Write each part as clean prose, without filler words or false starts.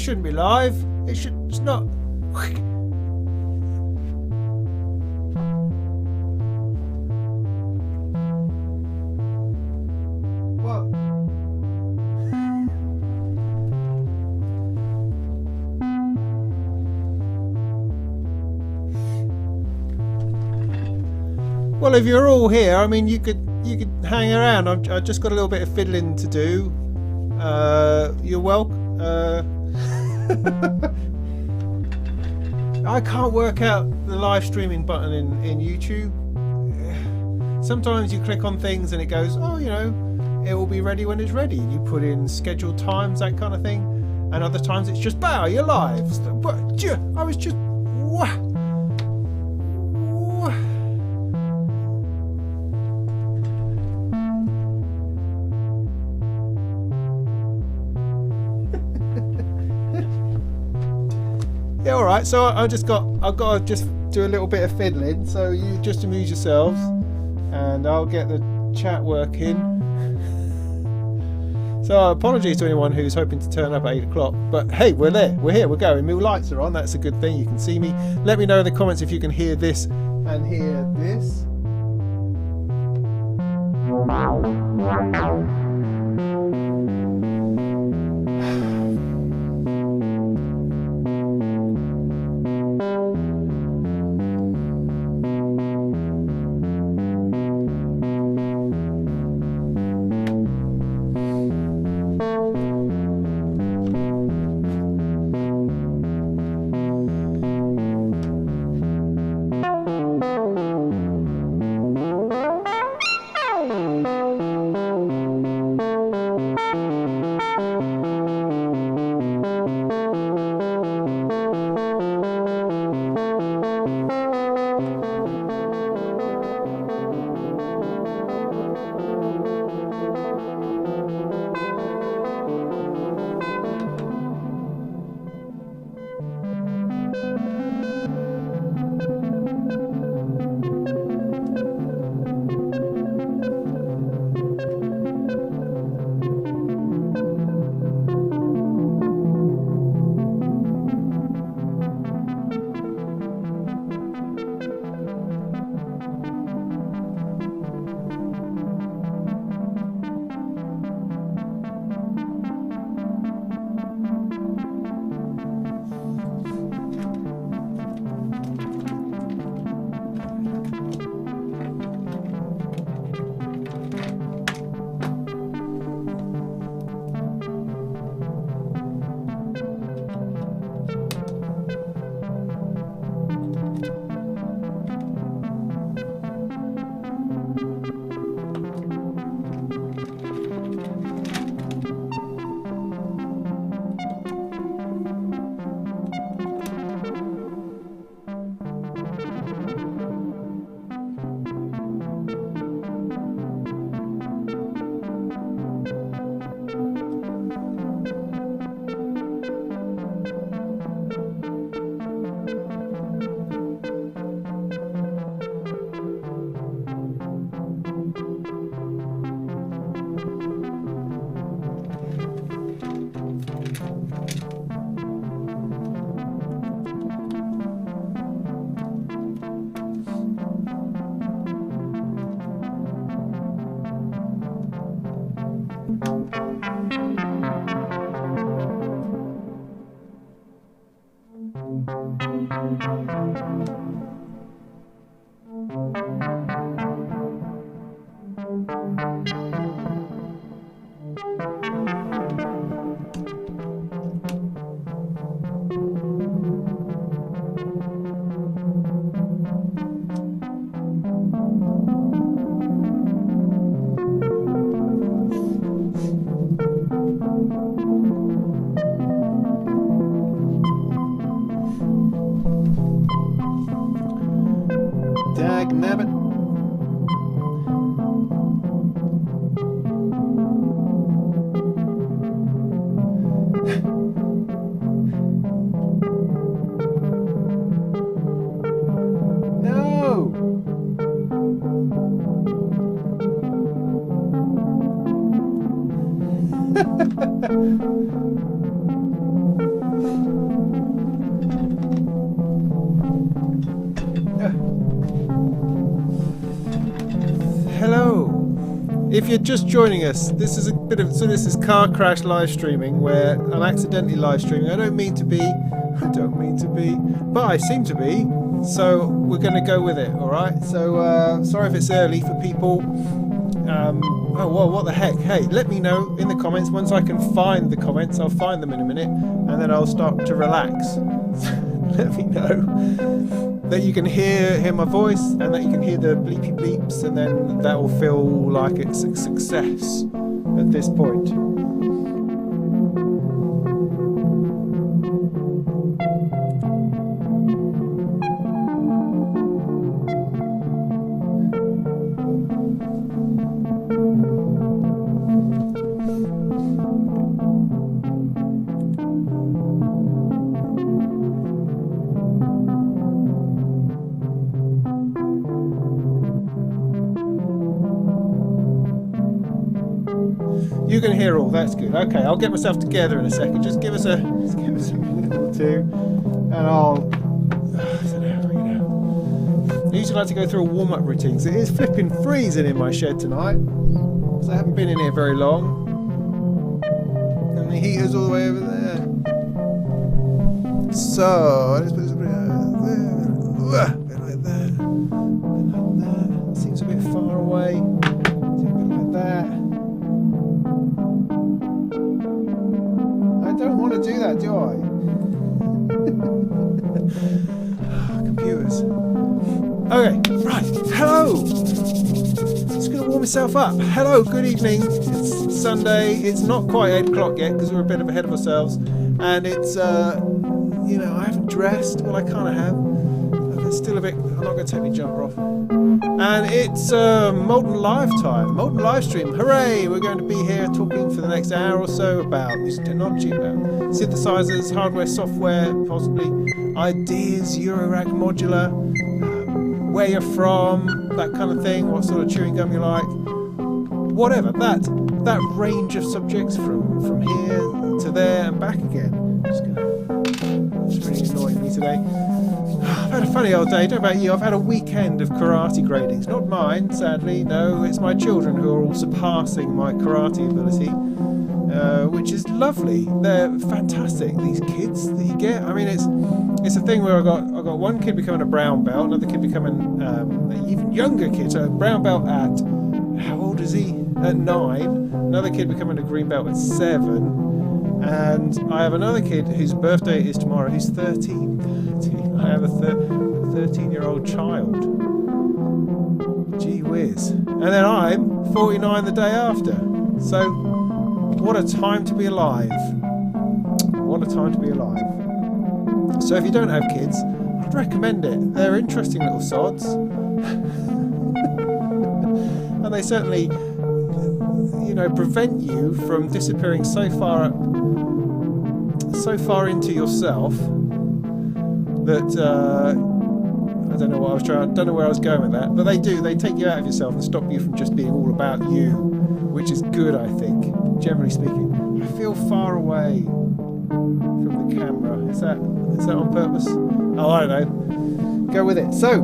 This shouldn't be live. It's not. What? Well, if you're all here, I mean, you could hang around. I've just got a little bit of fiddling to do. You're welcome. I can't work out the live streaming button in YouTube. Sometimes you click on things and it goes, oh, you know, it will be ready when it's ready. You put in scheduled times, that kind of thing. And other times it's just, bow, you're live. I was just, yeah, all right. So I've got to just do a little bit of fiddling. So you just amuse yourselves, and I'll get the chat working. So apologies to anyone who's hoping to turn up at 8 o'clock. But hey, we're there. We're here. We're going. Mill lights are on. That's a good thing. You can see me. Let me know in the comments if you can hear this and hear this. Hello. If you're just joining us, this is a bit of this is car crash live streaming where I'm accidentally live streaming. I don't mean to be, but I seem to be. So we're going to go with it. All right. So sorry if it's early for people. Oh well, what the heck? Hey, let me know in the comments. Once I can find the comments, I'll find them in a minute, and then I'll start to relax. Let me know that you can hear my voice and that you can hear the bleepy bleeps, and then that will feel like it's a success at this point. You can hear all, that's good. Okay, I'll get myself together in a second. Just give us a minute or two, and I don't know. I usually like to go through a warm-up routine. So it is flipping freezing in my shed tonight, so I haven't been in here very long, and the heater's all the way over there. So I just put a bit like that, a bit like that. That seems a bit far away. A bit like that. I don't want to do that, do I? Computers. Okay, right. Hello. Just going to warm myself up. Hello, good evening. It's Sunday. It's not quite 8 o'clock yet because we're a bit ahead of ourselves. And it's, you know, I haven't dressed. Well, I kind of have. It's still a bit. I'm not going to take my jumper off. And it's Molten Live time, Molten Livestream. Hooray! We're going to be here talking for the next hour or so about music technology, about synthesizers, hardware, software, possibly ideas, Eurorack modular, where you're from, that kind of thing, what sort of chewing gum you like, whatever. That range of subjects from here to there and back again. It's really annoying me today. I've had a funny old day, don't know about you. I've had a weekend of karate gradings. Not mine, sadly, no, it's my children who are all surpassing my karate ability, which is lovely. They're fantastic, these kids that you get. I mean, it's a thing where I got one kid becoming a brown belt, another kid becoming an even younger kid, so a brown belt at, how old is he? At 9, another kid becoming a green belt at 7, and I have another kid whose birthday is tomorrow, who's 13. I have a 13-year-old child. Gee whiz. And then I'm 49 the day after. So, what a time to be alive. What a time to be alive. So if you don't have kids, I'd recommend it. They're interesting little sods. And they certainly, you know, prevent you from disappearing so far into yourself that I don't know what I was trying. I don't know where I was going with that, but they do. They take you out of yourself and stop you from just being all about you, which is good, I think. Generally speaking, I feel far away from the camera. Is that on purpose? Oh, I don't know. Go with it. So,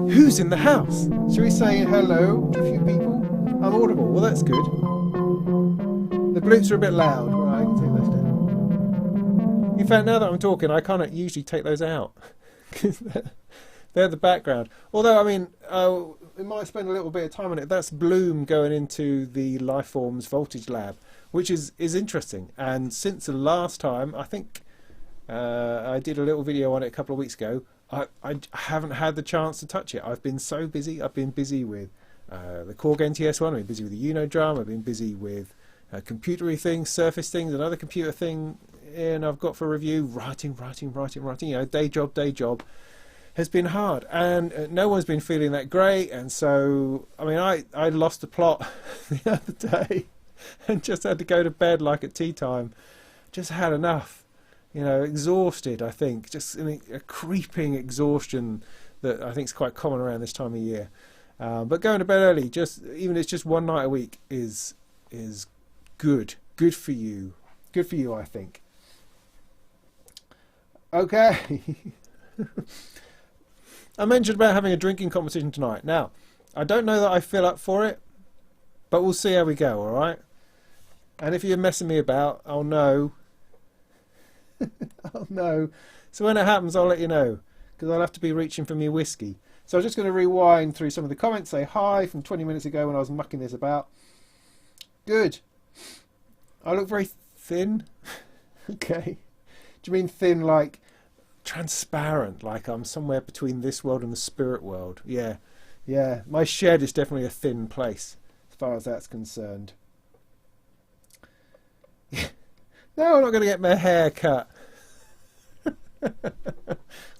who's in the house? Shall we say hello to a few people? I'm audible. Well, that's good. The bloops are a bit loud. Right, I can take those down. In fact, now that I'm talking, I can't usually take those out. They're the background. Although, I mean, we might spend a little bit of time on it. That's Bloom going into the Lifeforms Voltage Lab, which is interesting. And since the last time, I think I did a little video on it a couple of weeks ago, I haven't had the chance to touch it. I've been so busy. I've been busy with the Korg NTS1. I've been busy with the Uno drum. I've been busy with computery things, Surface things, another computer thing, and I've got for review, writing. You know, day job has been hard, and no one's been feeling that great. And so, I mean, I lost the plot the other day and just had to go to bed like at tea time. Just had enough, you know, exhausted. I think just a creeping exhaustion that I think is quite common around this time of year. But going to bed early, even if it's just one night a week, is good for you. Good for you, I think. Okay. I mentioned about having a drinking competition tonight. Now, I don't know that I feel up for it, but we'll see how we go, all right? And if you're messing me about, I'll know. I'll know. So when it happens, I'll let you know, because I'll have to be reaching for me whiskey. So I'm just going to rewind through some of the comments, say hi from 20 minutes ago when I was mucking this about. Good. I look very thin. Okay. Do you mean thin like transparent, like I'm somewhere between this world and the spirit world? Yeah. Yeah. My shed is definitely a thin place as far as that's concerned. No, I'm not going to get my hair cut.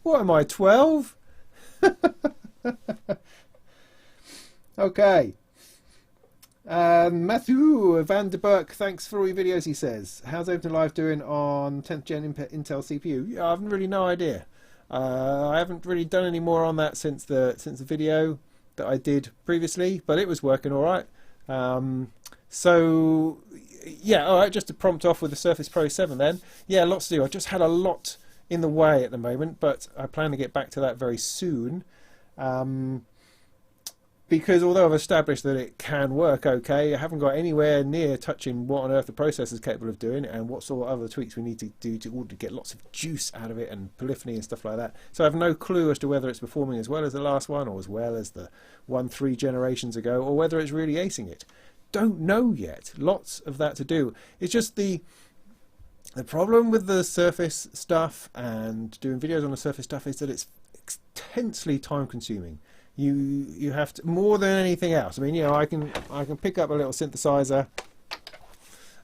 What am I, 12? Okay. Matthew van der Burk, thanks for all your videos, he says. How's Ableton Live doing on 10th gen Intel CPU? Yeah, I haven't really no idea. I haven't really done any more on that since the video that I did previously, but it was working all right. So yeah, all right, just to prompt off with the Surface Pro 7 then. Yeah, lots to do. I just had a lot in the way at the moment, but I plan to get back to that very soon. Because although I've established that it can work okay, I haven't got anywhere near touching what on earth the processor is capable of doing and what sort of other tweaks we need to do to get lots of juice out of it and polyphony and stuff like that. So I have no clue as to whether it's performing as well as the last one or as well as the one 3 generations ago, or whether it's really acing it. Don't know yet. Lots of that to do. It's just the problem with the Surface stuff and doing videos on the Surface stuff is that it's intensely time consuming. You have to, more than anything else. I mean, you know, I can pick up a little synthesizer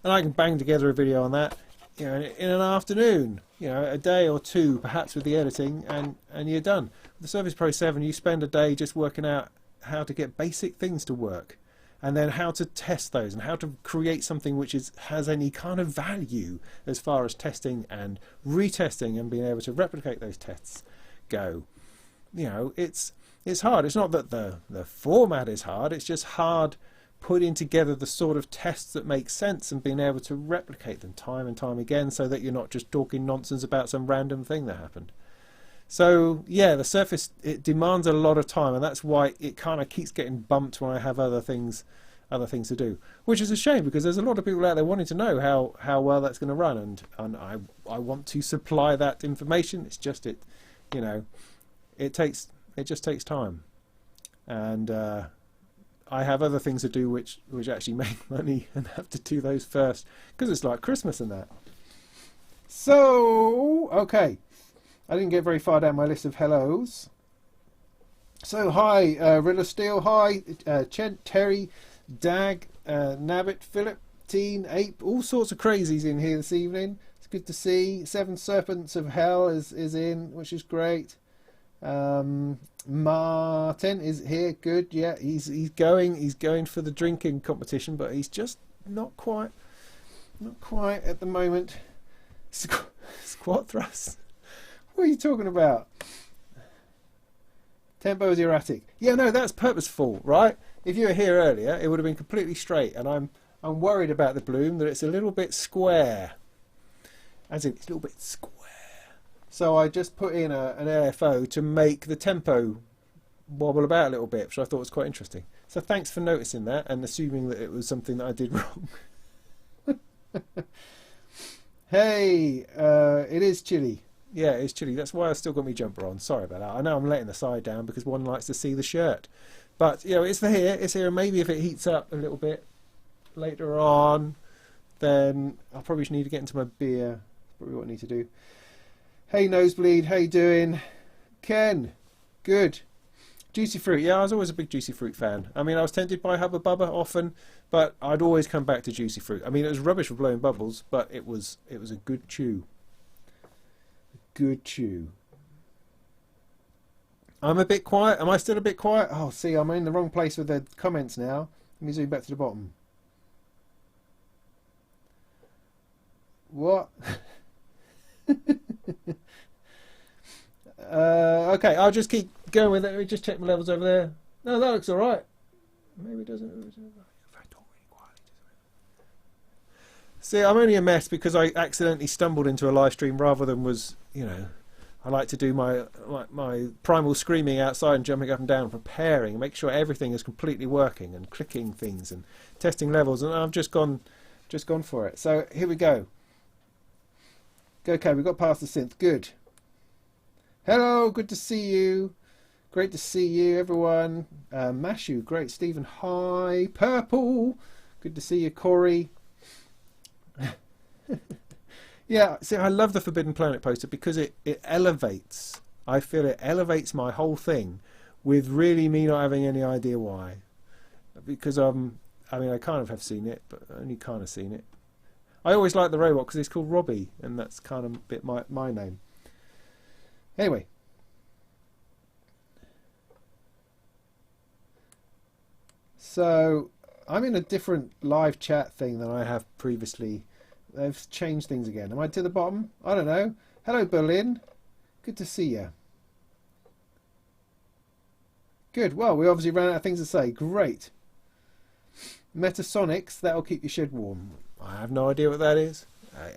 and I can bang together a video on that, you know, in an afternoon, you know, a day or two perhaps with the editing, and you're done. With the Surface Pro 7, you spend a day just working out how to get basic things to work, and then how to test those and how to create something which has any kind of value as far as testing and retesting and being able to replicate those tests go. You know, it's hard. It's not that the format is hard, it's just hard putting together the sort of tests that make sense and being able to replicate them time and time again so that you're not just talking nonsense about some random thing that happened. So yeah, the Surface, it demands a lot of time, and that's why it kind of keeps getting bumped when I have other things to do, which is a shame because there's a lot of people out there wanting to know how well that's going to run, and I want to supply that information. It's just you know, it just takes time, and I have other things to do which actually make money and have to do those first because it's like Christmas and that. So okay, I didn't get very far down my list of hellos. So hi, Riddler Steel, hi, Chent, Terry, Dag, Nabbit, Philip, Teen, Ape, all sorts of crazies in here this evening. It's good to see. Seven Serpents of Hell is in, which is great. Martin is here, good. Yeah, he's going for the drinking competition, but he's just not quite at the moment. Squat thrust. What are you talking about? Tempo is erratic. Yeah, no, that's purposeful, right? If you were here earlier, it would have been completely straight, and I'm worried about the bloom that it's a little bit square. As in, it's a little bit square. So I just put in an AFO to make the tempo wobble about a little bit, which I thought was quite interesting. So thanks for noticing that and assuming that it was something that I did wrong. Hey, it is chilly. Yeah, it's chilly. That's why I've still got my jumper on. Sorry about that. I know I'm letting the side down because one likes to see the shirt. But, you know, it's here. It's here. And maybe if it heats up a little bit later on, then I'll probably just need to get into my beer. That's probably what I need to do. Hey, Nosebleed. How you doing? Ken. Good. Juicy Fruit. Yeah, I was always a big Juicy Fruit fan. I mean, I was tempted by Hubba Bubba often, but I'd always come back to Juicy Fruit. I mean, it was rubbish for blowing bubbles, but it was a good chew. Good chew. I'm a bit quiet. Am I still a bit quiet? Oh, see, I'm in the wrong place with the comments now. Let me zoom back to the bottom. What? Okay, I'll just keep going with it. Let me just check my levels over there. No, that looks alright. Maybe it doesn't. See, I'm only a mess because I accidentally stumbled into a live stream rather than was, you know, I like to do my primal screaming outside and jumping up and down, preparing, and make sure everything is completely working, and clicking things and testing levels. And I've just gone for it. So here we go. Okay, we got past the synth. Good. Hello, good to see you. Great to see you, everyone. Mashu, great. Stephen, hi. Purple, good to see you. Corey. Yeah, see, I love the Forbidden Planet poster because it elevates. I feel it elevates my whole thing, with really me not having any idea why. Because I mean, I kind of have seen it, but only kind of seen it. I always like the robot because it's called Robbie, and that's kind of a bit my name. Anyway. So, I'm in a different live chat thing than I have previously. They've changed things again. Am I to the bottom? I don't know. Hello, Berlin. Good to see you. Good. Well, we obviously ran out of things to say. Great. Metasonics, that'll keep your shed warm. I have no idea what that is.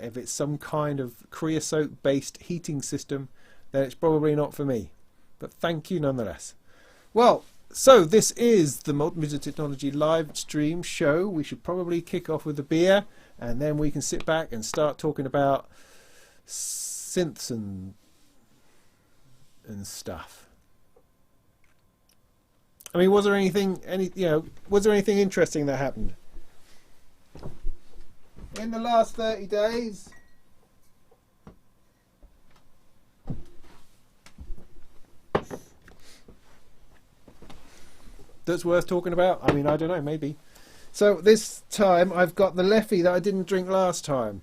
If it's some kind of creosote-based heating system, then it's probably not for me. But thank you nonetheless. Well, so this is the Molten Music Technology live stream show. We should probably kick off with a beer, and then we can sit back and start talking about synths and stuff. I mean, was there anything interesting that happened in the last 30 days? That's worth talking about? I mean, I don't know, maybe. So this time I've got the Leffy that I didn't drink last time.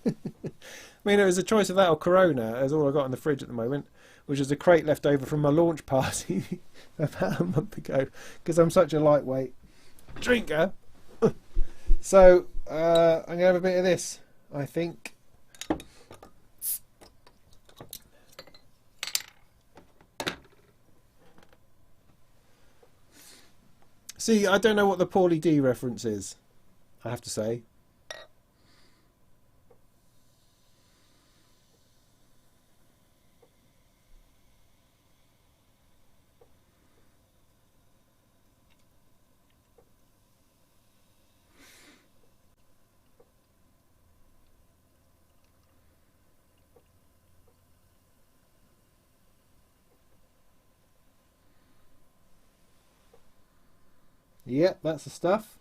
I mean, it was a choice of that or Corona, as all I got in the fridge at the moment, which is a crate left over from my launch party about a month ago, because I'm such a lightweight drinker. So I'm going to have a bit of this, I think. See, I don't know what the Pauly D reference is, I have to say. Yep, that's the stuff.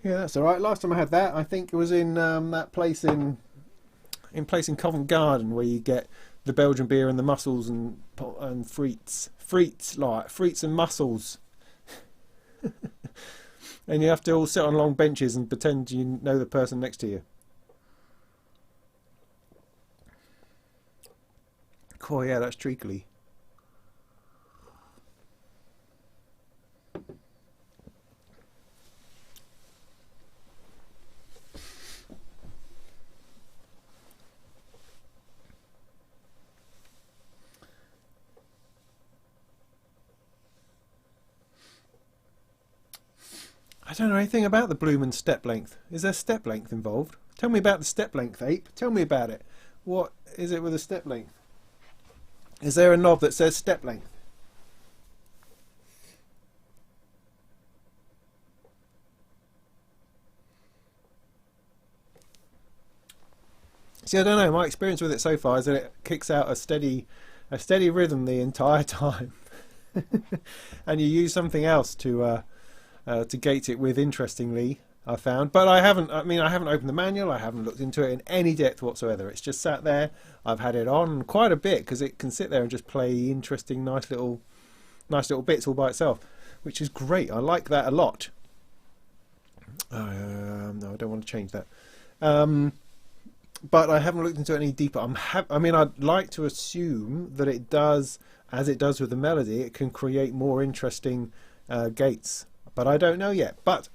Yeah, that's all right. Last time I had that, I think it was in that place in Covent Garden where you get the Belgian beer and the mussels and frites, frites and mussels, and you have to all sit on long benches and pretend you know the person next to you. Oh yeah, that's treacly. I don't know anything about the Bloomin' step length. Is there step length involved? Tell me about the step length, Ape. Tell me about it. What is it with the step length? Is there a knob that says step length? See, I don't know. My experience with it so far is that it kicks out a steady rhythm the entire time, and you use something else to gate it with. Interestingly, I found, but I haven't opened the manual. I haven't looked into it in any depth whatsoever. It's just sat there. I've had it on quite a bit because it can sit there and just play interesting, nice little bits all by itself, which is great. I like that a lot. No, I don't want to change that. But I haven't looked into it any deeper. I'd like to assume that it does, as it does with the melody, it can create more interesting gates. But I don't know yet. But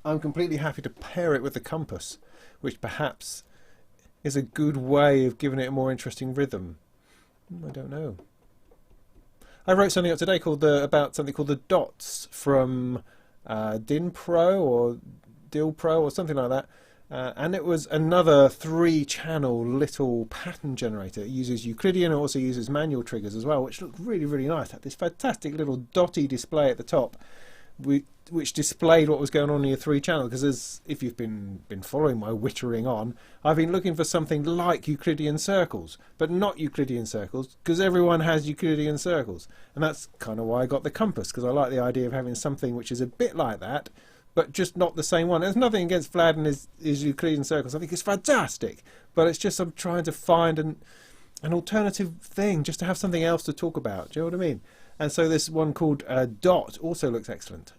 I'm completely happy to pair it with the compass, which perhaps is a good way of giving it a more interesting rhythm. I don't know. I wrote something up today about something called the dots from Din Pro or Dil Pro or something like that. And it was another 3-channel little pattern generator. It uses Euclidean, it also uses manual triggers as well, which looked really, really nice. It had this fantastic little dotty display at the top, which displayed what was going on in your 3-channel. Because as if you've been following my wittering on, I've been looking for something like Euclidean circles, but not Euclidean circles, because everyone has Euclidean circles. And that's kind of why I got the compass, because I like the idea of having something which is a bit like that, but just not the same one. There's nothing against Vlad and his Euclidean circles. I think it's fantastic, but it's just I'm trying to find an alternative thing, just to have something else to talk about. Do you know what I mean? And so this one called Dot also looks excellent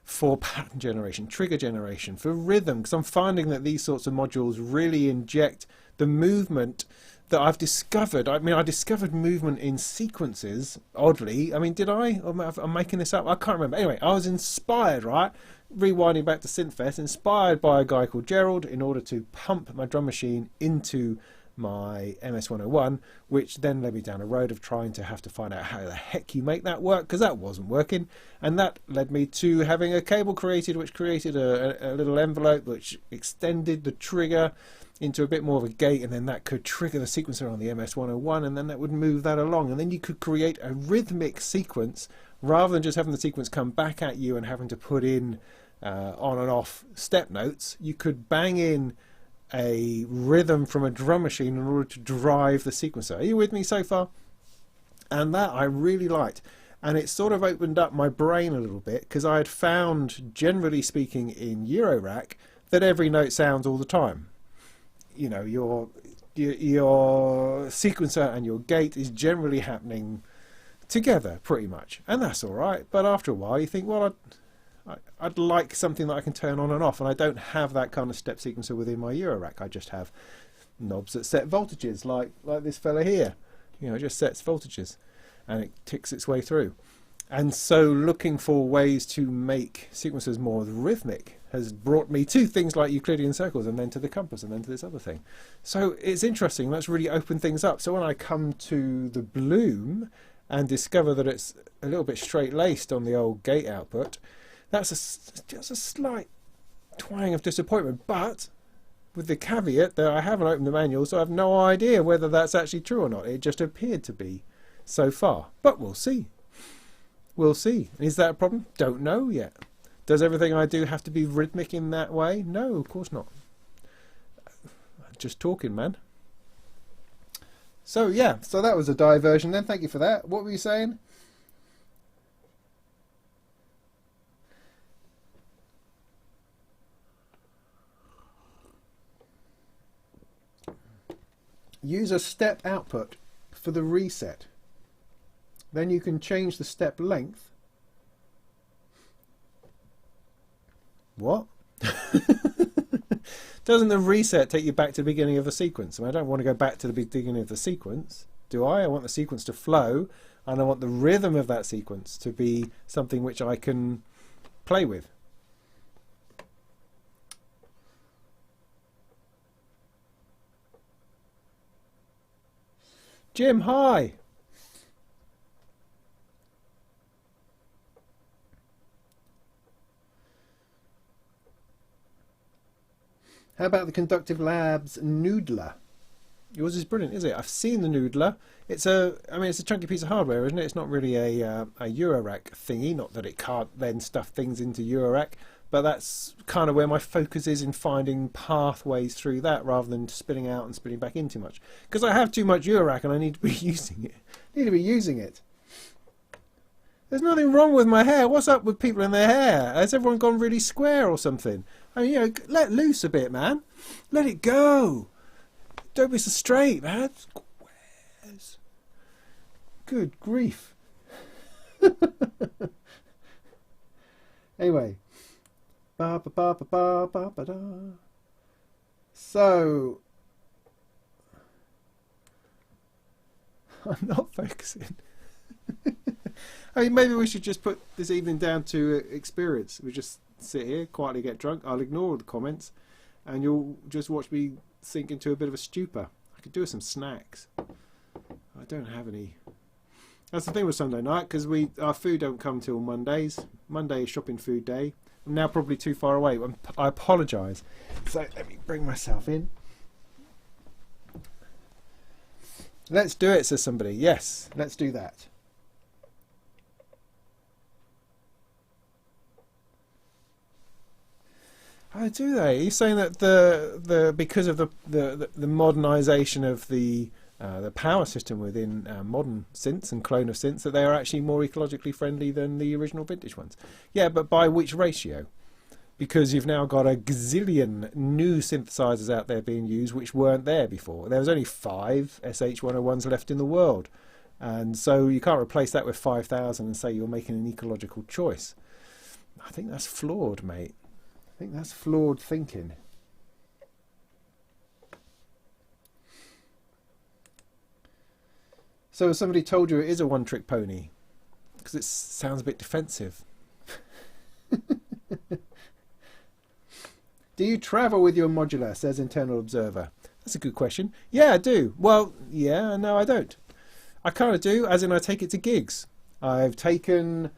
for pattern generation, trigger generation, for rhythm, because I'm finding that these sorts of modules really inject the movement that I've discovered. I mean, I discovered movement in sequences, oddly. I mean, did I? I'm making this up. I can't remember. Anyway, I was inspired, right? Rewinding back to Synthfest, inspired by a guy called Gerald in order to pump my drum machine into my MS-101, which then led me down a road of trying to have to find out how the heck you make that work, because that wasn't working. And that led me to having a cable created, which created a little envelope which extended the trigger into a bit more of a gate, and then that could trigger the sequencer on the MS-101, and then that would move that along, and then you could create a rhythmic sequence rather than just having the sequence come back at you and having to put in on and off step notes. You could bang in a rhythm from a drum machine in order to drive the sequencer. Are you with me so far? And that I really liked, and it sort of opened up my brain a little bit, because I had found, generally speaking, in Eurorack that every note sounds all the time. You know, your sequencer and your gate is generally happening together pretty much, and that's all right. But after a while you think, well, I'd like something that I can turn on and off, and I don't have that kind of step sequencer within my Eurorack. I just have knobs that set voltages, like this fella here. You know, it just sets voltages and it ticks its way through. And so looking for ways to make sequencers more rhythmic has brought me to things like Euclidean circles, and then to the compass, and then to this other thing. So it's interesting. That's really opened things up. So when I come to the Bloom and discover that it's a little bit straight-laced on the old gate output, that's just a slight twang of disappointment. But with the caveat that I haven't opened the manual, so I have no idea whether that's actually true or not. It just appeared to be so far. But we'll see. We'll see. Is that a problem? Don't know yet. Does everything I do have to be rhythmic in that way? No, of course not. Just talking, man. So yeah, so that was a diversion then. Thank you for that. What were you saying? Use a step output for the reset. Then you can change the step length. What? Doesn't the reset take you back to the beginning of the sequence? I mean, I don't want to go back to the beginning of the sequence, do I? I want the sequence to flow, and I want the rhythm of that sequence to be something which I can play with. Jim, hi! How about the Conductive Labs Noodler? Yours is brilliant, is it? I've seen the Noodler. It's a chunky piece of hardware, isn't it? It's not really a Eurorack thingy. Not that it can't then stuff things into Eurorack, but that's kind of where my focus is, in finding pathways through that rather than spinning out and spinning back in too much. Because I have too much Eurorack and I need to be using it. There's nothing wrong with my hair. What's up with people in their hair? Has everyone gone really square or something? I mean, you know, let loose a bit, man. Let it go. Don't be so straight, man. Squares. Good grief. Anyway. Ba ba ba ba ba ba ba da. So I'm not focusing. I mean, maybe we should just put this evening down to experience. We just sit here, quietly get drunk. I'll ignore all the comments, and you'll just watch me sink into a bit of a stupor. I could do with some snacks. I don't have any. That's the thing with Sunday night, because our food don't come till Mondays. Monday is shopping food day. now probably too far away. I apologise. So let me bring myself in. Let's do it, says somebody. Yes, let's do that. Oh, do they? Are you saying that the because of the modernisation of the power system within modern synths and clone of synths, that they are actually more ecologically friendly than the original vintage ones? Yeah, but by which ratio? Because you've now got a gazillion new synthesizers out there being used which weren't there before. There was only 5 SH101s left in the world, and so you can't replace that with 5,000 and say you're making an ecological choice. I think that's flawed, mate. I think that's flawed thinking. So has somebody told you it is a one-trick pony? Because it sounds a bit defensive. Do you travel with your modular, says Internal Observer? That's a good question. Yeah, I do. Well, yeah, no, I don't. I kind of do, as in I take it to gigs. I've taken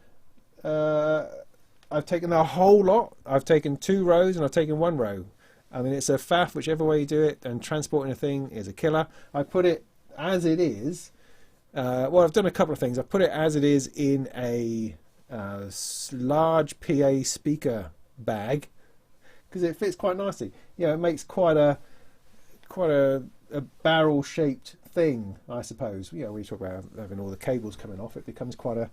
the whole lot. I've taken 2 rows and I've taken 1 row. I mean, it's a faff whichever way you do it, and transporting a thing is a killer. I put it as it is. Well, I've done a couple of things. I've put it as it is in a large PA speaker bag, because it fits quite nicely. You know, it makes quite a barrel-shaped thing, I suppose. You know, we talk about having all the cables coming off, it becomes quite a...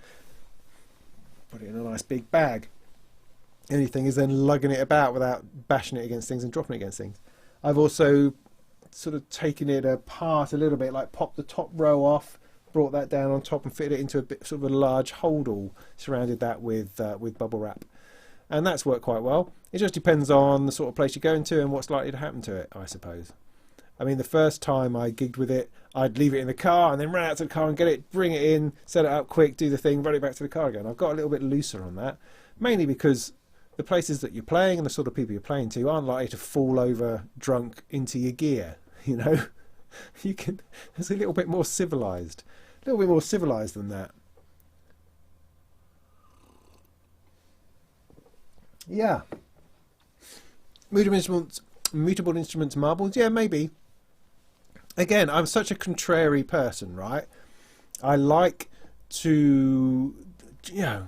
Put it in a nice big bag. The only thing is then lugging it about without bashing it against things and dropping it against things. I've also sort of taken it apart a little bit, like popped the top row off, brought that down on top and fitted it into a bit sort of a large holdall, surrounded that with bubble wrap. And that's worked quite well. It just depends on the sort of place you're going to and what's likely to happen to it, I suppose. I mean, the first time I gigged with it, I'd leave it in the car and then run out to the car and get it, bring it in, set it up quick, do the thing, run it back to the car again. I've got a little bit looser on that, mainly because the places that you're playing and the sort of people you're playing to aren't likely to fall over drunk into your gear, you know. It's a little bit more civilised. A little bit more civilised than that. Yeah. Mutable instruments, marbles. Yeah, maybe. Again, I'm such a contrary person, right? I like to, you know,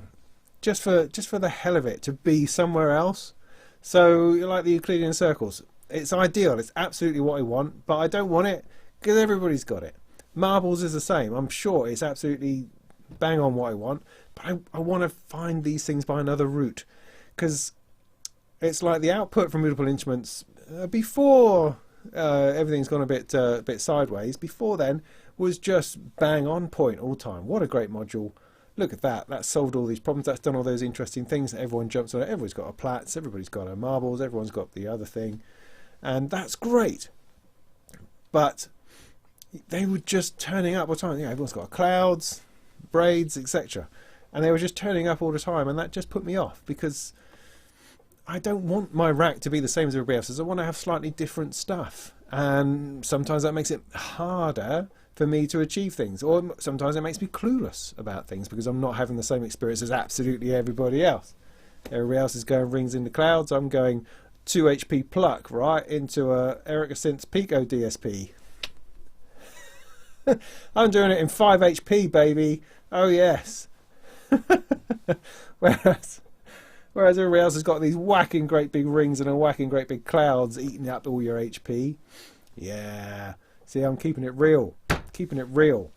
just for the hell of it, to be somewhere else. So, like the Euclidean circles, it's ideal. It's absolutely what I want, but I don't want it because everybody's got it. Marbles is the same. I'm sure it's absolutely bang on what I want, but I want to find these things by another route, because it's like the output from mutable instruments before everything's gone a bit sideways. Before then was just bang on point all the time. What a great module! Look at that. That's solved all these problems. That's done all those interesting things. Everyone jumps on it. Everybody's got a Platts. Everybody's got a marbles. Everyone's got the other thing, and that's great. But they were just turning up all the time. You know, everyone's got clouds, braids, etc. And they were just turning up all the time, and that just put me off, because I don't want my rack to be the same as everybody else's. I want to have slightly different stuff. And sometimes that makes it harder for me to achieve things. Or sometimes it makes me clueless about things, because I'm not having the same experience as absolutely everybody else. Everybody else is going rings in the clouds. I'm going 2 HP pluck right into a Eric Synths Pico DSP. I'm doing it in 5 HP, baby. Oh yes. Whereas everybody else has got these whacking great big rings and a whacking great big clouds eating up all your HP. Yeah. See, I'm keeping it real. Keeping it real.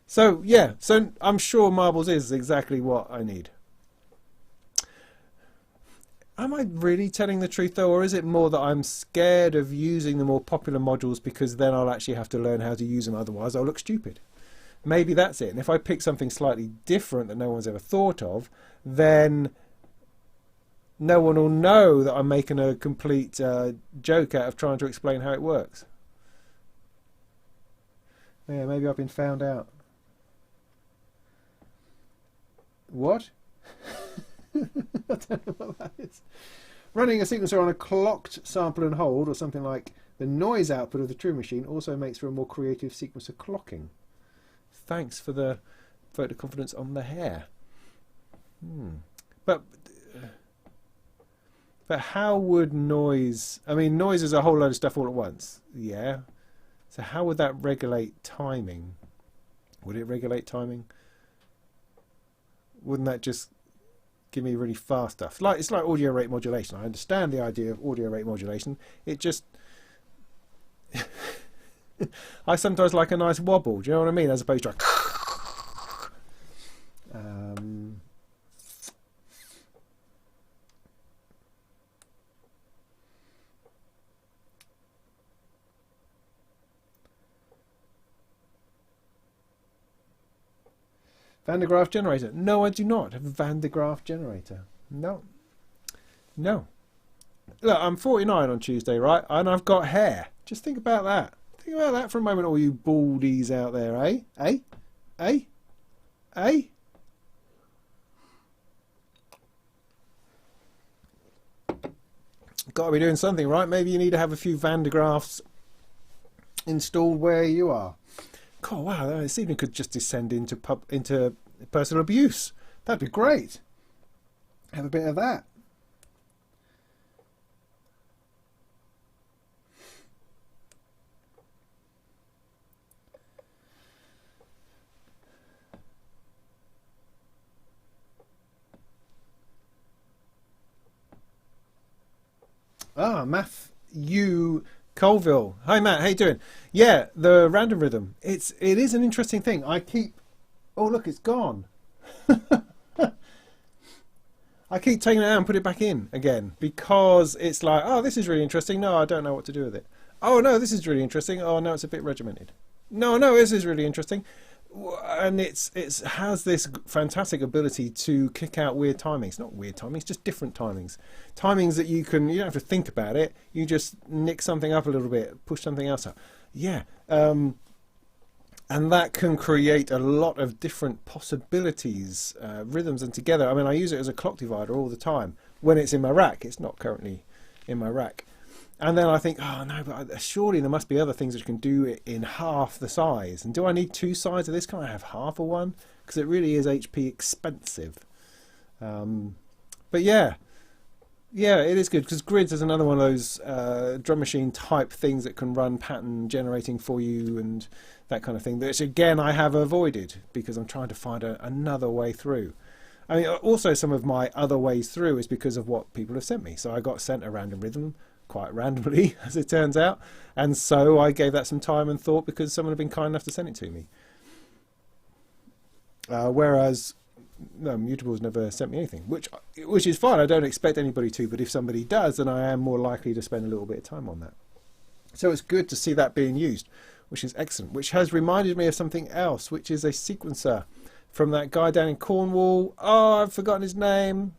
So yeah, so I'm sure marbles is exactly what I need. Am I really telling the truth though, or is it more that I'm scared of using the more popular modules because then I'll actually have to learn how to use them, otherwise I'll look stupid? Maybe that's it. And if I pick something slightly different that no one's ever thought of, then no one will know that I'm making a complete joke out of trying to explain how it works. Yeah, maybe I've been found out. What? I don't know what that is. Running a sequencer on a clocked sample and hold, or something like the noise output of the True Machine, also makes for a more creative sequencer clocking. Thanks for the vote of confidence on the hair. But But how would noise... I mean, noise is a whole load of stuff all at once. Yeah. So how would that regulate timing? Would it regulate timing? Wouldn't that just give me really fast stuff? It's like audio rate modulation. I understand the idea of audio rate modulation. It just... I sometimes like a nice wobble. Do you know what I mean? As opposed to... Van de Graaff generator. No, I do not have a Van de Graaff generator. No. No. Look, I'm 49 on Tuesday, right? And I've got hair. Just think about that. Think about that for a moment, all you baldies out there, eh? Eh? Eh? Eh? Got to be doing something, right? Maybe you need to have a few Van de Graaffs installed where you are. God, wow, this evening could just descend into personal abuse. That'd be great. Have a bit of that. Matthew Colville. Hi Matt, how you doing? Yeah, the random rhythm. It is an interesting thing. I keep... Oh look, it's gone. I keep taking it out and put it back in again because it's like, oh, this is really interesting. No, I don't know what to do with it. Oh no, this is really interesting. Oh no, it's a bit regimented. No, this is really interesting. And it has this fantastic ability to kick out weird timings. Not weird timings, just different timings. Timings that you don't have to think about it. You just nick something up a little bit, push something else up. Yeah. And that can create a lot of different possibilities, rhythms, and together. I mean, I use it as a clock divider all the time when it's in my rack. It's not currently in my rack. And then I think, oh no, but surely there must be other things that can do it in half the size. And do I need two sides of this? Can I have half of one? Because it really is HP expensive. But yeah, it is good because grids is another one of those drum machine type things that can run pattern generating for you and that kind of thing. Which again I have avoided because I'm trying to find another way through. I mean, also some of my other ways through is because of what people have sent me. So I got sent a random rhythm. Quite randomly, as it turns out, and so I gave that some time and thought because someone had been kind enough to send it to me. Whereas, no, Mutables never sent me anything, which is fine. I don't expect anybody to, but if somebody does, then I am more likely to spend a little bit of time on that. So it's good to see that being used, which is excellent. Which has reminded me of something else, which is a sequencer from that guy down in Cornwall. Oh, I've forgotten his name.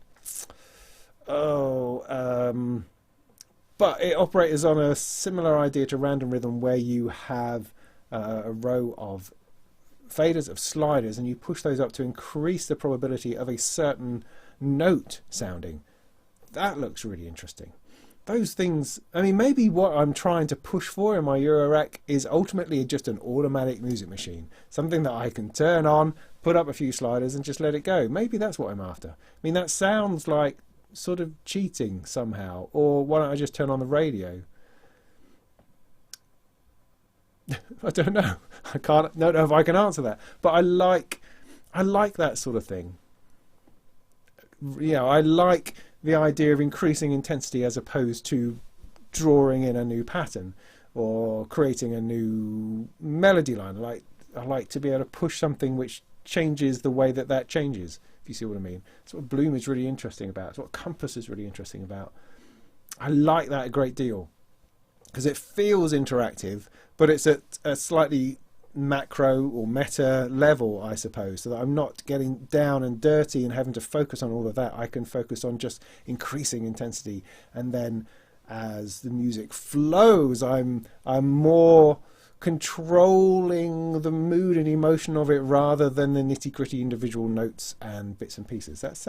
But it operates on a similar idea to random rhythm where you have a row of faders, of sliders, and you push those up to increase the probability of a certain note sounding. That looks really interesting. Those things, I mean, maybe what I'm trying to push for in my Eurorack is ultimately just an automatic music machine. Something that I can turn on, put up a few sliders and just let it go. Maybe that's what I'm after. I mean, that sounds like sort of cheating somehow, or why don't I just turn on the radio? I don't know. I don't know if I can answer that, but I like that sort of thing. I like the idea of increasing intensity as opposed to drawing in a new pattern or creating a new melody line. I like to be able to push something which changes the way that changes. You see what I mean? It's what Bloom is really interesting about. It's what Compass is really interesting about. I like that a great deal because it feels interactive, but it's at a slightly macro or meta level, I suppose, so that I'm not getting down and dirty and having to focus on all of that. I can focus on just increasing intensity, and then as the music flows, I'm more controlling the mood and emotion of it rather than the nitty-gritty individual notes and bits and pieces. Does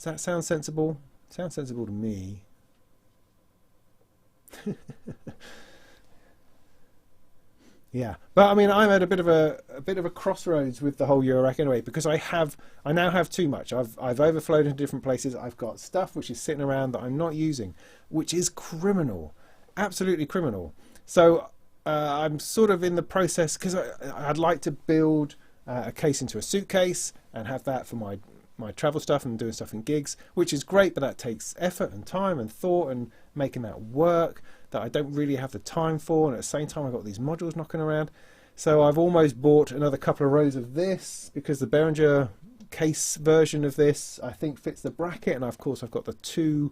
that sound sensible? Sounds sensible to me. Yeah, but I mean, I'm at a bit of a crossroads with the whole Eurorack anyway, because I now have too much. I've overflowed into different places. I've got stuff which is sitting around that I'm not using, which is criminal, absolutely criminal. So I'm sort of in the process, because I'd like to build a case into a suitcase and have that for my travel stuff and doing stuff in gigs, which is great, but that takes effort and time and thought and making that work that I don't really have the time for, and at the same time I've got these modules knocking around. So I've almost bought another couple of rows of this, because the Behringer case version of this I think fits the bracket, and of course I've got the two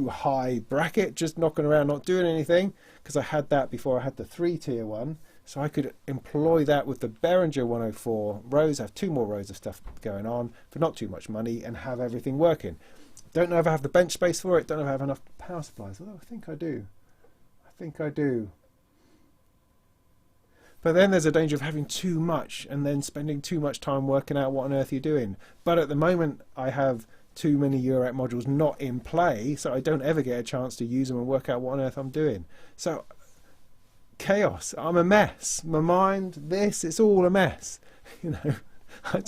high bracket just knocking around not doing anything, because I had that before I had the 3-tier one. So I could employ that with the Behringer 104 rows, have 2 more rows of stuff going on for not too much money, and have everything working. Don't know if I have the bench space for it, don't know if I have enough power supplies, although I think I do. But then there's a danger of having too much and then spending too much time working out what on earth you're doing. But at the moment I have too many Eurorack modules not in play, so I don't ever get a chance to use them and work out what on earth I'm doing. So chaos. I'm a mess. My mind, it's all a mess. You know, I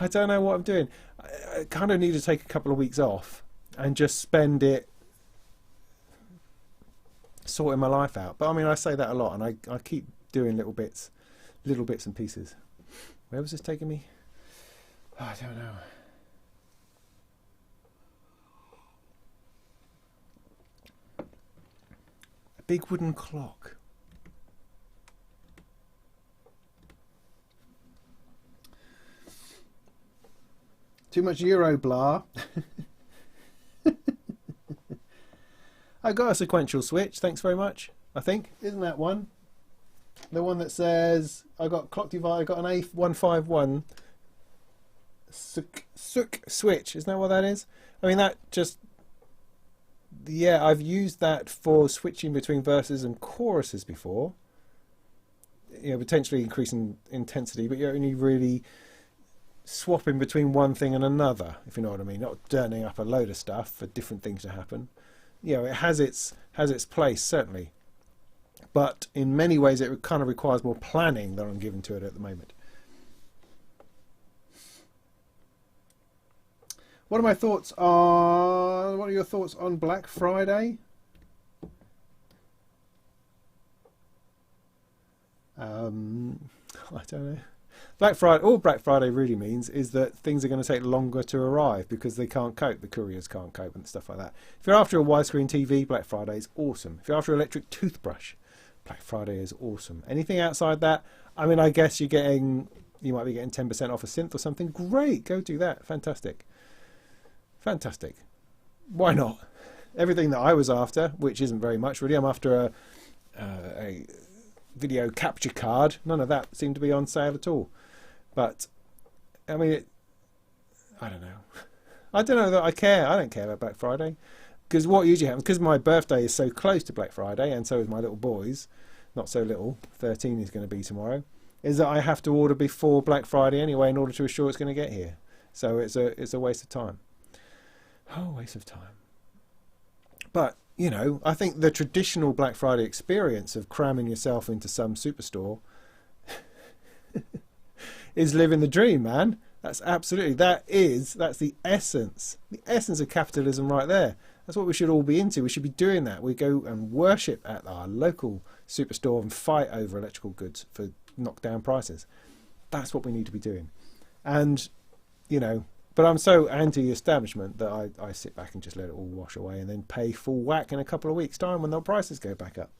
don't know what I'm doing. I kind of need to take a couple of weeks off and just spend it sorting my life out. But I mean, I say that a lot, and I keep doing little bits and pieces. Where was this taking me? Oh, I don't know. A big wooden clock. Too much Euro blah. I got a sequential switch, thanks very much, I think. Isn't that one? The one that says, I got clock divider, I got an A151 Suk switch. Isn't that what that is? I mean, that just, yeah, I've used that for switching between verses and choruses before. You know, potentially increasing intensity, but you're only really swapping between one thing and another, if you know what I mean, not turning up a load of stuff for different things to happen. You know, it has its place, certainly, but in many ways it kind of requires more planning than I'm giving to it at the moment. What are your thoughts on Black Friday? I don't know. Black Friday, all Black Friday really means is that things are going to take longer to arrive because they can't cope, the couriers can't cope and stuff like that. If you're after a widescreen TV, Black Friday is awesome. If you're after an electric toothbrush, Black Friday is awesome. Anything outside that, I mean, I guess you might be getting 10% off a synth or something. Great, go do that. Fantastic. Fantastic. Why not? Everything that I was after, which isn't very much really, I'm after a video capture card. None of that seemed to be on sale at all. But I mean, I don't know. I don't know that I care. I don't care about Black Friday, because what usually happens, because my birthday is so close to Black Friday, and so is my little boy's, not so little, 13 is going to be tomorrow, is that I have to order before Black Friday anyway in order to assure it's going to get here. So it's a waste of time. Oh, waste of time. But you know, I think the traditional Black Friday experience of cramming yourself into some superstore is living the dream, man. That's absolutely, that's the essence of capitalism right there. That's what we should all be into. We should be doing that. We go and worship at our local superstore and fight over electrical goods for knockdown prices. That's what we need to be doing. And, you know, but I'm so anti-establishment that I sit back and just let it all wash away and then pay full whack in a couple of weeks' time when the prices go back up.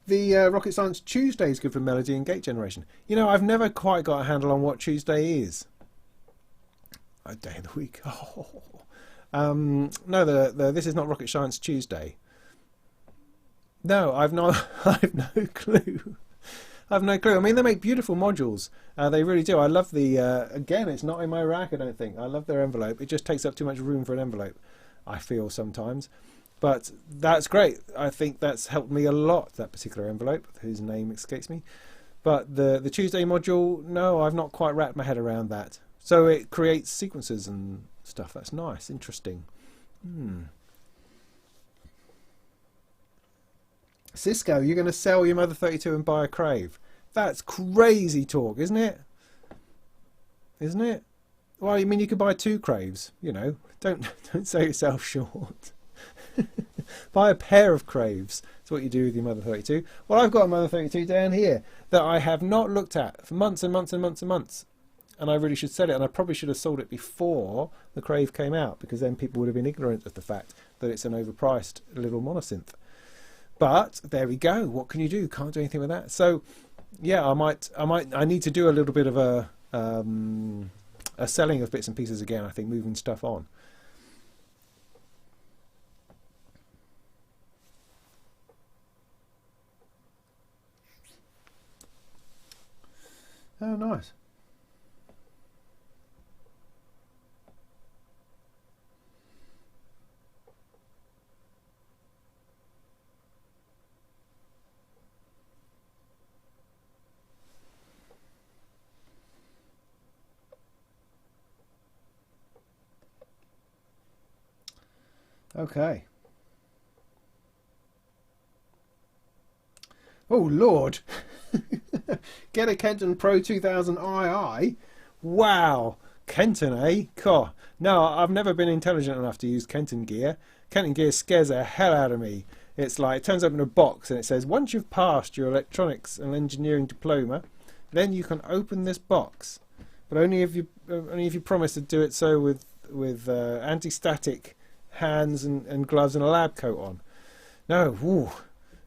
The Rocket Science Tuesday is good for melody and gate generation. You know, I've never quite got a handle on what Tuesday is. A day of the week. Oh. No, this is not Rocket Science Tuesday. No, I've no clue. I've no clue. I mean, they make beautiful modules. They really do. I love the, again, it's not in my rack, I don't think. I love their envelope. It just takes up too much room for an envelope, I feel sometimes. But that's great. I think that's helped me a lot, that particular envelope, whose name escapes me. But the Tuesday module, no, I've not quite wrapped my head around that. So it creates sequences and stuff. That's nice, interesting. Cisco, you're going to sell your Mother 32 and buy a Cre8. That's crazy talk, isn't it? Isn't it? Well, you mean you could buy 2 Cre8s, you know. Don't sell yourself short. Buy a pair of Cre8s. That's what you do with your Mother 32. Well, I've got a Mother 32 down here that I have not looked at for months and months and months and months. And I really should sell it, and I probably should have sold it before the Cre8 came out, because then people would have been ignorant of the fact that it's an overpriced little monosynth. But there we go. What can you do? Can't do anything with that. So yeah, I need to do a little bit of a selling of bits and pieces again. I think moving stuff on. Oh, nice. Okay. Oh, Lord. Get a Kenton Pro 2000 II. Wow. Kenton, eh? God. No, I've never been intelligent enough to use Kenton gear. Kenton gear scares the hell out of me. It's like, it turns up in a box and it says, once you've passed your electronics and engineering diploma, then you can open this box. But only if you promise to do it so with anti-static hands and gloves and a lab coat on. No, woo.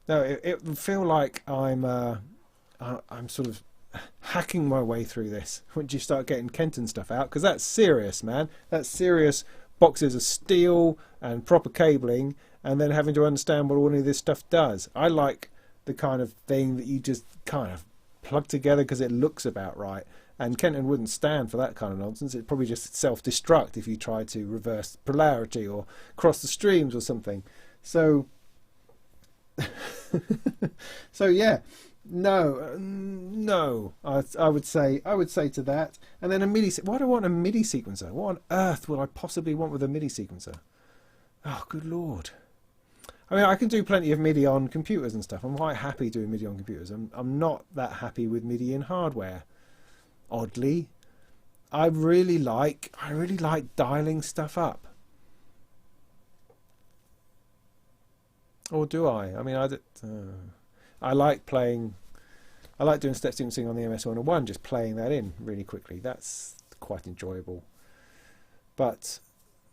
No, it would feel like I'm sort of hacking my way through this once you start getting Kenton stuff out, because that's serious, man. That's serious. Boxes of steel and proper cabling, and then having to understand what all of this stuff does. I like the kind of thing that you just kind of plug together because it looks about right. And Kenton wouldn't stand for that kind of nonsense. It'd probably just self-destruct if you try to reverse polarity or cross the streams or something. So, so yeah, no. I would say to that. And then a MIDI. Why do I want a MIDI sequencer? What on earth would I possibly want with a MIDI sequencer? Oh, good Lord. I mean, I can do plenty of MIDI on computers and stuff. I'm quite happy doing MIDI on computers. I'm not that happy with MIDI in hardware. Oddly, I really like dialing stuff up. Or do I? I mean, I like playing. I like doing step sequencing on the MS-101, just playing that in really quickly. That's quite enjoyable. But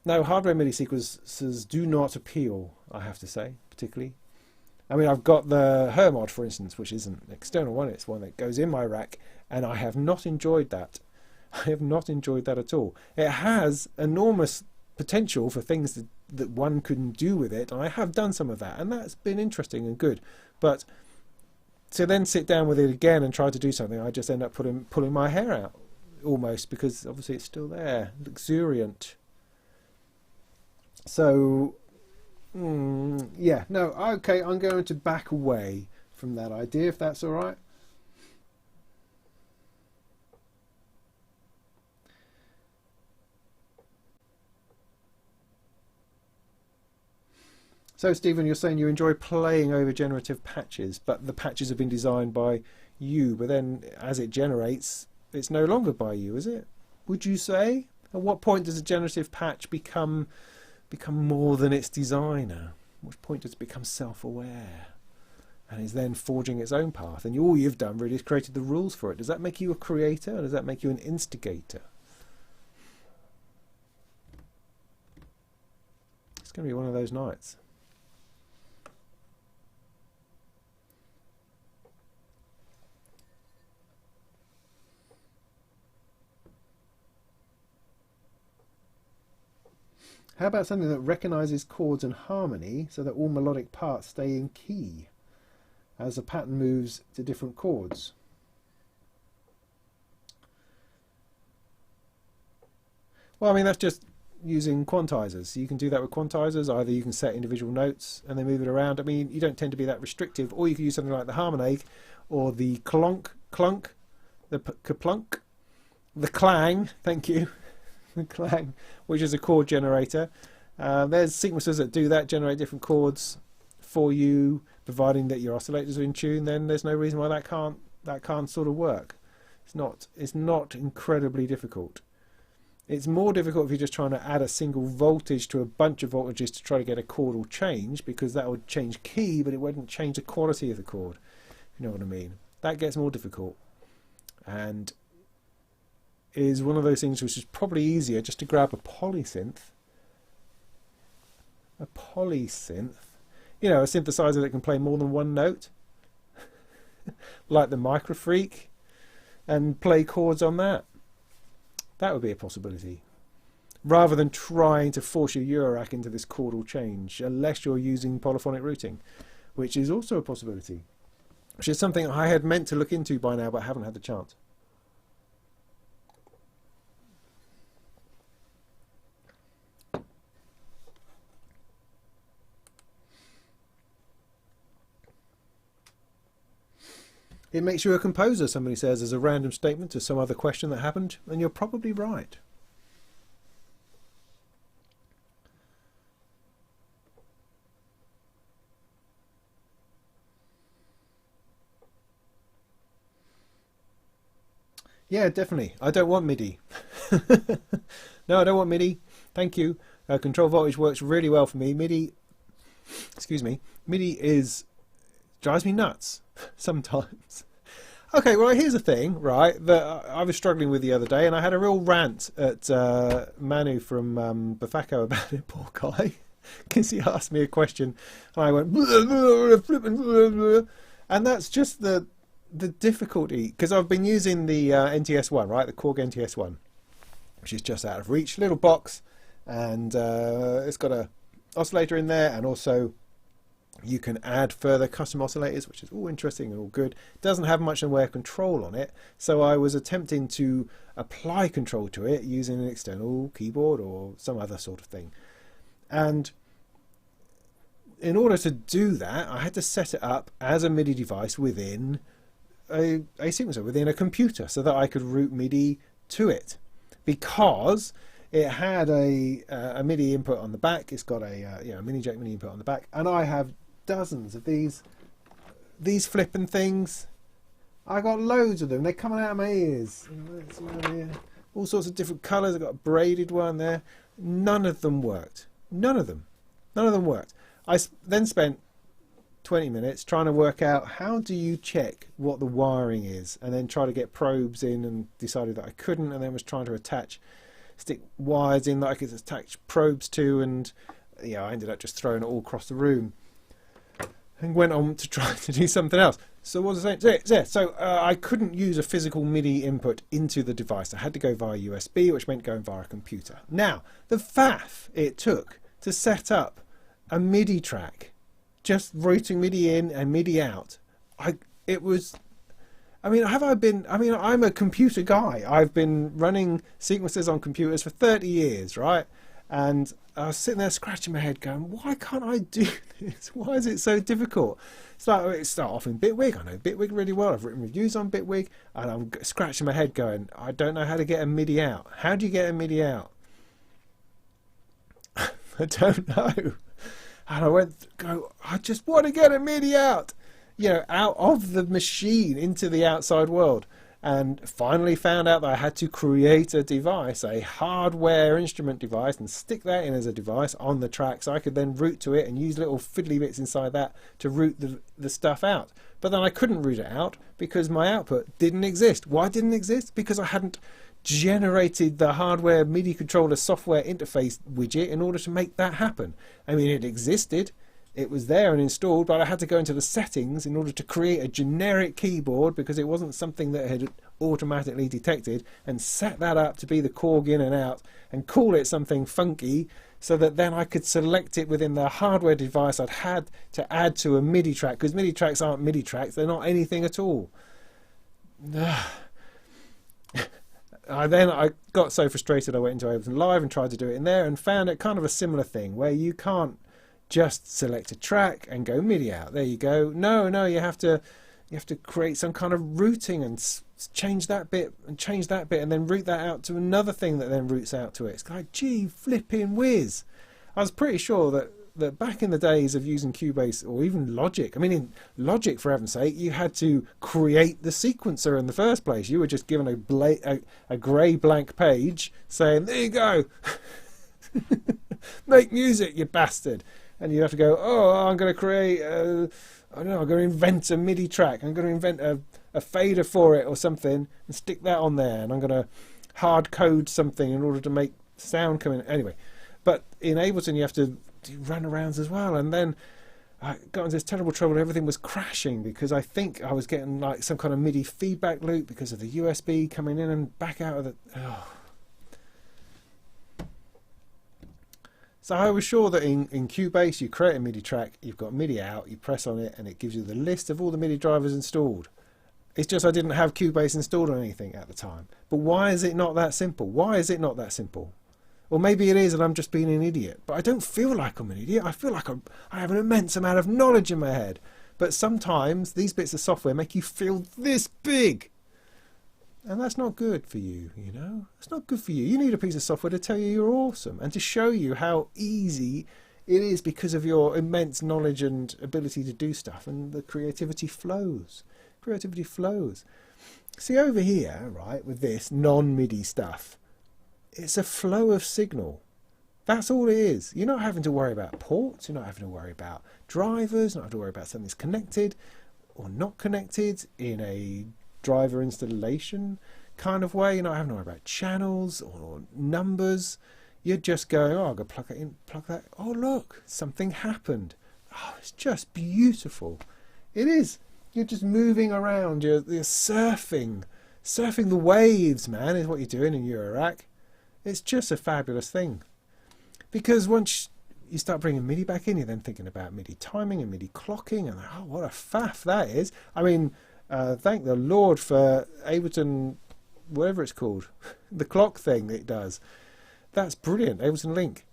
no, hardware MIDI sequencers do not appeal, I have to say, particularly. I mean, I've got the Hermod, for instance, which isn't an external one. It's one that goes in my rack, and I have not enjoyed that. I have not enjoyed that at all. It has enormous potential for things that one can do with it, and I have done some of that, and that's been interesting and good. But to then sit down with it again and try to do something, I just end up pulling my hair out, almost, because obviously it's still there, luxuriant. So... yeah, no, okay, I'm going to back away from that idea, if that's all right. So, Stephen, you're saying you enjoy playing over generative patches, but the patches have been designed by you, but then as it generates, it's no longer by you, is it? Would you say? At what point does a generative patch become more than its designer? At which point does it become self-aware and is then forging its own path? And all you've done really is created the rules for it. Does that make you a creator, or does that make you an instigator? It's going to be one of those nights. How about something that recognises chords and harmony so that all melodic parts stay in key as the pattern moves to different chords? Well, I mean, that's just using quantizers. So you can do that with quantizers. Either you can set individual notes and then move it around. I mean, you don't tend to be that restrictive. Or you could use something like the harmonic or the clunk, the kaplunk. the clang, thank you, the clang, which is a chord generator. There's sequencers that do that, generate different chords for you, providing that your oscillators are in tune. Then there's no reason why that can't sort of work. It's not incredibly difficult. It's more difficult if you're just trying to add a single voltage to a bunch of voltages to try to get a chordal change, because that would change key, but it wouldn't change the quality of the chord. You know what I mean? That gets more difficult, and is one of those things which is probably easier just to grab a polysynth. A polysynth, you know, a synthesizer that can play more than one note, like the Microfreak, and play chords on that. That would be a possibility, rather than trying to force your Eurorack into this chordal change, unless you're using polyphonic routing, which is also a possibility, which is something I had meant to look into by now but haven't had the chance. It makes you a composer, somebody says, as a random statement to some other question that happened, and you're probably right. Yeah, definitely. I don't want MIDI. No, I don't want MIDI. Thank you. Control voltage works really well for me. MIDI, excuse me, MIDI drives me nuts sometimes. Okay, well, here's the thing, right, that I was struggling with the other day, and I had a real rant at Manu from Bafako about it, poor guy, because he asked me a question, and I went, blah, blah, blah, blah, and that's just the difficulty, because I've been using the NTS1, right, the Korg NTS1, which is just out of reach, little box, and it's got a oscillator in there, and also you can add further custom oscillators, which is all interesting and all good. It doesn't have much in the way of control on it, so I was attempting to apply control to it using an external keyboard or some other sort of thing. And in order to do that, I had to set it up as a MIDI device within a sequencer, within a computer, so that I could route MIDI to it, because it had a MIDI input on the back. It's got a mini jack MIDI input on the back, and I have dozens of these flipping things. I got loads of them. They're coming out of my ears. All sorts of different colours. I got a braided one there. None of them worked. None of them worked. I then spent 20 minutes trying to work out how do you check what the wiring is, and then try to get probes in, and decided that I couldn't, and then was trying to stick wires in that I could attach probes to, and I ended up just throwing it all across the room and went on to try to do something else. So what was I saying? So I couldn't use a physical MIDI input into the device. I had to go via USB, which meant going via a computer. Now, the faff it took to set up a MIDI track, just routing MIDI in and MIDI out, I'm a computer guy. I've been running sequencers on computers for 30 years, right? And I was sitting there scratching my head going, why can't I do this? Why is it so difficult? It's like, it start off in Bitwig. I know Bitwig really well. I've written reviews on Bitwig, and I'm scratching my head going, I don't know how to get a MIDI out. How do you get a MIDI out? I don't know. And I just want to get a MIDI out, out of the machine into the outside world. And finally found out that I had to create a device, a hardware instrument device, and stick that in as a device on the track, so I could then route to it and use little fiddly bits inside that to route the stuff out. But then I couldn't route it out because my output didn't exist. Why didn't it exist? Because I hadn't generated the hardware MIDI controller software interface widget in order to make that happen. I mean, it existed. It was there and installed, but I had to go into the settings in order to create a generic keyboard, because it wasn't something that had automatically detected, and set that up to be the Korg in and out and call it something funky, so that then I could select it within the hardware device I'd had to add to a MIDI track, because MIDI tracks aren't MIDI tracks, they're not anything at all. I got so frustrated I went into Ableton Live and tried to do it in there, and found it kind of a similar thing where you can't just select a track and go MIDI out. There you go. No, you have to You have to create some kind of routing and change that bit and change that bit and then route that out to another thing that then routes out to it. It's like, gee, flipping whiz. I was pretty sure that back in the days of using Cubase or even Logic, I mean, in Logic, for heaven's sake, you had to create the sequencer in the first place. You were just given a grey blank page saying, there you go, make music, you bastard. And you have to go, oh, I'm going to create, I don't know, I'm going to invent a MIDI track. I'm going to invent a fader for it or something and stick that on there. And I'm going to hard code something in order to make sound come in. Anyway, but in Ableton, you have to do runarounds as well. And then I got into this terrible trouble. Everything was crashing because I think I was getting like some kind of MIDI feedback loop because of the USB coming in and back out of the... Oh. So I was sure that in Cubase you create a MIDI track, you've got MIDI out, you press on it and it gives you the list of all the MIDI drivers installed. It's just I didn't have Cubase installed on anything at the time. But why is it not that simple? Why is it not that simple? Or maybe it is and I'm just being an idiot. But I don't feel like I'm an idiot. I feel like I have an immense amount of knowledge in my head. But sometimes these bits of software make you feel this big. And that's not good for you, you know? It's not good for you. You need a piece of software to tell you you're awesome and to show you how easy it is because of your immense knowledge and ability to do stuff, and the creativity flows. Creativity flows. See, over here, right, with this non-MIDI stuff, it's a flow of signal. That's all it is. You're not having to worry about ports. You're not having to worry about drivers. You're not having to worry about something's connected or not connected in a driver installation kind of way. You're not having to worry about channels or numbers. You're just going, oh, I'll go plug it in, plug that. Oh, look, something happened. Oh, it's just beautiful. It is. You're just moving around. You're surfing. Surfing the waves, man, is what you're doing in Eurorack. It's just a fabulous thing. Because once you start bringing MIDI back in, you're then thinking about MIDI timing and MIDI clocking. And oh, what a faff that is. I mean, thank the Lord for Ableton, whatever it's called, the clock thing that it does. That's brilliant. Ableton Link.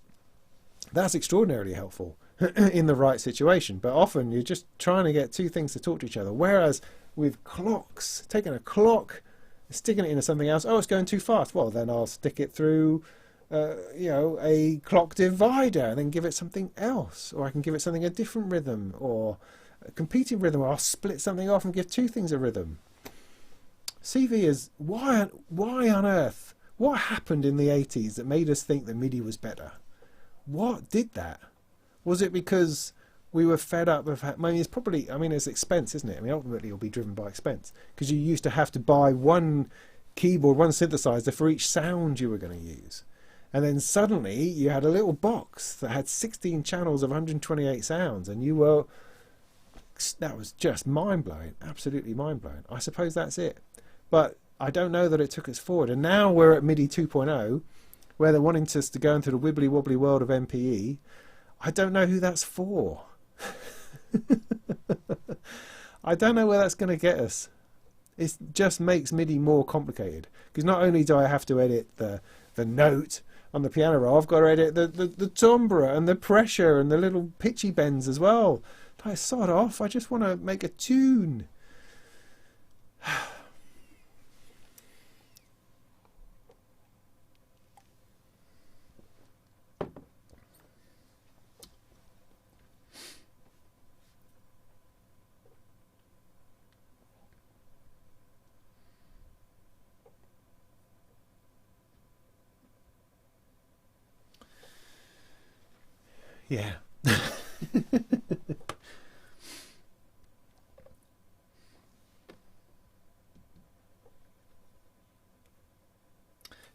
That's extraordinarily helpful in the right situation. But often you're just trying to get two things to talk to each other. Whereas with clocks, taking a clock, sticking it into something else, oh, it's going too fast. Well, then I'll stick it through, you know, a clock divider and then give it something else. Or I can give it something a different rhythm or a competing rhythm, or I'll split something off and give two things a rhythm. CV is, why on earth? What happened in the 80s that made us think that MIDI was better? What did that? Was it because we were fed up with... I mean, it's probably... I mean, it's expense, isn't it? I mean, ultimately, it'll be driven by expense. Because you used to have to buy one keyboard, one synthesizer for each sound you were going to use. And then suddenly, you had a little box that had 16 channels of 128 sounds. And you were... That was just mind-blowing. Absolutely mind-blowing. I suppose that's it. But I don't know that it took us forward. And now we're at MIDI 2.0, where they're wanting us to go into the wibbly-wobbly world of MPE. I don't know who that's for. I don't know where that's going to get us. It just makes MIDI more complicated. Because not only do I have to edit the note on the piano roll, I've got to edit the timbre and the pressure and the little pitchy bends as well. Like, sod off, I just want to make a tune. Yeah.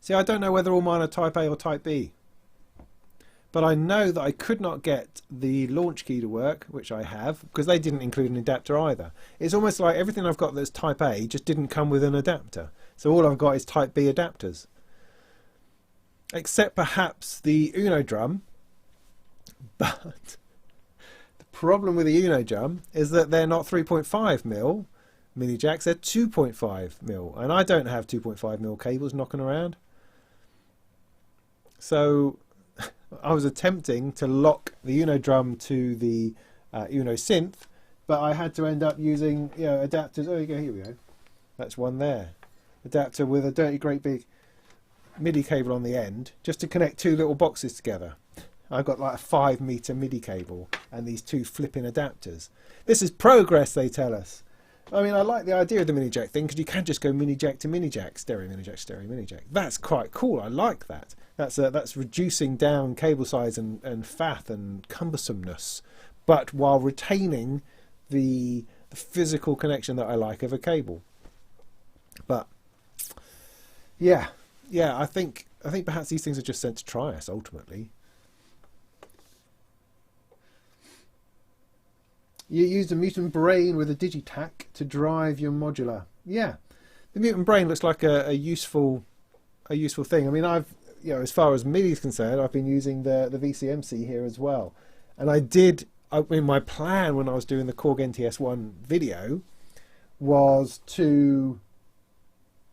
See, I don't know whether all mine are type A or type B. But I know that I could not get the launch key to work, which I have, because they didn't include an adapter either. It's almost like everything I've got that's type A just didn't come with an adapter. So all I've got is type B adapters. Except perhaps the Uno drum. But the problem with the Uno drum is that they're not 3.5mm mini jacks, they're 2.5mm. And I don't have 2.5mm cables knocking around. So I was attempting to lock the Uno drum to the Uno synth, but I had to end up using, you know, adapters. Oh, here we go. That's one there. Adapter with a dirty great big MIDI cable on the end, just to connect two little boxes together. I've got like a 5-meter MIDI cable and these two flipping adapters. This is progress, they tell us. I mean, I like the idea of the mini jack thing, because you can just go mini jack to mini jack, stereo mini jack, stereo mini jack. That's quite cool. I like that. That's reducing down cable size and faff and cumbersomeness, but while retaining the physical connection that I like of a cable. But yeah, I think perhaps these things are just sent to try us ultimately. You use the mutant brain with a digitac to drive your modular. Yeah, the mutant brain looks like a useful thing. I mean, as far as MIDI is concerned, I've been using the VCMC here as well. And my plan when I was doing the Korg NTS1 video was to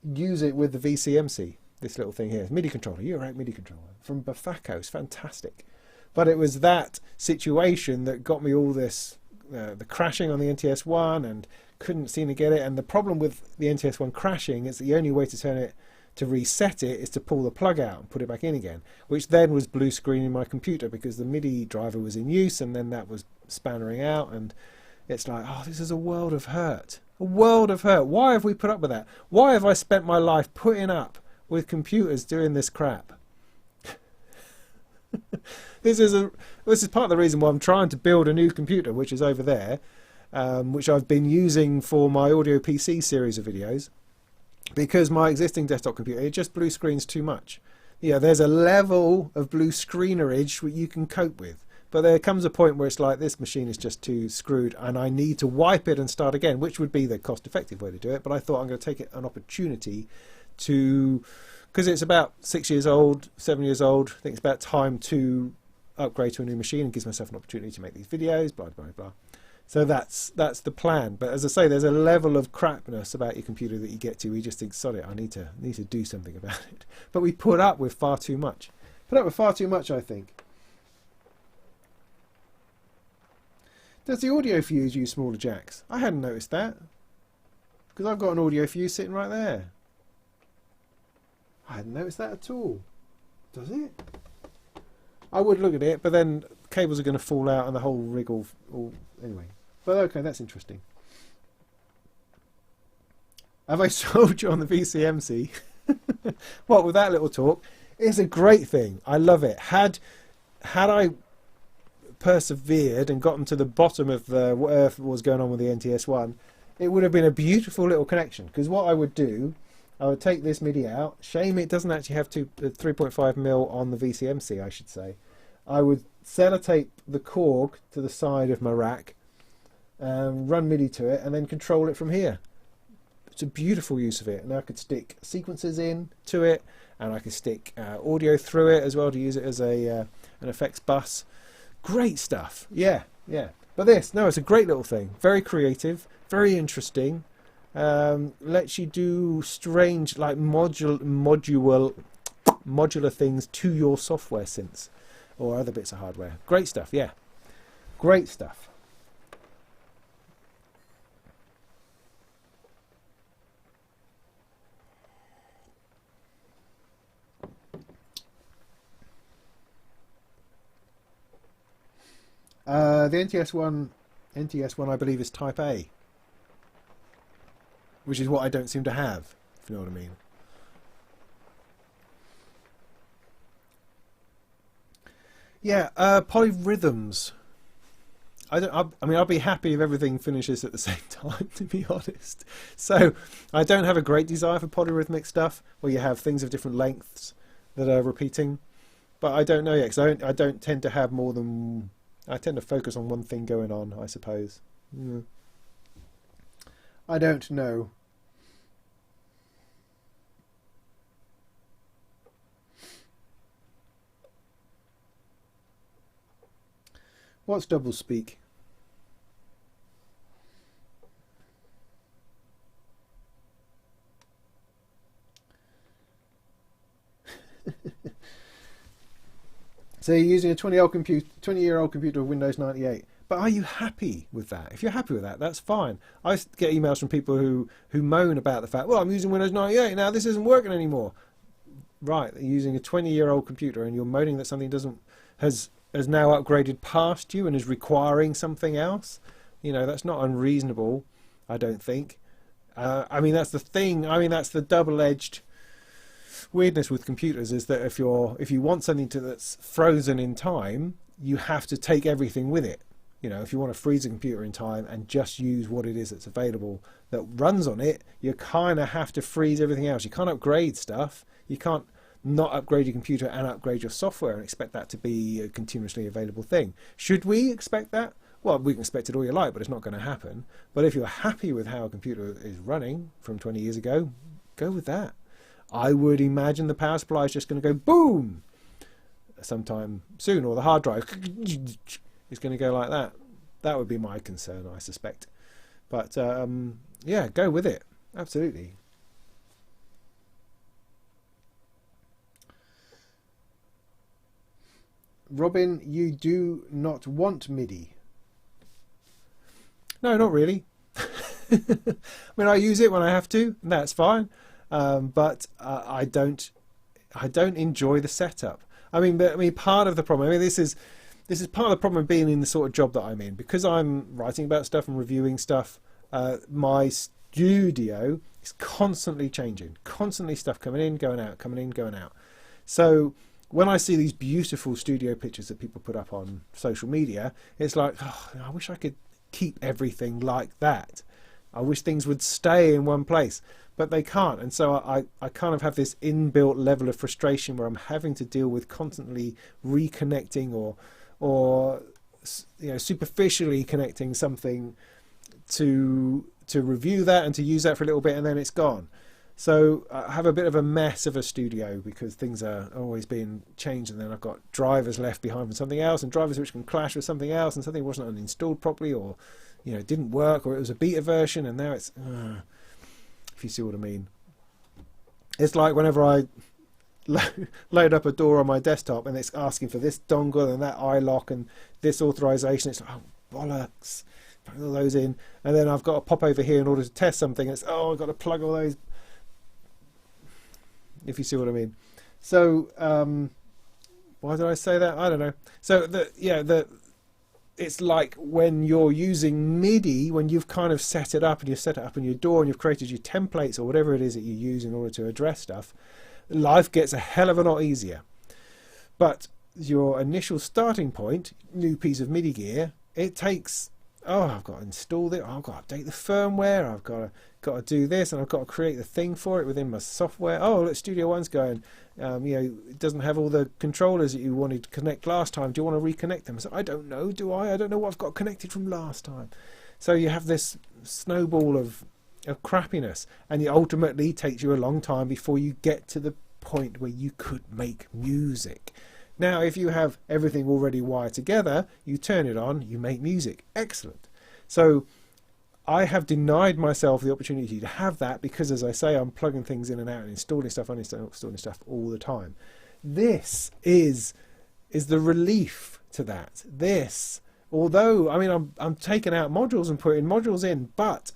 use it with the VCMC. This little thing here, MIDI controller, Eurorack MIDI controller from Bafako. It's fantastic. But it was that situation that got me all this. The crashing on the NTS1 and couldn't seem to get it, and the problem with the NTS1 crashing is the only way to reset it is to pull the plug out and put it back in again, which then was blue screening my computer because the MIDI driver was in use, and then that was spannering out, and it's like, oh, this is a world of hurt. A world of hurt. Why have we put up with that? Why have I spent my life putting up with computers doing this crap? This is part of the reason why I'm trying to build a new computer, which is over there, which I've been using for my Audio PC series of videos, because my existing desktop computer, it just blue screens too much. Yeah, there's a level of blue screenerage which you can cope with, but there comes a point where it's like, this machine is just too screwed and I need to wipe it and start again, which would be the cost-effective way to do it. But I thought I'm going to take it an opportunity to, because it's about 6 years old, 7 years old, I think it's about time to upgrade to a new machine and gives myself an opportunity to make these videos, blah blah blah. So that's the plan. But as I say, there's a level of crapness about your computer that you get to where you just think, sorry, I need to do something about it. But we put up with far too much. I think. Does the audio fuse use smaller jacks? I hadn't noticed that, because I've got an audio fuse sitting right there. I hadn't noticed that at all. Does it? I would look at it, but then cables are going to fall out and the whole rig all anyway. But okay, that's interesting. Have I sold you on the VCMC? What, with that little talk? It's a great thing. I love it. Had I persevered and gotten to the bottom of what earth was going on with the NTS1, it would have been a beautiful little connection. Because what I would do, I would take this MIDI out. Shame it doesn't actually have 3.5mm on the VCMC, I should say. I would sellotape the Korg to the side of my rack, run MIDI to it, and then control it from here. It's a beautiful use of it. And I could stick sequences in to it, and I could stick audio through it as well to use it as an effects bus. Great stuff. Yeah. But it's a great little thing. Very creative, very interesting. Lets you do strange, like modular things to your software synths or other bits of hardware. Great stuff. Yeah, great stuff. The NTS1 I believe is Type A, which is what I don't seem to have, if you know what I mean. Yeah, polyrhythms. I mean, I'll be happy if everything finishes at the same time, to be honest. So I don't have a great desire for polyrhythmic stuff where you have things of different lengths that are repeating. But I don't know yet, because I don't tend to have more than... I tend to focus on one thing going on, I suppose. I don't know. What's double speak? So you're using a 20-year-old computer with Windows 98. But are you happy with that? If you're happy with that, that's fine. I get emails from people who moan about the fact, well, I'm using Windows 98 now, this isn't working anymore. Right, you're using a 20-year-old computer and you're moaning that something has now upgraded past you and is requiring something else. You know, that's not unreasonable, I don't think. I mean, that's the thing. I mean, that's the double-edged weirdness with computers, is that if you want something that's frozen in time, you have to take everything with it. You know, if you want to freeze a computer in time and just use what it is that's available that runs on it, you kind of have to freeze everything else. You can't upgrade stuff. You can't not upgrade your computer and upgrade your software and expect that to be a continuously available thing. Should we expect that? Well, we can expect it all you like, but it's not going to happen. But if you're happy with how a computer is running from 20 years ago, go with that. I would imagine the power supply is just going to go boom sometime soon, or the hard drive is going to go like that. That would be my concern, I suspect. But yeah, go with it. Absolutely. Robin, you do not want MIDI. No, not really. I mean, I use it when I have to, and that's fine. But I don't enjoy the setup. I mean, part of the problem. I mean, this is part of the problem of being in the sort of job that I'm in, because I'm writing about stuff and reviewing stuff. My studio is constantly changing, constantly stuff coming in, going out, coming in, going out. So when I see these beautiful studio pictures that people put up on social media, it's like, oh, I wish I could keep everything like that. I wish things would stay in one place, but they can't. And so I kind of have this inbuilt level of frustration where I'm having to deal with constantly reconnecting or you know, superficially connecting something to review that and to use that for a little bit, and then it's gone. So I have a bit of a mess of a studio because things are always being changed, and then I've got drivers left behind from something else, and drivers which can clash with something else, and something wasn't uninstalled properly, or you know, it didn't work, or it was a beta version, and now it's if you see what I mean. It's like whenever I load up a door on my desktop and it's asking for this dongle and that iLock and this authorization, it's like, oh bollocks, put all those in, and then I've got to pop over here in order to test something, and it's, oh, I've got to plug all those, if you see what I mean. So why did I say that? I don't know. So it's like when you're using MIDI, when you've kind of set it up and you've set it up in your DAW and you've created your templates or whatever it is that you use in order to address stuff, life gets a hell of a lot easier. But your initial starting point, new piece of MIDI gear, it takes, oh, I've got to install it, I've got to update the firmware, I've got to do this, and I've got to create the thing for it within my software. Oh, look, Studio One's going, you know, it doesn't have all the controllers that you wanted to connect last time. Do you want to reconnect them? So I don't know, do I? I don't know what I've got connected from last time. So you have this snowball of crappiness, and it ultimately takes you a long time before you get to the point where you could make music. Now, if you have everything already wired together, you turn it on, you make music. Excellent. So I have denied myself the opportunity to have that because, as I say, I'm plugging things in and out and installing stuff, uninstalling stuff all the time. This is the relief to that. This, although, I mean, I'm taking out modules and putting modules in, but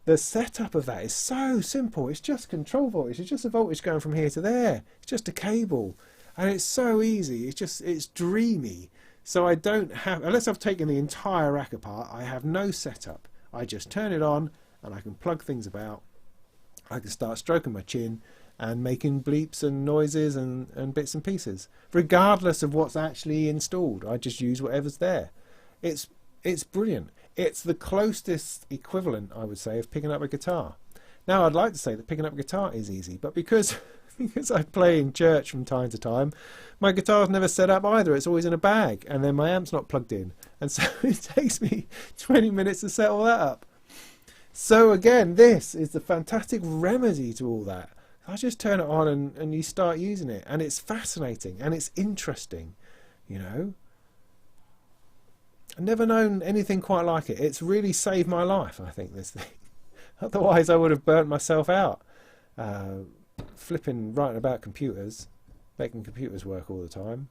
the setup of that is so simple. It's just control voltage. It's just a voltage going from here to there. It's just a cable. And it's so easy. It's dreamy. So I don't have, unless I've taken the entire rack apart, I have no setup. I just turn it on and I can plug things about. I can start stroking my chin and making bleeps and noises and bits and pieces, regardless of what's actually installed. I just use whatever's there. It's brilliant. It's the closest equivalent, I would say, of picking up a guitar. Now, I'd like to say that picking up a guitar is easy, but because I play in church from time to time, my guitar's never set up either. It's always in a bag, and then my amp's not plugged in. And so it takes me 20 minutes to set all that up. So again, this is the fantastic remedy to all that. I just turn it on and you start using it, and it's fascinating and it's interesting, you know. I've never known anything quite like it. It's really saved my life, I think, this thing. Otherwise I would have burnt myself out. Flipping writing about computers, making computers work all the time.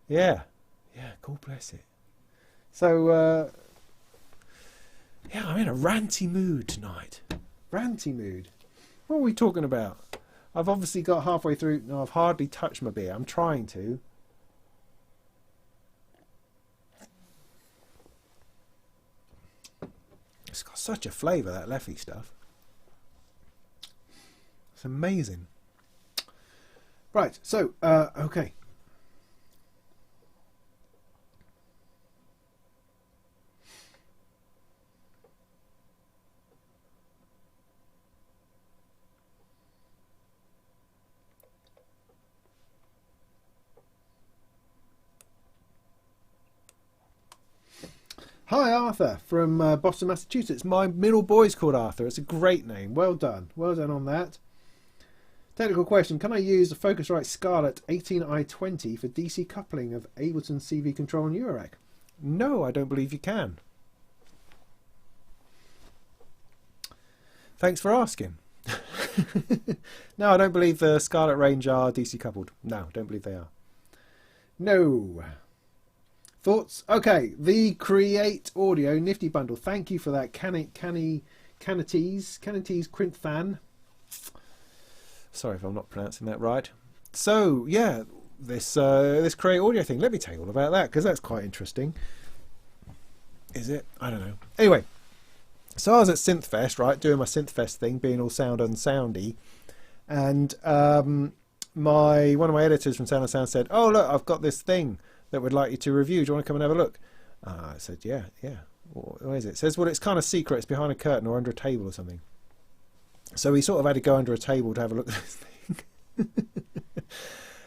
Yeah, God bless it. So, yeah, I'm in a ranty mood tonight. Ranty mood. What are we talking about? I've obviously got halfway through. No, I've hardly touched my beer. I'm trying to. It's got such a flavour, that Leffy stuff. It's amazing. Right, so, okay. Hi Arthur from Boston, Massachusetts. My middle boy's called Arthur. It's a great name. Well done. Well done on that. Technical question. Can I use the Focusrite Scarlett 18i20 for DC coupling of Ableton CV Control and Eurorack? No, I don't believe you can. Thanks for asking. No, I don't believe the Scarlett range are DC coupled. No, don't believe they are. No. Thoughts? Okay, the Cre8audio Nifty bundle. Thank you for that, Canatees Quinthan. Sorry if I'm not pronouncing that right. So yeah, this Cre8audio thing. Let me tell you all about that because that's quite interesting. Is it? I don't know. Anyway, so I was at Synthfest, right, doing my Synthfest thing, being all sound unsoundy, and one of my editors from Sound and Sound said, "Oh look, I've got this thing that would like you to review. Do you want to come and have a look?" I said, yeah. Where is it? It says, well, it's kind of secret. It's behind a curtain or under a table or something. So we sort of had to go under a table to have a look at this thing.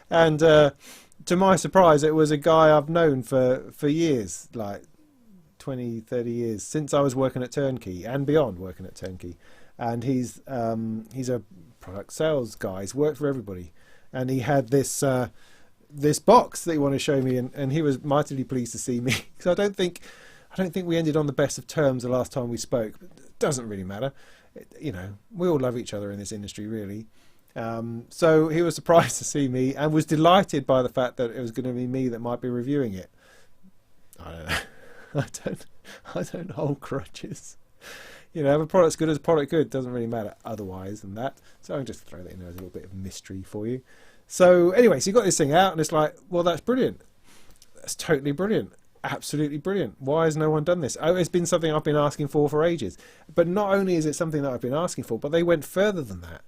And to my surprise, it was a guy I've known for years, like 20, 30 years, since I was working at Turnkey and beyond working at Turnkey. And he's a product sales guy. He's worked for everybody. And he had this box that he wanted to show me, and he was mightily pleased to see me because I don't think we ended on the best of terms the last time we spoke, but it doesn't really matter. You know, we all love each other in this industry, really. So he was surprised to see me and was delighted by the fact that it was going to be me that might be reviewing it. I don't know. I don't hold grudges. You know, if a product's good as a product good, doesn't really matter otherwise than that. So I'll just throw that in there as a little bit of mystery for you. So anyway, so you got this thing out and it's like, well, that's brilliant. That's totally brilliant. Absolutely brilliant. Why has no one done this? Oh, it's been something I've been asking for ages. But not only is it something that I've been asking for, but they went further than that.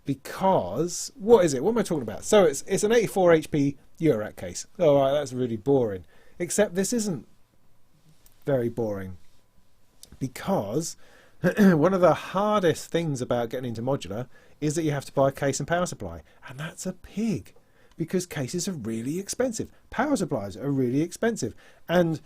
Because, what is it? What am I talking about? So it's an 84 HP Eurorack case. All right, that's really boring. Except this isn't very boring. Because one of the hardest things about getting into modular is that you have to buy a case and power supply. And that's a pig. Because cases are really expensive. Power supplies are really expensive. And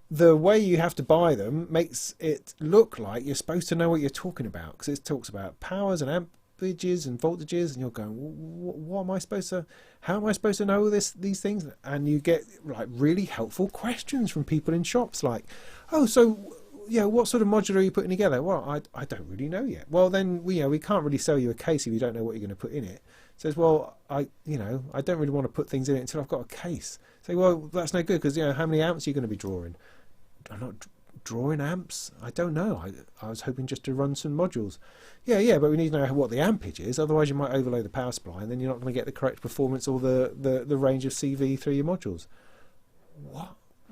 the way you have to buy them makes it look like you're supposed to know what you're talking about. Because it talks about powers and amperages and voltages. And you're going, what am I supposed to... How am I supposed to know these things? And you get like really helpful questions from people in shops. Like, oh, so... yeah, what sort of modular are you putting together? Well, I don't really know yet. Well, then we can't really sell you a case if you don't know what you're going to put in it. Says, well, I don't really want to put things in it until I've got a case. Say, well, that's no good because how many amps are you going to be drawing? I'm not drawing amps. I don't know. I was hoping just to run some modules. Yeah, but we need to know what the ampage is. Otherwise, you might overload the power supply, and then you're not going to get the correct performance or the range of CV through your modules.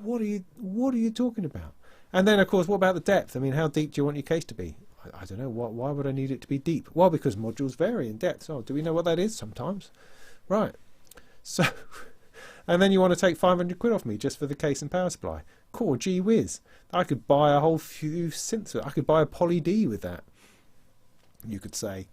What are you talking about? And then, of course, what about the depth? I mean, how deep do you want your case to be? I don't know. Why would I need it to be deep? Well, because modules vary in depth. So, do we know what that is sometimes? Right. So, and then you want to take 500 quid off me just for the case and power supply. Cool, gee whiz. I could buy a whole few synths. I could buy a Poly D with that, you could say.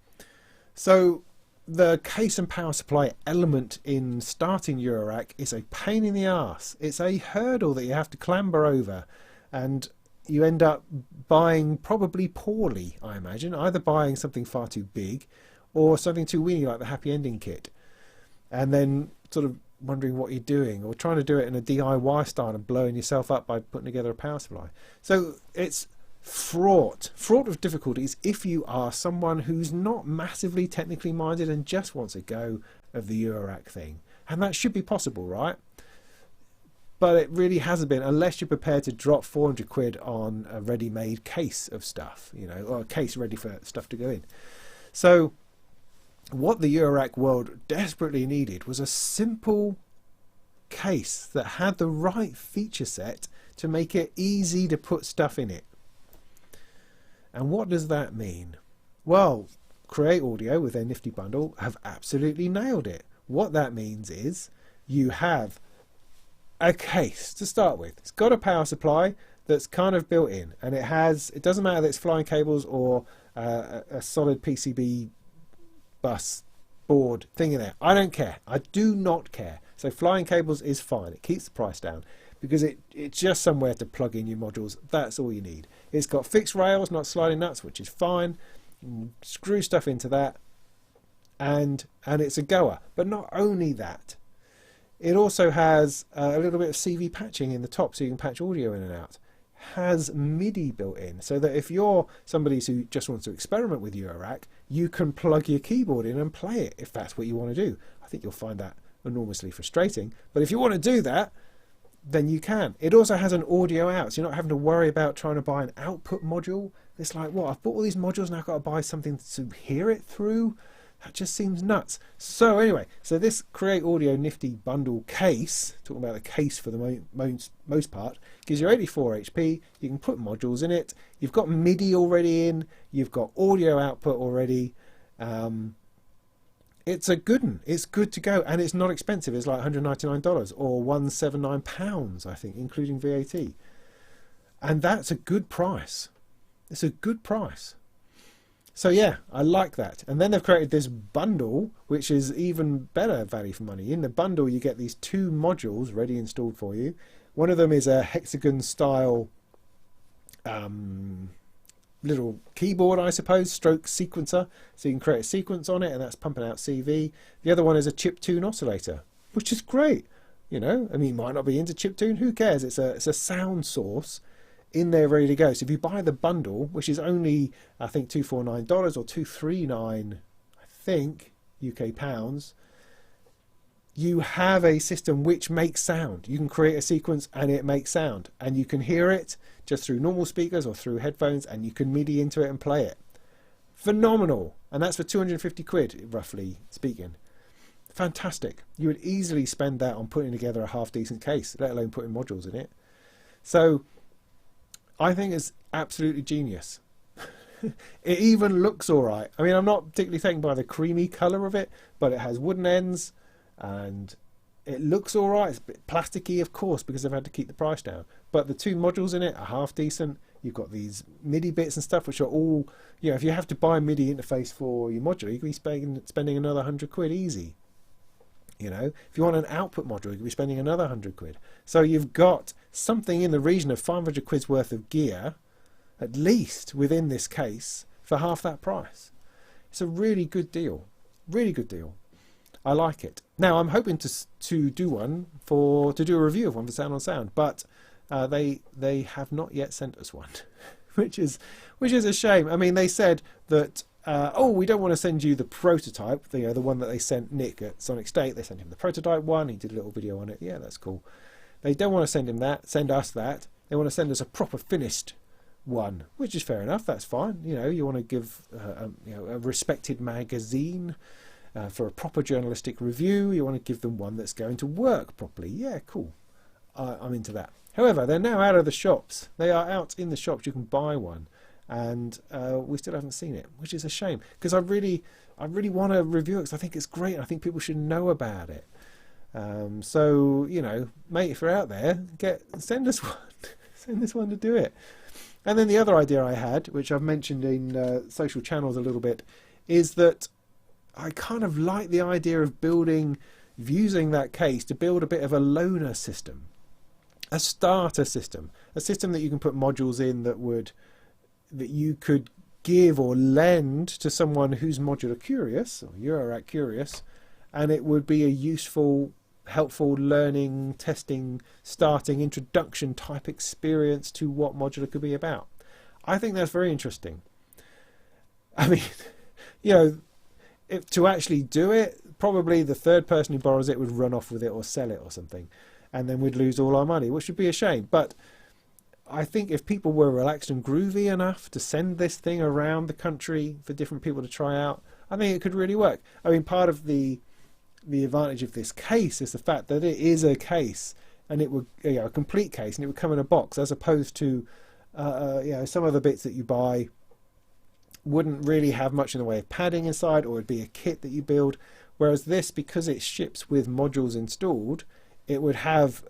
So, the case and power supply element in starting Eurorack is a pain in the arse. It's a hurdle that you have to clamber over. And you end up buying probably poorly, I imagine, either buying something far too big or something too weeny like the Happy Ending kit. And then sort of wondering what you're doing or trying to do it in a DIY style and blowing yourself up by putting together a power supply. So it's fraught with difficulties if you are someone who's not massively technically minded and just wants a go of the Eurorack thing. And that should be possible, right? but it really hasn't been, unless you're prepared to drop 400 quid on a ready-made case of stuff, you know, or a case ready for stuff to go in. So what the Eurorack world desperately needed was a simple case that had the right feature set to make it easy to put stuff in it. And what does that mean? Well, Cre8audio with their Nifty bundle have absolutely nailed it. What that means is you have a case to start with. It's got a power supply that's kind of built in, and it doesn't matter that it's flying cables or a solid PCB bus board thing in there. I don't care. I do not care. So flying cables is fine. It keeps the price down because it's just somewhere to plug in your modules. That's all you need. It's got fixed rails, not sliding nuts, which is fine. Screw stuff into that, and it's a goer. But not only that, it also has a little bit of CV patching in the top, so you can patch audio in and out. Has MIDI built in, so that if you're somebody who just wants to experiment with Eurorack, you can plug your keyboard in and play it if that's what you want to do. I think you'll find that enormously frustrating, but if you want to do that, then you can. It also has an audio out, so you're not having to worry about trying to buy an output module. It's like, what, I've bought all these modules and I've got to buy something to hear it through? That just seems nuts. So anyway, so this Cre8audio Nifty bundle case, talking about the case for the most part, gives you 84 HP. You can put modules in it. You've got MIDI already in. You've got audio output already. It's a good one. It's good to go, and it's not expensive. It's like $199 or £179, I think, including VAT. And that's a good price. It's a good price. So yeah, I like that. And then they've created this bundle, which is even better value for money. In the bundle, you get these 2 modules ready installed for you. One of them is a hexagon style little keyboard, I suppose, stroke sequencer. So you can create a sequence on it, and that's pumping out CV. The other one is a chiptune oscillator, which is great. You know, I mean, you might not be into chiptune. Who cares? It's a sound source in there ready to go. So if you buy the bundle, which is only I think $249 or $239, I think UK pounds, you have a system which makes sound. You can create a sequence and it makes sound, and you can hear it just through normal speakers or through headphones, and you can MIDI into it and play it. Phenomenal. And that's for 250 quid, roughly speaking. Fantastic. You would easily spend that on putting together a half decent case, let alone putting modules in it. So I think it's absolutely genius. It even looks all right. I mean, I'm not particularly taken by the creamy colour of it, but it has wooden ends and it looks all right. It's a bit plasticky, of course, because they've had to keep the price down. But the 2 modules in it are half decent. You've got these MIDI bits and stuff, which are all, you know, if you have to buy a MIDI interface for your modular, you could be spending another 100 quid easy. You know, if you want an output module, you could be spending another 100 quid. So you've got something in the region of 500 quid's worth of gear, at least within this case, for half that price. It's a really good deal. Really good deal. I like it. Now I'm hoping to do a review of one for Sound on Sound, but they have not yet sent us one, which is a shame. I mean, they said that we don't want to send you the prototype, the one that they sent Nick at Sonic State. They sent him the prototype one. He did a little video on it. Yeah, that's cool. They don't want to send us that. They want to send us a proper finished one, which is fair enough. That's fine. You know, you want to give a respected magazine for a proper journalistic review. You want to give them one that's going to work properly. Yeah, cool. I'm into that. However, they're now out of the shops. They are out in the shops. You can buy one, and we still haven't seen it, which is a shame, because I really want to review it because I think it's great. I think people should know about it. So, you know, mate, if you're out there, send us one. Send us one to do it. And then the other idea I had, which I've mentioned in social channels a little bit, is that I kind of like the idea of using that case to build a bit of a loaner system, a starter system, a system that you can put modules in that you could give or lend to someone who's modular curious or Eurorack curious, and it would be a useful, helpful learning, testing, starting, introduction type experience to what modular could be about. I think that's very interesting. I mean, you know, to actually do it, probably the third person who borrows it would run off with it or sell it or something. and then we'd lose all our money, which would be a shame. But I think if people were relaxed and groovy enough to send this thing around the country for different people to try out, I think it could really work. I mean, part of the advantage of this case is the fact that it is a case, and it would, you know, a complete case, and it would come in a box, as opposed to you know, some of the bits that you buy wouldn't really have much in the way of padding inside, or it'd be a kit that you build. Whereas this, because it ships with modules installed, it would have,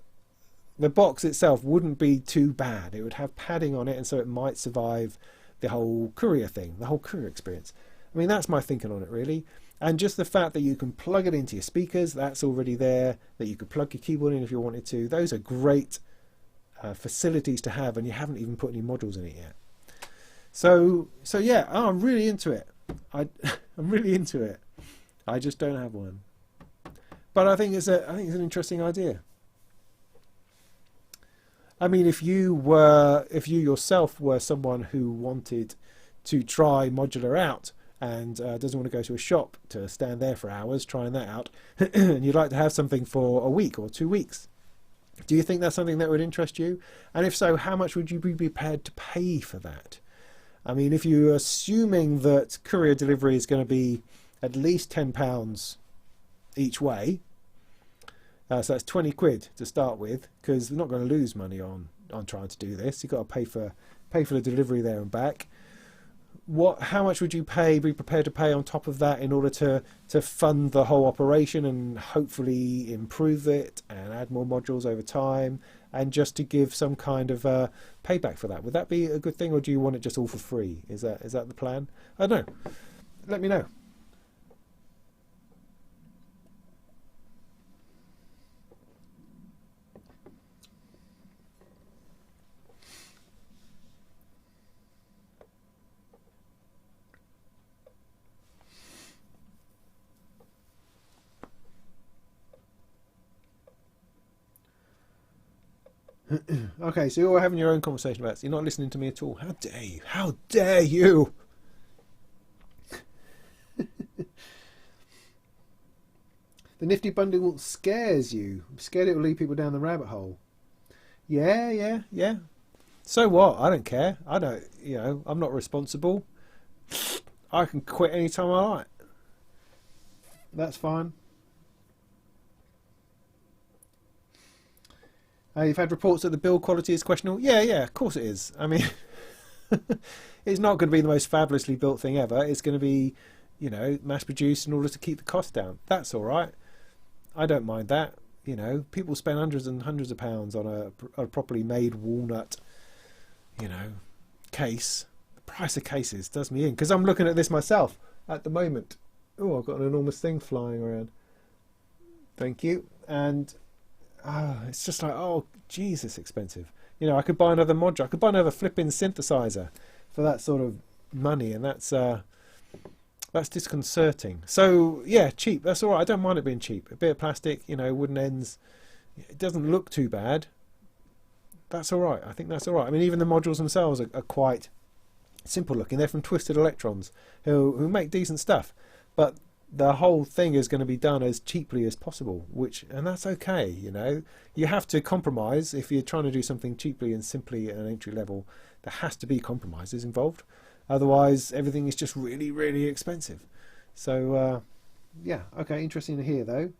the box itself wouldn't be too bad. It would have padding on it, and so it might survive the whole courier thing, the whole courier experience. I mean, that's my thinking on it, really. And just the fact that you can plug it into your speakers, that's already there, that you could plug your keyboard in if you wanted to. Those are great facilities to have, and you haven't even put any modules in it yet. So yeah, I'm really into it. I'm really into it. I just don't have one. But I think it's an interesting idea. I mean, if you yourself were someone who wanted to try modular out and doesn't want to go to a shop to stand there for hours trying that out, and you'd like to have something for a week or 2 weeks, do you think that's something that would interest you? And if so, how much would you be prepared to pay for that? I mean, if you're assuming that courier delivery is going to be at least £10 each way, so that's 20 quid to start with, because we're not going to lose money on trying to do this. You've got to pay for the delivery there and back. How much would you be prepared to pay on top of that in order to fund the whole operation and hopefully improve it and add more modules over time, and just to give some kind of payback for that? Would that be a good thing, or do you want it just all for free? Is that the plan? I don't know. Let me know. Okay, so you're having your own conversation about it. You're not listening to me at all. How dare you? How dare you? The Nifty bundle scares you. I'm scared it will lead people down the rabbit hole. Yeah. So what? I don't care. I don't, you know, I'm not responsible. I can quit anytime I like. That's fine. You've had reports that the build quality is questionable. Yeah, of course it is. I mean, it's not going to be the most fabulously built thing ever. It's going to be, you know, mass produced in order to keep the cost down. That's all right. I don't mind that. You know, people spend hundreds and hundreds of pounds on a properly made walnut, you know, case. The price of cases does me in, because I'm looking at this myself at the moment. Oh, I've got an enormous thing flying around. Thank you. And it's just like, oh, Jesus, expensive. You know, I could buy another module. I could buy another flipping synthesizer for that sort of money, and that's disconcerting. So yeah, cheap. That's all right. I don't mind it being cheap. A bit of plastic, you know, wooden ends. It doesn't look too bad. That's all right. I think that's all right. I mean, even the modules themselves are quite simple looking. They're from Twisted Electrons, who make decent stuff, but the whole thing is going to be done as cheaply as possible, and that's okay. You know, you have to compromise if you're trying to do something cheaply and simply at an entry level. There has to be compromises involved, otherwise everything is just really, really expensive. So yeah, okay, interesting to hear though.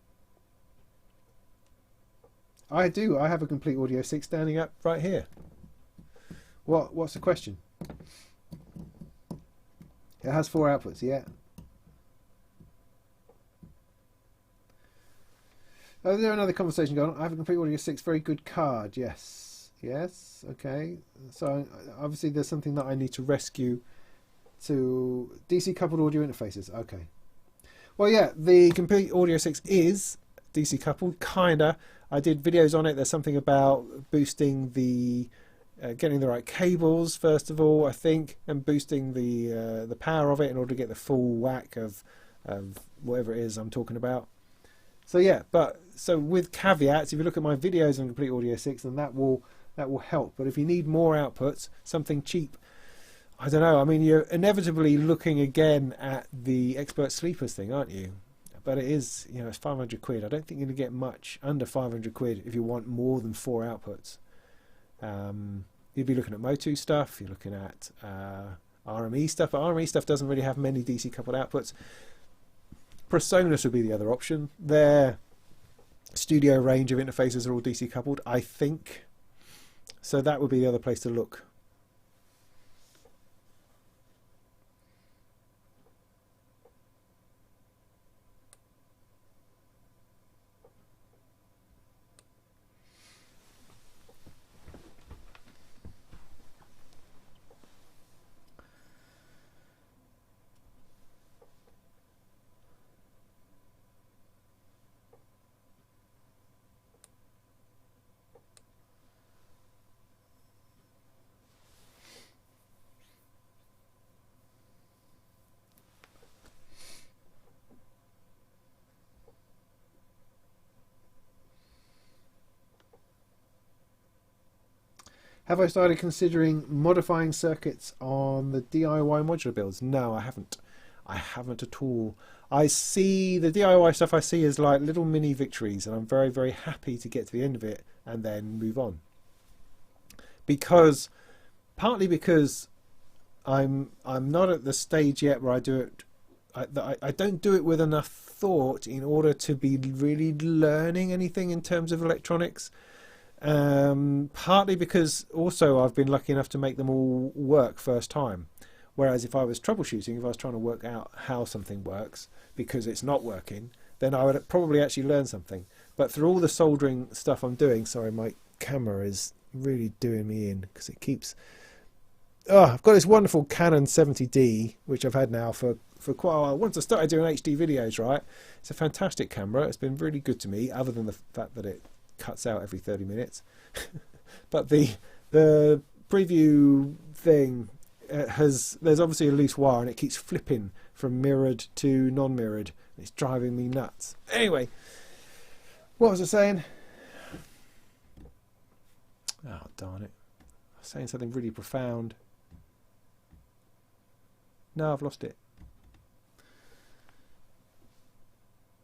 I have a Complete Audio 6 standing up right here. What's the question? It has 4 outputs, yeah. Oh, there's another conversation going on. I have a Complete Audio 6, very good card. Yes, okay. So obviously there's something that I need to rescue to DC coupled audio interfaces. Okay. Well, yeah, the Complete Audio 6 is DC coupled, kinda. I did videos on it. There's something about boosting the getting the right cables first of all, I think, and boosting the power of it in order to get the full whack of whatever it is I'm talking about. So yeah, so with caveats, if you look at my videos on Complete Audio 6, then that will help. But if you need more outputs, something cheap, I don't know. I mean, you're inevitably looking again at the Expert Sleepers thing, aren't you? but it is, you know, it's 500 quid. I don't think you're going to get much under 500 quid if you want more than 4 outputs. You'd be looking at Motu stuff, you're looking at RME stuff, but RME stuff doesn't really have many DC coupled outputs. PreSonus would be the other option. Their studio range of interfaces are all DC coupled, I think. So that would be the other place to look. Have I started considering modifying circuits on the DIY modular builds? No, I haven't. I haven't at all. I see the DIY stuff I see as like little mini victories, and I'm very, very happy to get to the end of it and then move on. Partly because I'm not at the stage yet where I do it. I don't do it with enough thought in order to be really learning anything in terms of electronics. Partly because also I've been lucky enough to make them all work first time, whereas if I was troubleshooting, if I was trying to work out how something works because it's not working, then I would probably actually learn something. But through all the soldering stuff I'm doing, sorry, my camera is really doing me in because it keeps... Oh, I've got this wonderful Canon 70D which I've had now for quite a while. Once I started doing HD videos, right, it's a fantastic camera. It's been really good to me, other than the fact that it cuts out every 30 minutes. But the preview thing there's obviously a loose wire and it keeps flipping from mirrored to non-mirrored. It's driving me nuts. Anyway, what was I saying? Oh, darn it. I was saying something really profound. No, I've lost it.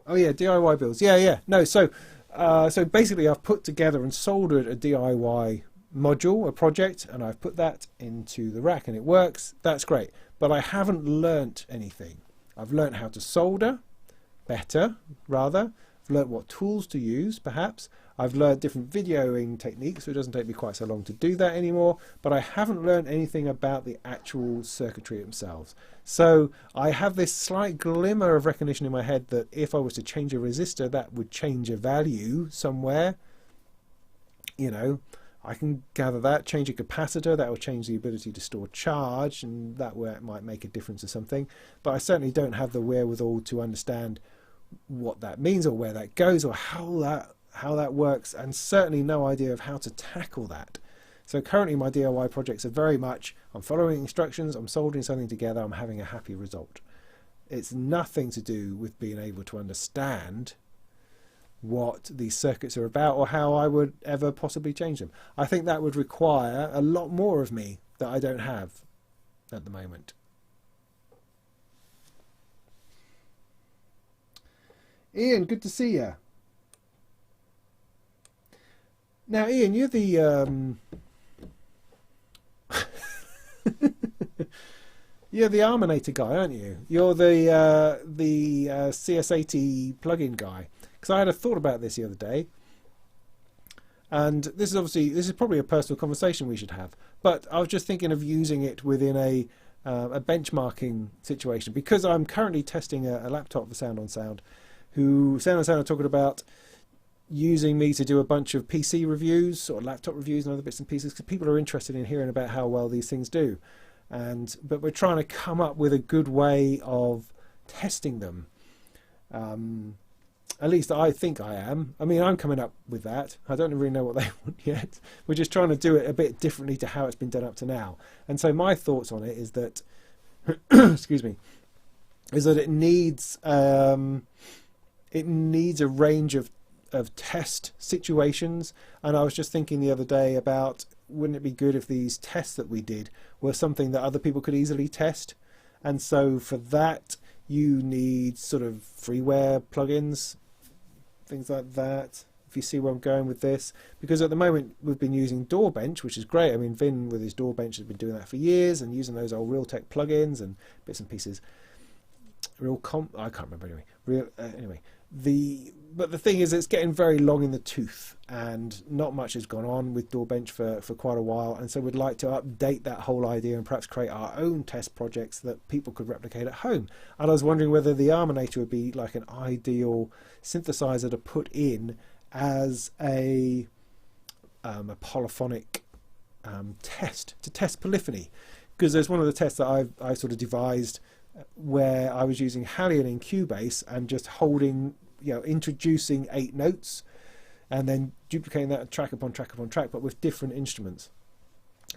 Oh yeah, DIY builds. Yeah. No, so basically I've put together and soldered a DIY module, a project, and I've put that into the rack and it works. That's great. But I haven't learnt anything. I've learnt how to solder better, rather. I've learnt what tools to use, perhaps. I've learnt different videoing techniques, so it doesn't take me quite so long to do that anymore. But I haven't learnt anything about the actual circuitry themselves. So I have this slight glimmer of recognition in my head that if I was to change a resistor, that would change a value somewhere. You know, I can gather that. Change a capacitor, that will change the ability to store charge, and that might make a difference or something. But I certainly don't have the wherewithal to understand what that means or where that goes or how that works, and certainly no idea of how to tackle that. So currently my DIY projects are very much, I'm following instructions, I'm soldering something together, I'm having a happy result. It's nothing to do with being able to understand what these circuits are about or how I would ever possibly change them. I think that would require a lot more of me that I don't have at the moment. Ian, good to see you. Now, Ian, you're the you're the Arminator guy, aren't you? You're the CS80 plugin guy. Because I had a thought about this the other day, and this is probably a personal conversation we should have. But I was just thinking of using it within a benchmarking situation, because I'm currently testing a laptop for Sound on Sound, who Sound on Sound are talking about using me to do a bunch of PC reviews or laptop reviews and other bits and pieces, because people are interested in hearing about how well these things do. But we're trying to come up with a good way of testing them. At least I think I am. I mean, I'm coming up with that. I don't really know what they want yet. We're just trying to do it a bit differently to how it's been done up to now. And so my thoughts on it is that, excuse me, is that it needs a range of test situations. And I was just thinking the other day about, wouldn't it be good if these tests that we did were something that other people could easily test? And so for that, You need sort of freeware plugins, things like that, if you see where I'm going with this. Because at the moment we've been using Doorbench, which is great. I mean, Vin with his Doorbench has been doing that for years and using those old Realtek plugins and bits and pieces. I can't remember anyway. But the thing is, it's getting very long in the tooth, and not much has gone on with Doorbench for quite a while, and so we'd like to update that whole idea and perhaps create our own test projects that people could replicate at home. And I was wondering whether the Arminator would be like an ideal synthesizer to put in as a polyphonic test, to test polyphony, because there's one of the tests that I sort of devised where I was using Hallion in Cubase and just holding, introducing 8 notes and then duplicating that track upon track upon track, but with different instruments.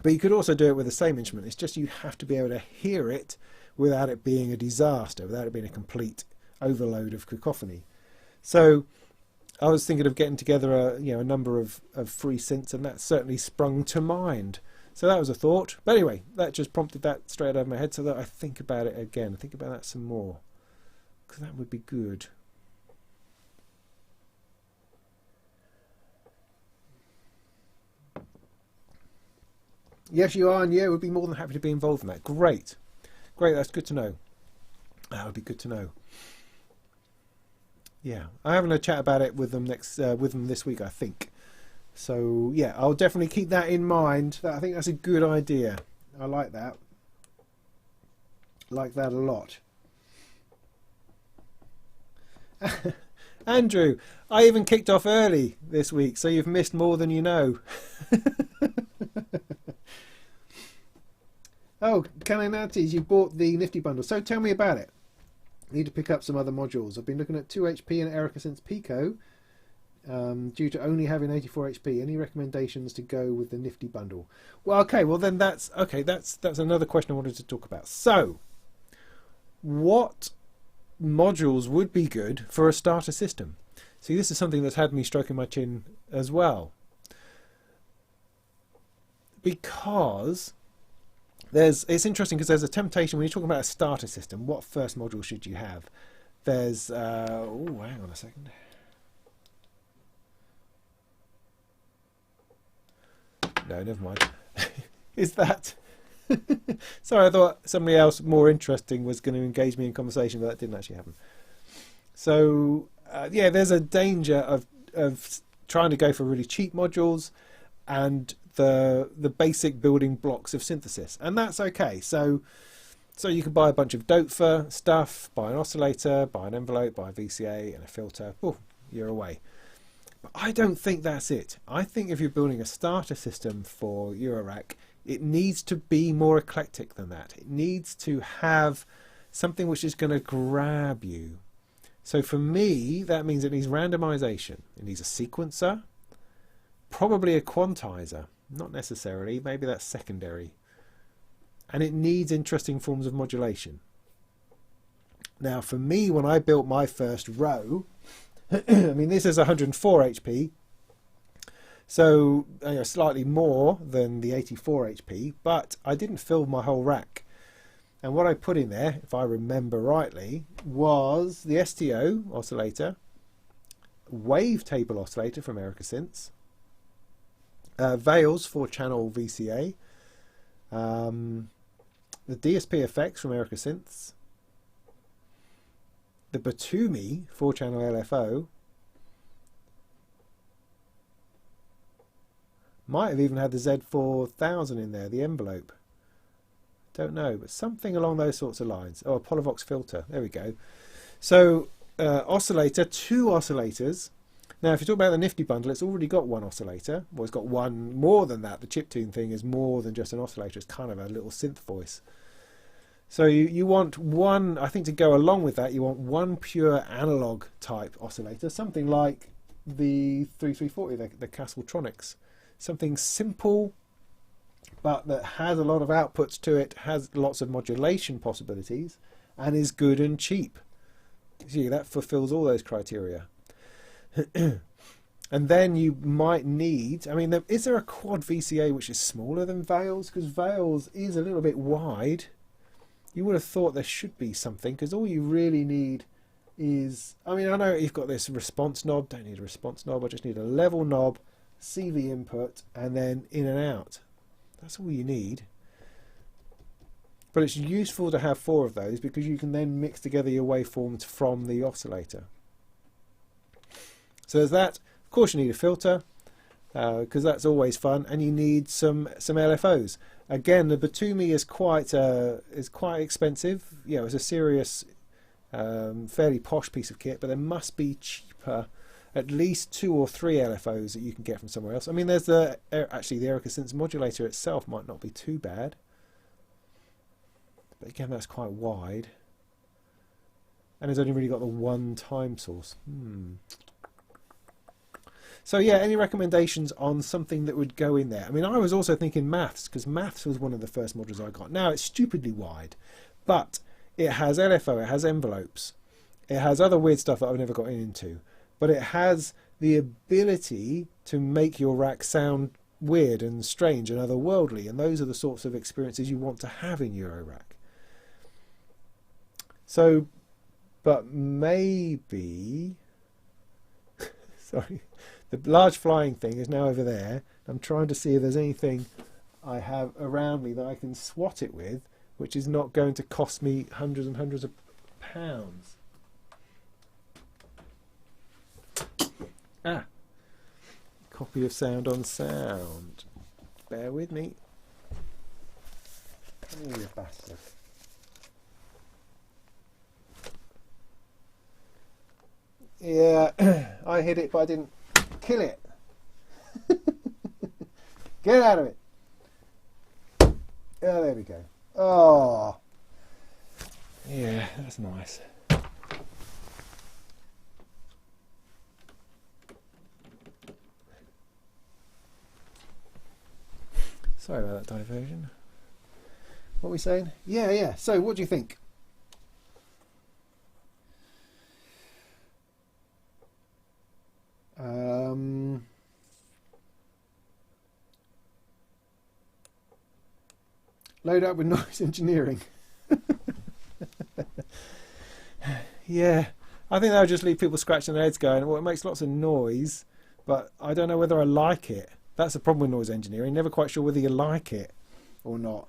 But you could also do it with the same instrument. It's just you have to be able to hear it without it being a disaster, without it being a complete overload of cacophony. So I was thinking of getting together a number of free synths, and that certainly sprung to mind. So that was a thought. But anyway, that just prompted that straight out of my head, so that I think about it again. Think about that some more, because that would be good. Yes, you are, and yeah, we'd be more than happy to be involved in that. Great. That's good to know. That would be good to know. Yeah, I'm having a chat about it with them this week, I think. So yeah, I'll definitely keep that in mind. I think that's a good idea. I like that. Like that a lot. Andrew, I even kicked off early this week, so you've missed more than you know. Oh, Calinatis, you bought the Nifty bundle. So tell me about it. I need to pick up some other modules. I've been looking at 2HP and Erica since Pico. Due to only having 84 HP, any recommendations to go with the Nifty bundle? Well, okay, well then that's another question I wanted to talk about. So, what modules would be good for a starter system? See, this is something that's had me stroking my chin as well, because it's interesting, because there's a temptation when you're talking about a starter system. What first module should you have? There's hang on a second. No, never mind. Is that... Sorry, I thought somebody else more interesting was going to engage me in conversation, but that didn't actually happen. So, yeah, there's a danger of trying to go for really cheap modules and the basic building blocks of synthesis. And that's okay. So you can buy a bunch of Doepfer stuff, buy an oscillator, buy an envelope, buy a VCA and a filter. Oh, you're away. But I don't think that's it. I think if you're building a starter system for Eurorack, it needs to be more eclectic than that. It needs to have something which is going to grab you. So for me, that means it needs randomization. It needs a sequencer, probably a quantizer. Not necessarily, maybe that's secondary. And it needs interesting forms of modulation. Now for me, when I built my first row, I mean, this is 104 HP, so slightly more than the 84 HP, but I didn't fill my whole rack. And what I put in there, if I remember rightly, was the STO oscillator, wavetable oscillator from Erica Synths, Veils 4-channel VCA, the DSP effects from Erica Synths, the Batumi 4-channel LFO, might have even had the Z4000 in there, the envelope. Don't know, but something along those sorts of lines. Oh, a Polyvox filter. There we go. So, oscillator, 2 oscillators. Now, if you talk about the Nifty bundle, it's already got 1 oscillator. Well, it's got one more than that. The chiptune thing is more than just an oscillator. It's kind of a little synth voice. So you want one, I think to go along with that, you want one pure analog type oscillator, something like the 3340, the Castletronics. Something simple, but that has a lot of outputs to it, has lots of modulation possibilities, and is good and cheap. See, that fulfills all those criteria. And then you might need, I mean, is there a quad VCA which is smaller than Veils? Because Veils is a little bit wide. You would have thought there should be something, because all you really need is, I mean, I know you've got this response knob. Don't need a response knob. I just need a level knob, CV input, and then in and out. That's all you need. But it's useful to have 4 of those, because you can then mix together your waveforms from the oscillator. So there's that. Of course you need a filter, because that's always fun, and you need some LFOs. Again, the Batumi is quite expensive. You know, it's a serious, fairly posh piece of kit, but there must be cheaper, at least 2 or 3 LFOs that you can get from somewhere else. I mean, there's actually the Erica synth modulator itself might not be too bad, but again, that's quite wide, and it's only really got the one time source. So yeah, any recommendations on something that would go in there? I mean, I was also thinking maths, because maths was one of the first modules I got. Now it's stupidly wide, but it has LFO, it has envelopes, it has other weird stuff that I've never gotten into, but it has the ability to make your rack sound weird and strange and otherworldly, and those are the sorts of experiences you want to have in Eurorack. So, but maybe, sorry, the large flying thing is now over there. I'm trying to see if there's anything I have around me that I can swat it with, which is not going to cost me hundreds and hundreds of pounds. Ah, copy of Sound on Sound. Bear with me. Oh, you bastard. Yeah, I hit it, but I didn't kill it. Get out of it. Oh, there we go. Oh, yeah, that's nice. Sorry about that diversion. What are we saying? Yeah. So, what do you think? Load up with noise engineering. Yeah, I think that would just leave people scratching their heads going, well, it makes lots of noise, but I don't know whether I like it. That's the problem with noise engineering. Never quite sure whether you like it or not.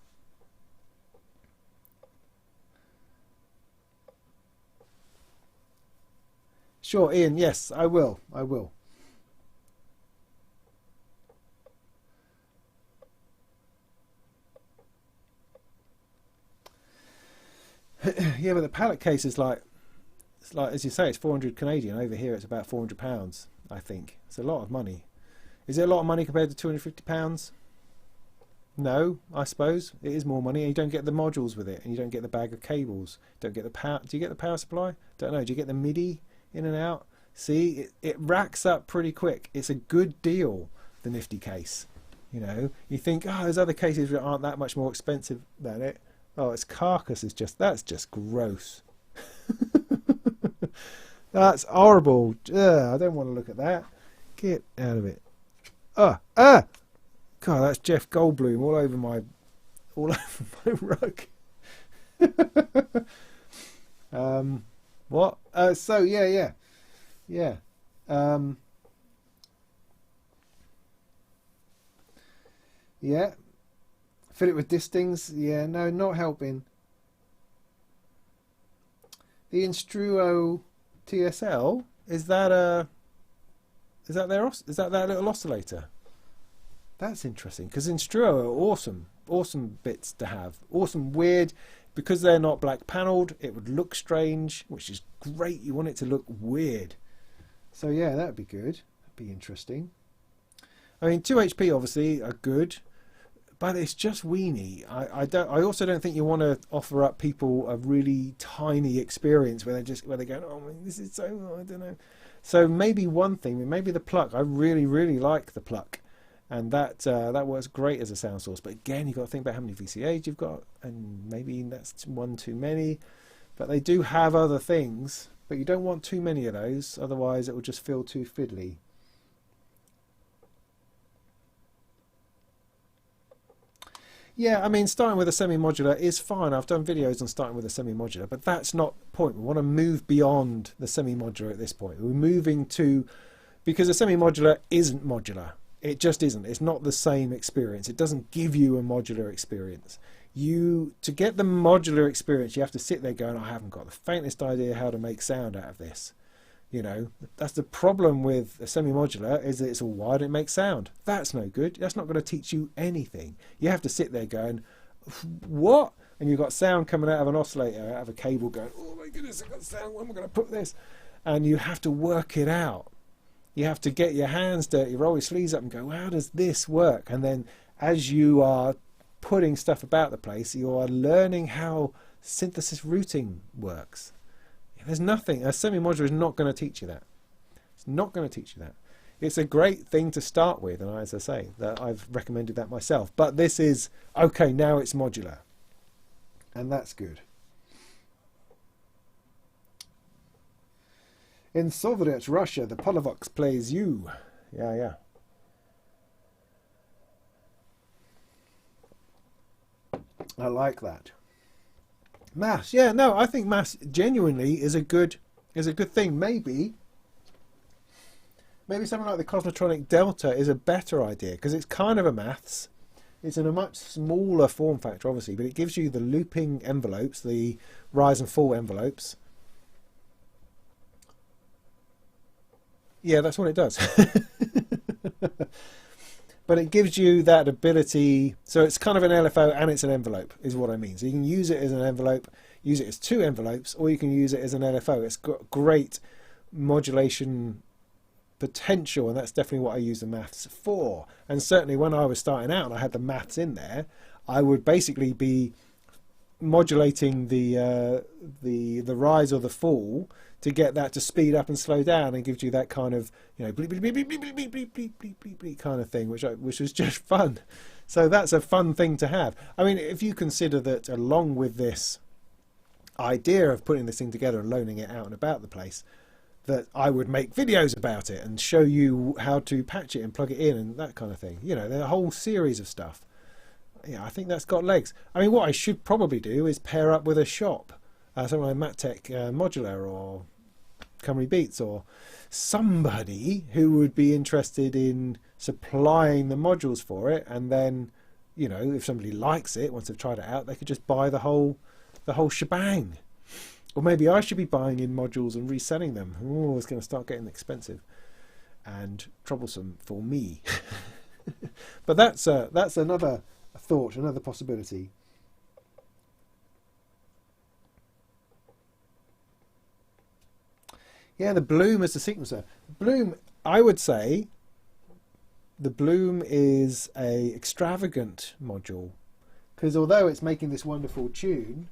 Sure, Ian, yes, I will. Yeah, but the pallet case is like, it's like, as you say, it's 400 Canadian. Over here it's about £400, I think. It's a lot of money. Is it a lot of money compared to £250? No, I suppose. It is more money, and you don't get the modules with it, and you don't get the bag of cables. Don't get the power. Do you get the power supply? Don't know. Do you get the MIDI in and out? See, it racks up pretty quick. It's a good deal, the Nifty case. You know, you think, oh, there's other cases that aren't that much more expensive than it. Oh, its carcass is that's just gross. That's horrible. I don't want to look at that. Get out of it. God, that's Jeff Goldblum all over my rug. What? So yeah. Yeah. Fill it with distings. Yeah, no, not helping. The Cre8audio TSL, is that that little oscillator? That's interesting, because Cre8audio are awesome bits to have. Awesome, weird, because they're not black panelled, it would look strange, which is great. You want it to look weird. So yeah, that'd be good. That'd be interesting. I mean, 2HP obviously are good, but it's just weenie. I also don't think you want to offer up people a really tiny experience where they go, oh, this is so, I don't know. So maybe one thing, maybe the pluck. I really like the pluck, and that works great as a sound source. But again, you've got to think about how many VCAs you've got, and maybe that's one too many. But they do have other things, but you don't want too many of those, otherwise it will just feel too fiddly. Yeah, I mean, starting with a semi-modular is fine. I've done videos on starting with a semi-modular, but that's not the point. We want to move beyond the semi-modular at this point. We're moving to, because a semi-modular isn't modular. It just isn't. It's not the same experience. It doesn't give you a modular experience. To get the modular experience, you have to sit there going, I haven't got the faintest idea how to make sound out of this. You know, that's the problem with a semi-modular, is that it's all wide and it makes sound. That's no good. That's not going to teach you anything. You have to sit there going, what? And you've got sound coming out of an oscillator, out of a cable going, oh my goodness, I've got sound, where am I going to put this? And you have to work it out. You have to get your hands dirty, roll your sleeves up and go, how does this work? And then as you are putting stuff about the place, you are learning how synthesis routing works. There's nothing, a semi-modular is not going to teach you that. It's not going to teach you that. It's a great thing to start with, and as I say, that I've recommended that myself. But this is, okay, now it's modular. And that's good. In Soviet Russia, the Polyvox plays you. Yeah, yeah. I like that. Mass, yeah, no, I think mass genuinely is a good thing. Maybe something like the Cosmotronic Delta is a better idea, because it's kind of a maths. It's in a much smaller form factor, obviously, but it gives you the looping envelopes, the rise and fall envelopes. Yeah, that's what it does. But it gives you that ability, so it's kind of an LFO and it's an envelope, is what I mean. So you can use it as an envelope, use it as two envelopes, or you can use it as an LFO. It's got great modulation potential, and that's definitely what I use the maths for. And certainly when I was starting out and I had the maths in there, I would basically be modulating the rise or the fall to get that to speed up and slow down, and gives you that kind of, you know, bleep, bleep, bleep, bleep, bleep, bleep, bleep, bleep, bleep, bleep, bleep kind of thing, which was just fun. So that's a fun thing to have. I mean, if you consider that along with this idea of putting this thing together and loaning it out and about the place, that I would make videos about it and show you how to patch it and plug it in and that kind of thing. You know, there's a whole series of stuff. Yeah, I think that's got legs. I mean, what I should probably do is pair up with a shop, something like Mattech Modular or Cymru Beats, or somebody who would be interested in supplying the modules for it, and then, you know, if somebody likes it, once they've tried it out, they could just buy the whole shebang. Or maybe I should be buying in modules and reselling them. Oh, it's going to start getting expensive and troublesome for me. But that's another thought, another possibility. Yeah, the Bloom as the sequencer. Bloom, I would say, the Bloom is a extravagant module, because although it's making this wonderful tune,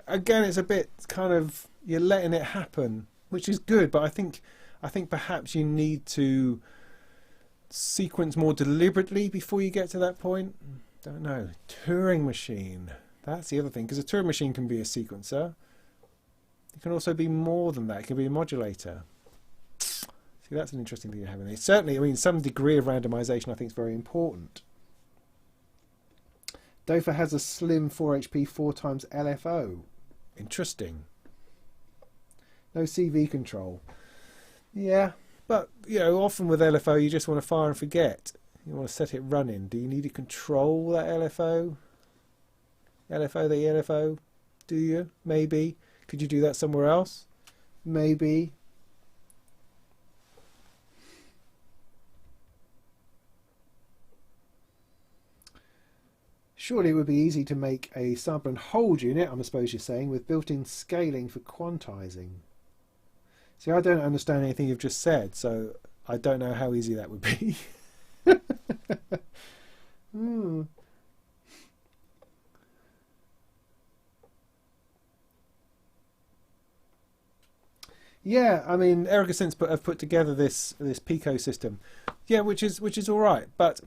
again, it's a bit kind of, you're letting it happen, which is good, but I think perhaps you need to sequence more deliberately before you get to that point. Don't know. Turing machine, that's the other thing, because a Turing machine can be a sequencer. It can also be more than that. It can be a modulator. See, that's an interesting thing to have in there. Certainly, I mean, some degree of randomization I think is very important. Dofa has a slim 4HP 4x LFO. Interesting. No CV control. Yeah, but, you know, often with LFO you just want to fire and forget. You want to set it running. Do you need to control that LFO? LFO, the LFO? Do you? Maybe. Could you do that somewhere else? Maybe. Surely it would be easy to make a sample and hold unit, I suppose you're saying, with built-in scaling for quantizing. See, I don't understand anything you've just said, so I don't know how easy that would be. Yeah, I mean, Erica Synths have put together this Pico system, yeah, which is all right, but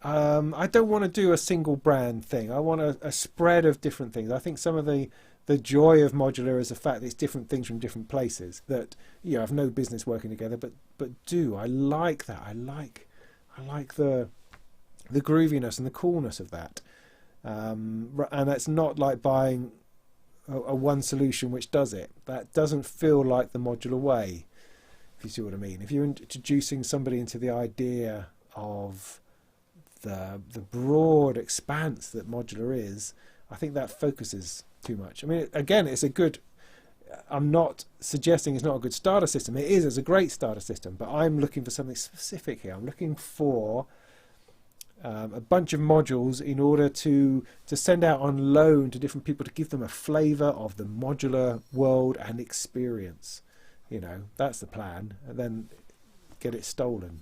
I don't want to do a single brand thing. I want a spread of different things. I think some of the joy of modular is the fact that it's different things from different places that have no business working together, but do. I like that. I like the grooviness and the coolness of that, and that's not like buying a one solution which does it. That doesn't feel like the modular way, if you see what I mean. If you're introducing somebody into the idea of the broad expanse that modular is, I think that focuses too much. I mean, again, it's a good, I'm not suggesting it's not a good starter system. It is. It's a great starter system, but I'm looking for something specific here. I'm looking for a bunch of modules in order to send out on loan to different people to give them a flavour of the modular world and experience. That's the plan, and then get it stolen.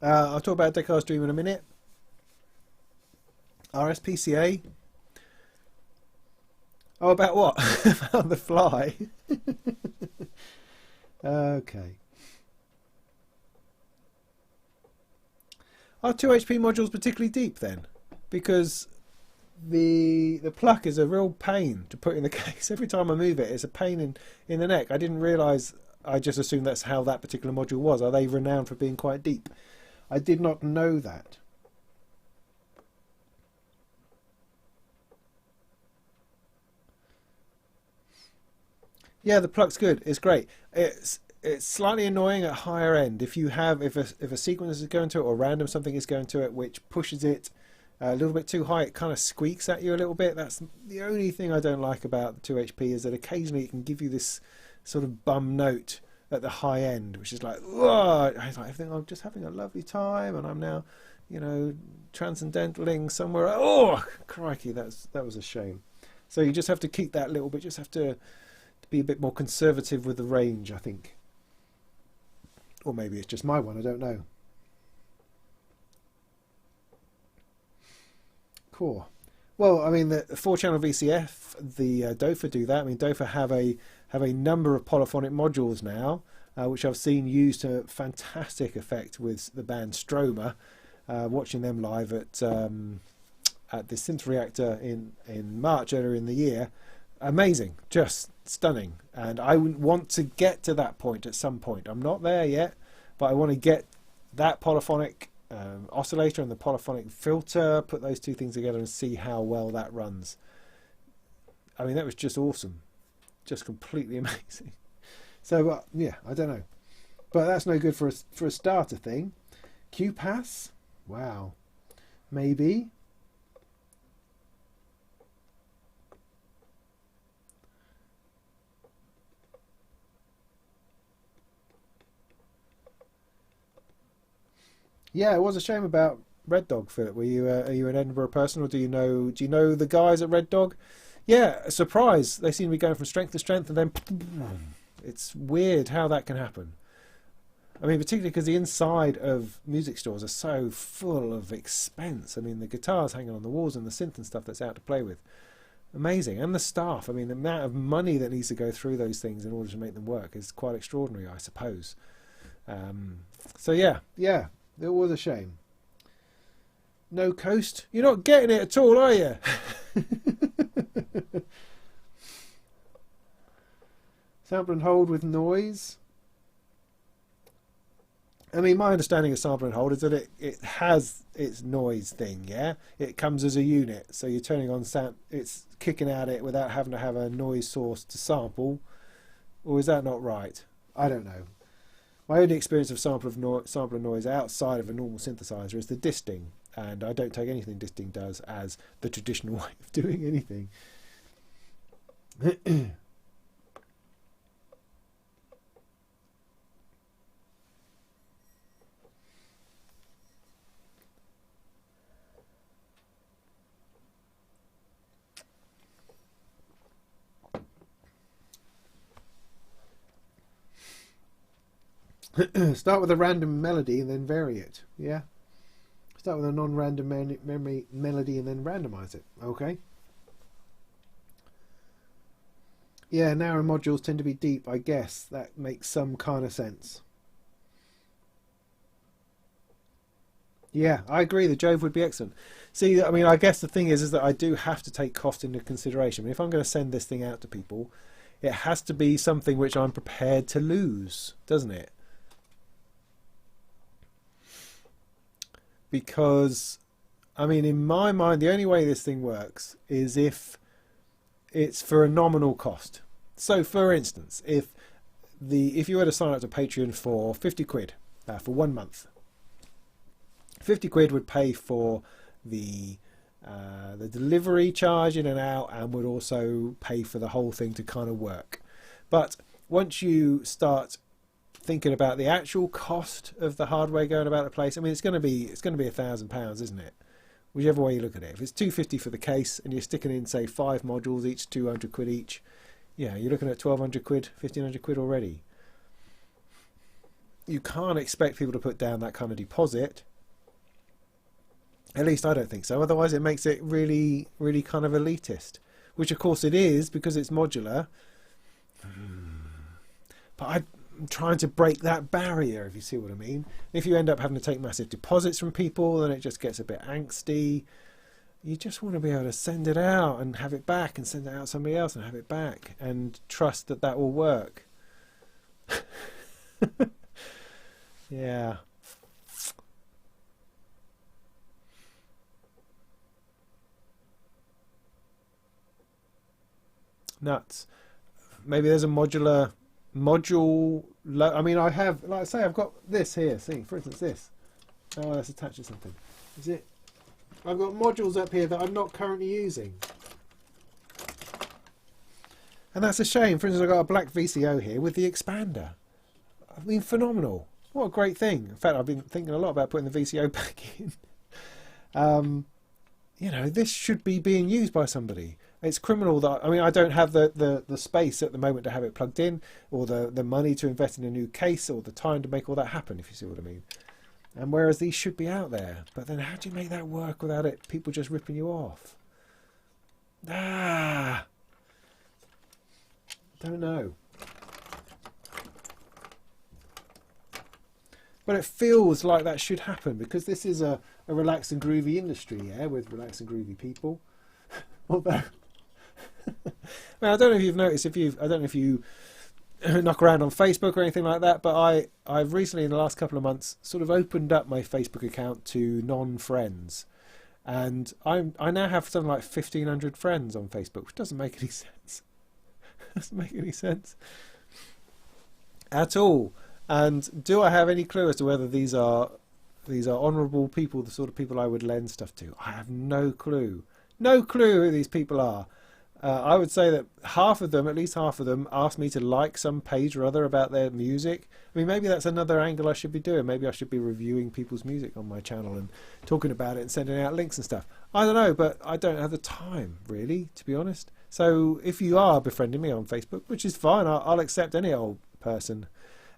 I'll talk about Descartes' Dream in a minute. RSPCA. Oh, about what? About the fly. Okay. Are 2HP modules particularly deep then? Because the pluck is a real pain to put in the case. Every time I move it, it's a pain in the neck. I didn't realise. I just assumed that's how that particular module was. Are they renowned for being quite deep? I did not know that. Yeah, the pluck's good. It's great. It's slightly annoying at higher end if a sequence is going to it or random something is going to it which pushes it a little bit too high. It kind of squeaks at you a little bit. That's the only thing I don't like about the 2HP, is that occasionally it can give you this sort of bum note at the high end, which is like, whoa! I think I'm just having a lovely time, and I'm now, transcendentaling somewhere. Oh, crikey, that was a shame. So you just have to keep that little bit. Just have to be a bit more conservative with the range, I think. Or maybe it's just my one, I don't know. Cool. Well, I mean, the 4-channel VCF, the Dofa do that. I mean, Dofa have a number of polyphonic modules now, which I've seen used to fantastic effect with the band Stroma. Watching them live at the Synth Reactor in March earlier in the year. Amazing, just stunning, and I want to get to that point at some point. I'm not there yet, but I want to get that polyphonic oscillator and the polyphonic filter, put those two things together and see how well that runs. I mean, that was just awesome, just completely amazing. So yeah, I don't know, but that's no good for a starter thing. QPass, wow, maybe. Yeah, it was a shame about Red Dog, Philip. Are you an Edinburgh person, or do you know the guys at Red Dog? Yeah, a surprise. They seem to be going from strength to strength, and then it's weird how that can happen. I mean, particularly because the inside of music stores are so full of expense. I mean, the guitars hanging on the walls and the synth and stuff that's out to play with. Amazing. And the staff. I mean, the amount of money that needs to go through those things in order to make them work is quite extraordinary, I suppose. So yeah. It was a shame. No coast? You're not getting it at all, are you? Sample and hold with noise. I mean, my understanding of sample and hold is that it has its noise thing, yeah? It comes as a unit, so you're turning on it's kicking at it without having to have a noise source to sample. Or is that not right? I don't know. My only experience of sample and noise outside of a normal synthesizer is the disting. and I don't take anything Disting does as the traditional way of doing anything. Start with a random melody and then vary it. Yeah. Start with a non-random melody and then randomize it. Okay. Yeah, narrow modules tend to be deep. I guess that makes some kind of sense. Yeah, I agree. The Jove would be excellent. See, I mean, I guess the thing is that I do have to take cost into consideration. I mean, if I'm going to send this thing out to people, it has to be something which I'm prepared to lose, doesn't it? Because, I mean, in my mind, the only way this thing works is if it's for a nominal cost. So, for instance, if you were to sign up to Patreon for 50 quid for 1 month, 50 quid would pay for the delivery charge in and out, and would also pay for the whole thing to kind of work. But once you start thinking about the actual cost of the hardware going about the place, I mean, it's going to be £1,000, isn't it? Whichever way you look at it. If it's $250 for the case and you're sticking in, say, 5 modules each, 200 quid each, yeah, you're looking at 1,200 quid, 1,500 quid already. You can't expect people to put down that kind of deposit. At least I don't think so. Otherwise, it makes it really, really kind of elitist, which of course it is because it's modular. But I'm trying to break that barrier, if you see what I mean. If you end up having to take massive deposits from people, then it just gets a bit angsty. You just want to be able to send it out and have it back, and send it out to somebody else and have it back, and trust that that will work. Yeah. Nuts. Maybe there's a module. I mean, I have, like I say, I've got this here. See, for instance, this. Oh, that's attached to something. Is it? I've got modules up here that I'm not currently using, and that's a shame. For instance, I've got a black VCO here with the expander. I mean, phenomenal. What a great thing. In fact, I've been thinking a lot about putting the VCO back in. You know, this should be being used by somebody. It's criminal that, I mean, I don't have the space at the moment to have it plugged in, or the money to invest in a new case, or the time to make all that happen, if you see what I mean. And whereas these should be out there. But then how do you make that work without it, people just ripping you off? Don't know. But it feels like that should happen, because this is a relaxed and groovy industry, yeah, with relaxed and groovy people. Although, well, I don't know if you've noticed, I don't know if you knock around on Facebook or anything like that, but I've recently, in the last couple of months, sort of opened up my Facebook account to non-friends, and I now have something like 1,500 friends on Facebook, which doesn't make any sense. Doesn't make any sense at all. And do I have any clue as to whether these are honourable people, the sort of people I would lend stuff to? I have no clue. No clue who these people are. I would say that at least half of them, asked me to like some page or other about their music. I mean, maybe that's another angle I should be doing. Maybe I should be reviewing people's music on my channel and talking about it and sending out links and stuff. I don't know, but I don't have the time, really, to be honest. So if you are befriending me on Facebook, which is fine, I'll accept any old person,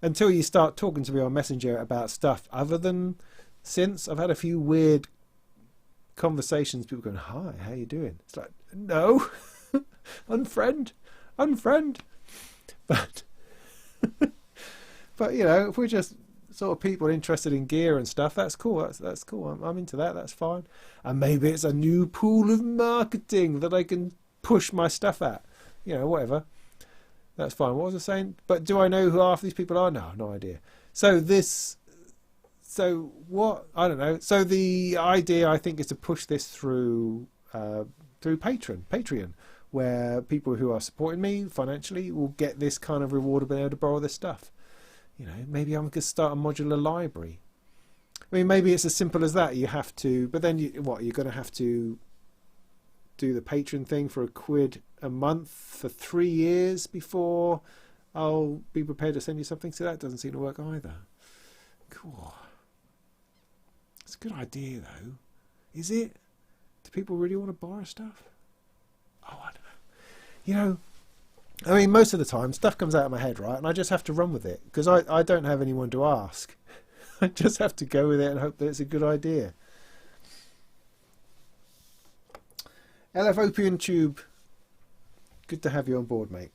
until you start talking to me on Messenger about stuff other than synths. I've had a few weird conversations, people going, "Hi, how you doing?" It's like, no. unfriend. But but you know, if we're just sort of people interested in gear and stuff, that's cool. That's cool. I'm into that. That's fine. And maybe it's a new pool of marketing that I can push my stuff at. You know, whatever. That's fine. What was I saying? But do I know who half these people are? No, no idea. So what? I don't know. So the idea, I think, is to push this through Patreon, where people who are supporting me financially will get this kind of reward of being able to borrow this stuff. You know, maybe I'm going to start a modular library. I mean, maybe it's as simple as that. You have to, but then you're going to have to do the Patreon thing for £1 a month for 3 years before I'll be prepared to send you something. So that doesn't seem to work either. Cool. It's a good idea, though. Is it? Do people really want to borrow stuff? Oh, I don't know. You know, I mean, most of the time, stuff comes out of my head, right? And I just have to run with it because I don't have anyone to ask. I just have to go with it and hope that it's a good idea. LF Opium Tube, good to have you on board, mate.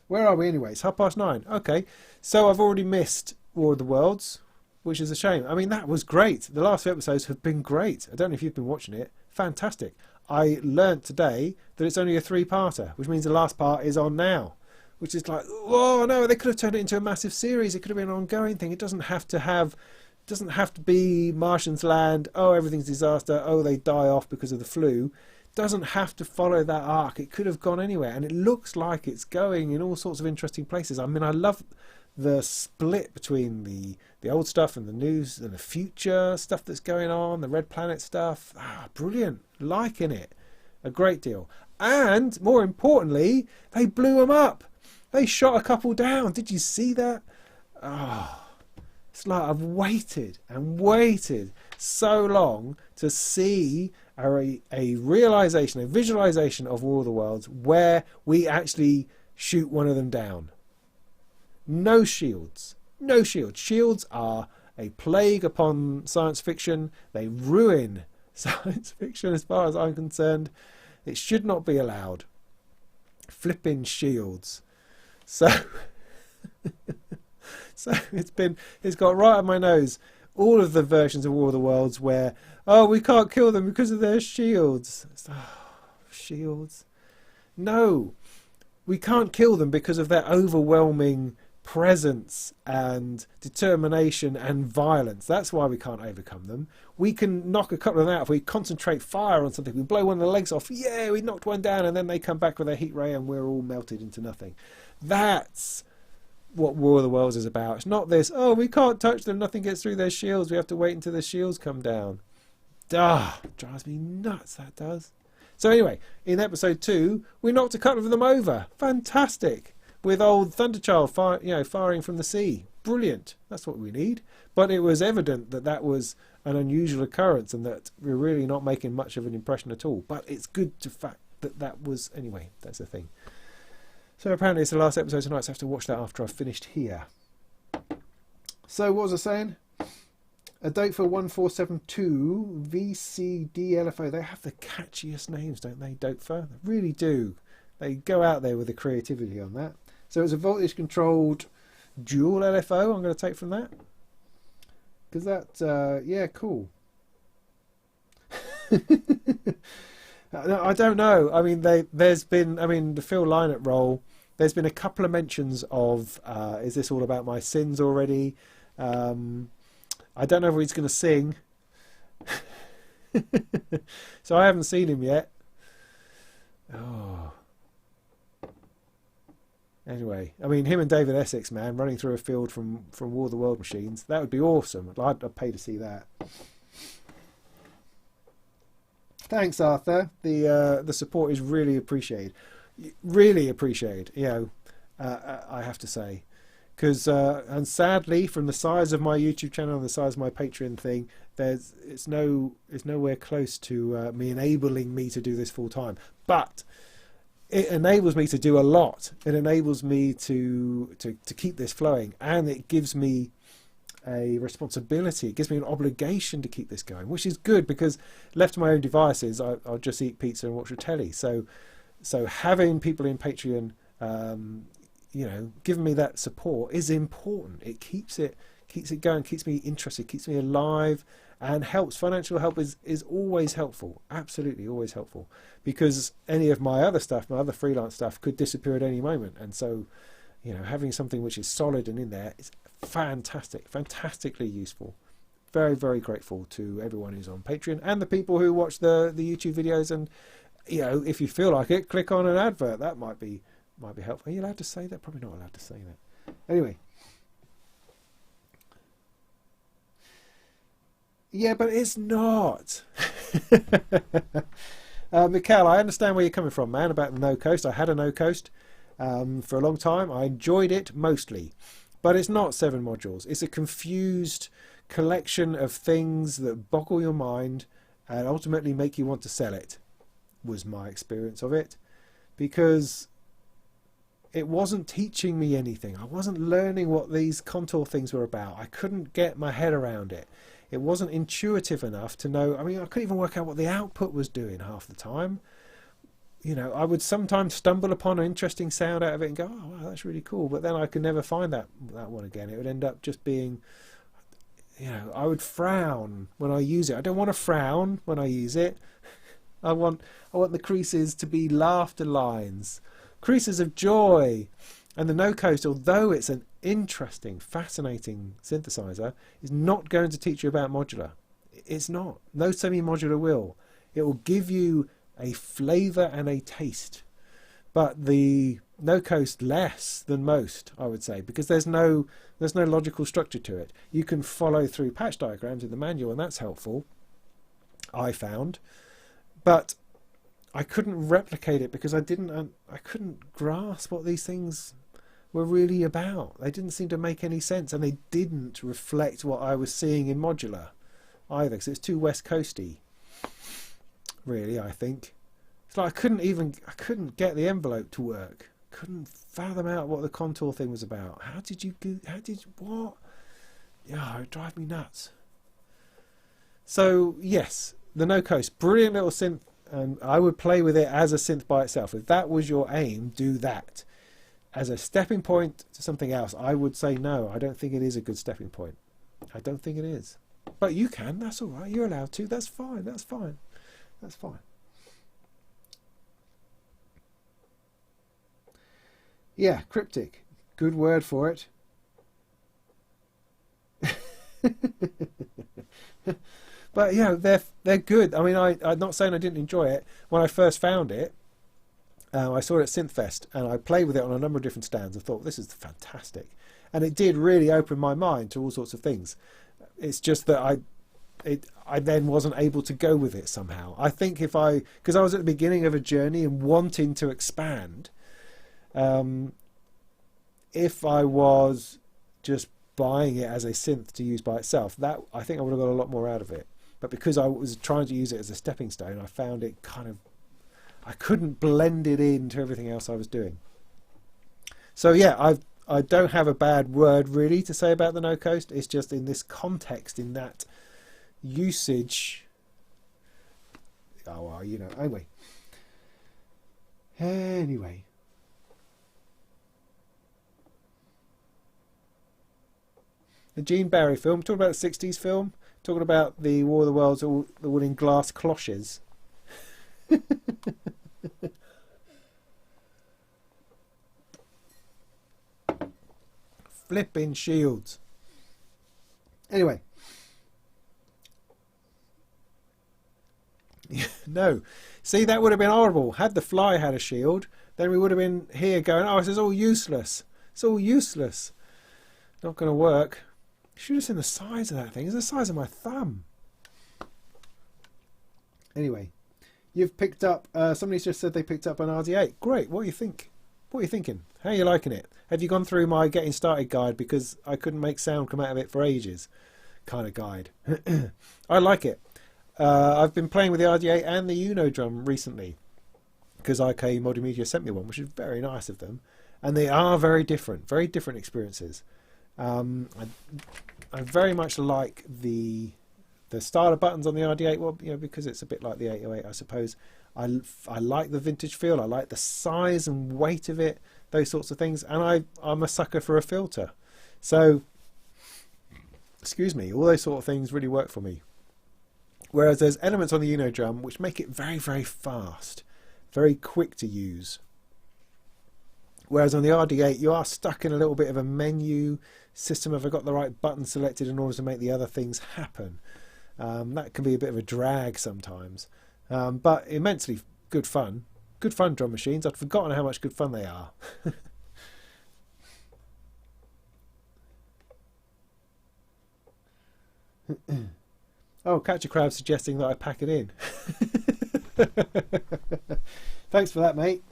Where are we anyway? It's 9:30. Okay, so I've already missed War of the Worlds, which is a shame. I mean, that was great. The last few episodes have been great. I don't know if you've been watching it. Fantastic. I learnt today that it's only a 3-parter, which means the last part is on now, which is like, oh no, they could have turned it into a massive series. It could have been an ongoing thing. It doesn't have to be Martians land, oh, everything's disaster, oh, they die off because of the flu. Doesn't have to follow that arc. It could have gone anywhere, and it looks like it's going in all sorts of interesting places. I mean, I love the split between the old stuff and the news and the future stuff that's going on, the Red Planet stuff. Brilliant. Liking it a great deal. And more importantly, they blew them up. They shot a couple down. Did you see that? It's like I've waited and waited so long to see a realization, a visualization of War of the Worlds where we actually shoot one of them down. No shields. No shields. Shields are a plague upon science fiction. They ruin science fiction as far as I'm concerned. It should not be allowed. Flipping shields. So it's got right on my nose all of the versions of War of the Worlds where, oh, we can't kill them because of their shields. Shields. No, we can't kill them because of their overwhelming presence and determination and violence. That's why we can't overcome them. We can knock a couple of them out if we concentrate fire on something. We blow one of the legs off. Yeah, we knocked one down, and then they come back with a heat ray and we're all melted into nothing. That's what War of the Worlds is about. It's not this, oh, we can't touch them, nothing gets through their shields, we have to wait until the shields come down. Drives me nuts, that does. So anyway, in episode 2, we knocked a couple of them over. Fantastic. With old Thunderchild firing from the sea. Brilliant. That's what we need. But it was evident that that was an unusual occurrence and that we're really not making much of an impression at all. But it's good to fact that was... Anyway, that's the thing. So apparently it's the last episode tonight, so I have to watch that after I've finished here. So what was I saying? A date for 1472 VCDLFO. They have the catchiest names, don't they, Dopefer? They really do. They go out there with the creativity on that. So it's a voltage-controlled dual LFO I'm going to take from that. Because that, yeah, cool. I don't know. I mean, there's been, the Phil Lynott role, there's been a couple of mentions of, is this all about my sins already? I don't know if he's going to sing. So I haven't seen him yet. Oh. Anyway, I mean, him and David Essex, man, running through a field from War of the World machines. That would be awesome. I'd pay to see that. Thanks, Arthur. The support is really appreciated. Really appreciated, I have to say. Because, and sadly, from the size of my YouTube channel and the size of my Patreon thing, it's nowhere close to me enabling me to do this full time. But it enables me to do a lot. It enables me to keep this flowing, and it gives me a responsibility. It gives me an obligation to keep this going, which is good because left to my own devices, I'll just eat pizza and watch the telly. So having people in Patreon, giving me that support is important. It keeps it going, keeps me interested, keeps me alive, and helps. Financial help is always helpful, absolutely always helpful, because any of my other stuff, my other freelance stuff, could disappear at any moment. And so, having something which is solid and in there is fantastic, fantastically useful. Very, very grateful to everyone who's on Patreon and the people who watch the YouTube videos. And if you feel like it, click on an advert. That might be helpful. Are you allowed to say that? Probably not allowed to say that. Anyway, Yeah, but it's not. Mikhail, I understand where you're coming from, man, about the no coast. I had a no coast for a long time. I enjoyed it mostly, but it's not 7 modules. It's a confused collection of things that boggle your mind and ultimately make you want to sell it, was my experience of it, because it wasn't teaching me anything. I wasn't learning what these contour things were about. I couldn't get my head around it. It wasn't intuitive enough to know. I mean, I couldn't even work out what the output was doing half the time. You know, I would sometimes stumble upon an interesting sound out of it and go, oh, wow, that's really cool. But then I could never find that one again. It would end up just being, you know, I would frown when I use it. I don't want to frown when I use it. I want the creases to be laughter lines, creases of joy. And the no coast, although it's an interesting, fascinating synthesizer, is not going to teach you about modular. It's not. No semi-modular will. It will give you a flavour and a taste, but the no coast less than most, I would say, because there's no logical structure to it. You can follow through patch diagrams in the manual, and that's helpful, I found, but I couldn't replicate it because I couldn't grasp what these things were really about. They didn't seem to make any sense, and they didn't reflect what I was seeing in modular either, because it's too West Coasty, really. I think it's like I couldn't get the envelope to work. Couldn't fathom out what the contour thing was about. What? Yeah, it drive me nuts. So yes, the no coast, brilliant little synth, and I would play with it as a synth by itself. If that was your aim, do that. As a stepping point to something else, I would say no. I don't think it is a good stepping point. I don't think it is. But you can. That's all right. You're allowed to. That's fine. That's fine. That's fine. Yeah, cryptic. Good word for it. But yeah, they're good. I mean, I'm not saying I didn't enjoy it when I first found it. I saw it at Synthfest, and I played with it on a number of different stands. I thought, this is fantastic, and it did really open my mind to all sorts of things. It's just that I then wasn't able to go with it somehow. I think because I was at the beginning of a journey and wanting to expand, if I was just buying it as a synth to use by itself, that I think I would have got a lot more out of it. But because I was trying to use it as a stepping stone, I found it I couldn't blend it into everything else I was doing. So yeah, I don't have a bad word really to say about the no coast. It's just in this context, in that usage. Oh well, you know. Anyway. The Gene Barry film, talking about the 60s film, talking about the War of the Worlds, all in glass cloches. Flipping shields. Anyway. No. See, that would have been horrible. Had the Fly had a shield, then we would have been here going, oh, this is all useless. It's all useless. Not going to work. You should have seen the size of that thing. It's the size of my thumb. Anyway. You've picked up, somebody's just said they picked up an RD8. Great, what do you think? What are you thinking? How are you liking it? Have you gone through my getting started guide, because I couldn't make sound come out of it for ages kind of guide? I like it. I've been playing with the RD8 and the Uno drum recently, because IK Multimedia sent me one, which is very nice of them. And they are very different experiences. I very much like the style of buttons on the RD8, well, you know, because it's a bit like the 808, I suppose. I like the vintage feel. I like the size and weight of it, those sorts of things. And I'm a sucker for a filter. So, excuse me, all those sort of things really work for me. Whereas there's elements on the Uno drum which make it very, very fast, very quick to use. Whereas on the RD8, you are stuck in a little bit of a menu system. Have I got the right button selected in order to make the other things happen? That can be a bit of a drag sometimes, but immensely good fun. Good fun drum machines. I'd forgotten how much good fun they are. Oh, Catch a Crab suggesting that I pack it in. Thanks for that, mate.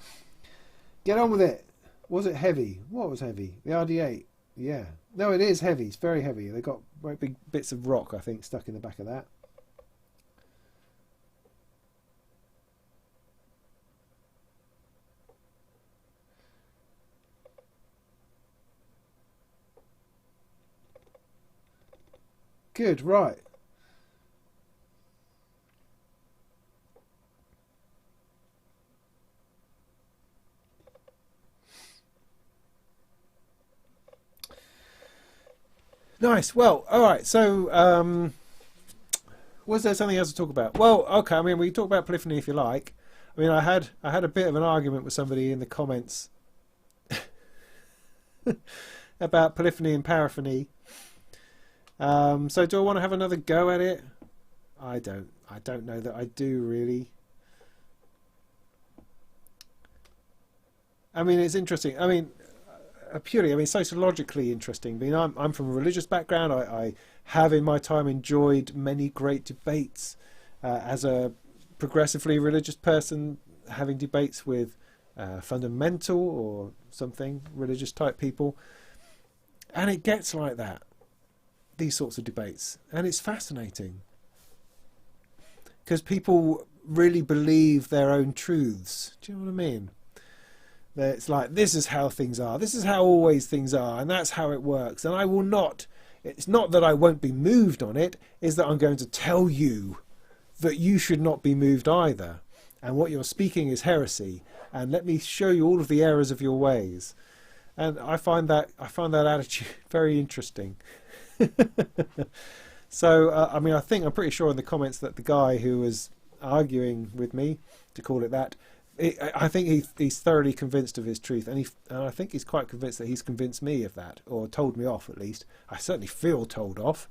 Get on with it. Was it heavy? What was heavy? The RD8. Yeah. No, it is heavy. It's very heavy. They've got very big bits of rock, I think, stuck in the back of that. Good, right. Nice. Well, all right. So, was there something else to talk about? Well, okay. I mean, we can talk about polyphony if you like. I mean, I had a bit of an argument with somebody in the comments about polyphony and paraphony. So, do I want to have another go at it? I don't know that I do really. I mean, it's interesting. I mean, purely, I mean, sociologically interesting. I mean, I'm from a religious background. I have in my time enjoyed many great debates as a progressively religious person, having debates with fundamental or something religious type people, and it gets like that, these sorts of debates, and it's fascinating because people really believe their own truths. Do you know what I mean? It's like, this is how things are, this is how always things are, and that's how it works, and I will not, it's not that I won't be moved on it, is that I'm going to tell you that you should not be moved either, and what you're speaking is heresy, and let me show you all of the errors of your ways. And I find that attitude very interesting. So I mean, I'm pretty sure in the comments that the guy who was arguing with me, to call it that, I think he's thoroughly convinced of his truth, and I think he's quite convinced that he's convinced me of that, or told me off at least. I certainly feel told off,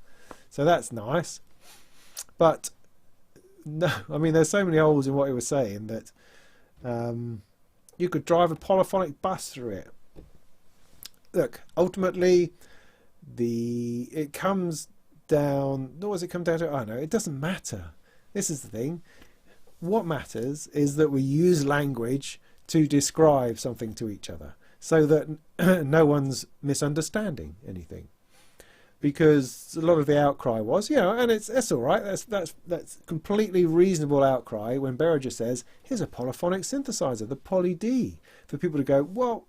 so that's nice. But no, I mean, there's so many holes in what he was saying that you could drive a polyphonic bus through it. Look, ultimately, it comes down. What does it come down to? I don't know. It doesn't matter. This is the thing. What matters is that we use language to describe something to each other, so that no one's misunderstanding anything. Because a lot of the outcry was, and it's all right. That's completely reasonable outcry when Behringer says, "Here's a polyphonic synthesizer, the Poly D," for people to go, well,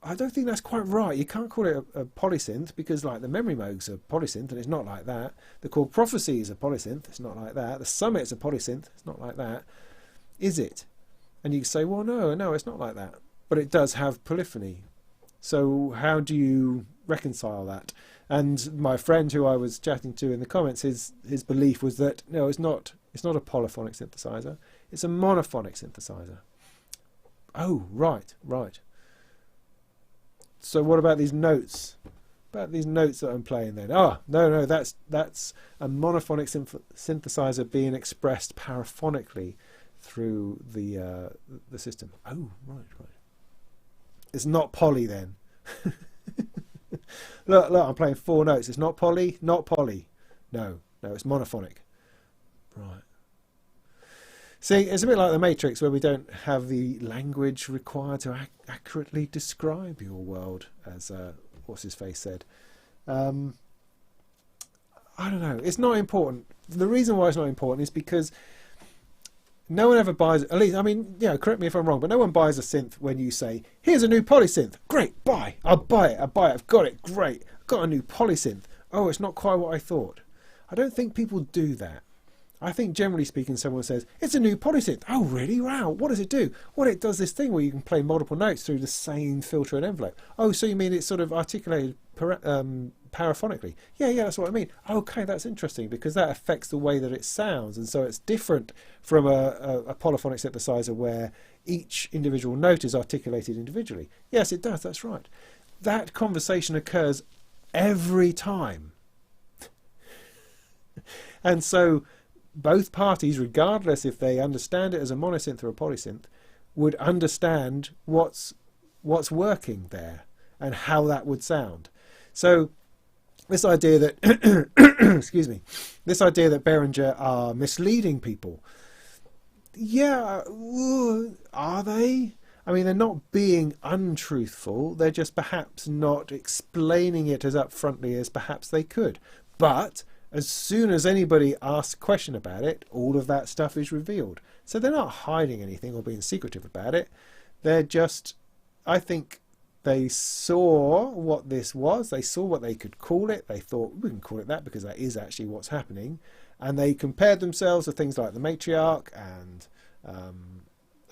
I don't think that's quite right. You can't call it a polysynth because, like, the memory moog's a polysynth, and it's not like that. The chord prophecy is a polysynth. It's not like that. The summit's a polysynth. It's not like that. Is it? And you say, well, no, it's not like that. But it does have polyphony. So how do you reconcile that? And my friend who I was chatting to in the comments, his belief was that no, it's not a polyphonic synthesizer. It's a monophonic synthesizer. Oh, right. So what about these notes? About these notes that I'm playing then? Oh, no, that's a monophonic synthesizer being expressed paraphonically through the system. Oh, right. It's not poly then. look, I'm playing 4 notes. It's not poly. No, it's monophonic. Right. See, it's a bit like the Matrix, where we don't have the language required to accurately describe your world, as what's his face said. I don't know. It's not important. The reason why it's not important is because no one ever buys, at least, I mean, correct me if I'm wrong, but no one buys a synth when you say, here's a new polysynth. Great, buy. I'll buy it. I've got it. Great. I've got a new polysynth. Oh, it's not quite what I thought. I don't think people do that. I think generally speaking, someone says, it's a new polysynth. Oh, really? Wow. What does it do? Well, it does this thing where you can play multiple notes through the same filter and envelope. Oh, so you mean it's sort of articulated paraphonically? Yeah, that's what I mean. Okay, that's interesting, because that affects the way that it sounds. And so it's different from a polyphonic synthesizer where each individual note is articulated individually. Yes, it does. That's right. That conversation occurs every time. And so both parties, regardless if they understand it as a monosynth or a polysynth, would understand what's working there and how that would sound. So this idea that excuse me, this idea that Behringer are misleading people. Yeah, are they? I mean, they're not being untruthful. They're just perhaps not explaining it as upfrontly as perhaps they could. But as soon as anybody asks a question about it, all of that stuff is revealed. So they're not hiding anything or being secretive about it. They're just, I think, they saw what this was. They saw what they could call it. They thought, we can call it that because that is actually what's happening. And they compared themselves to things like the matriarch and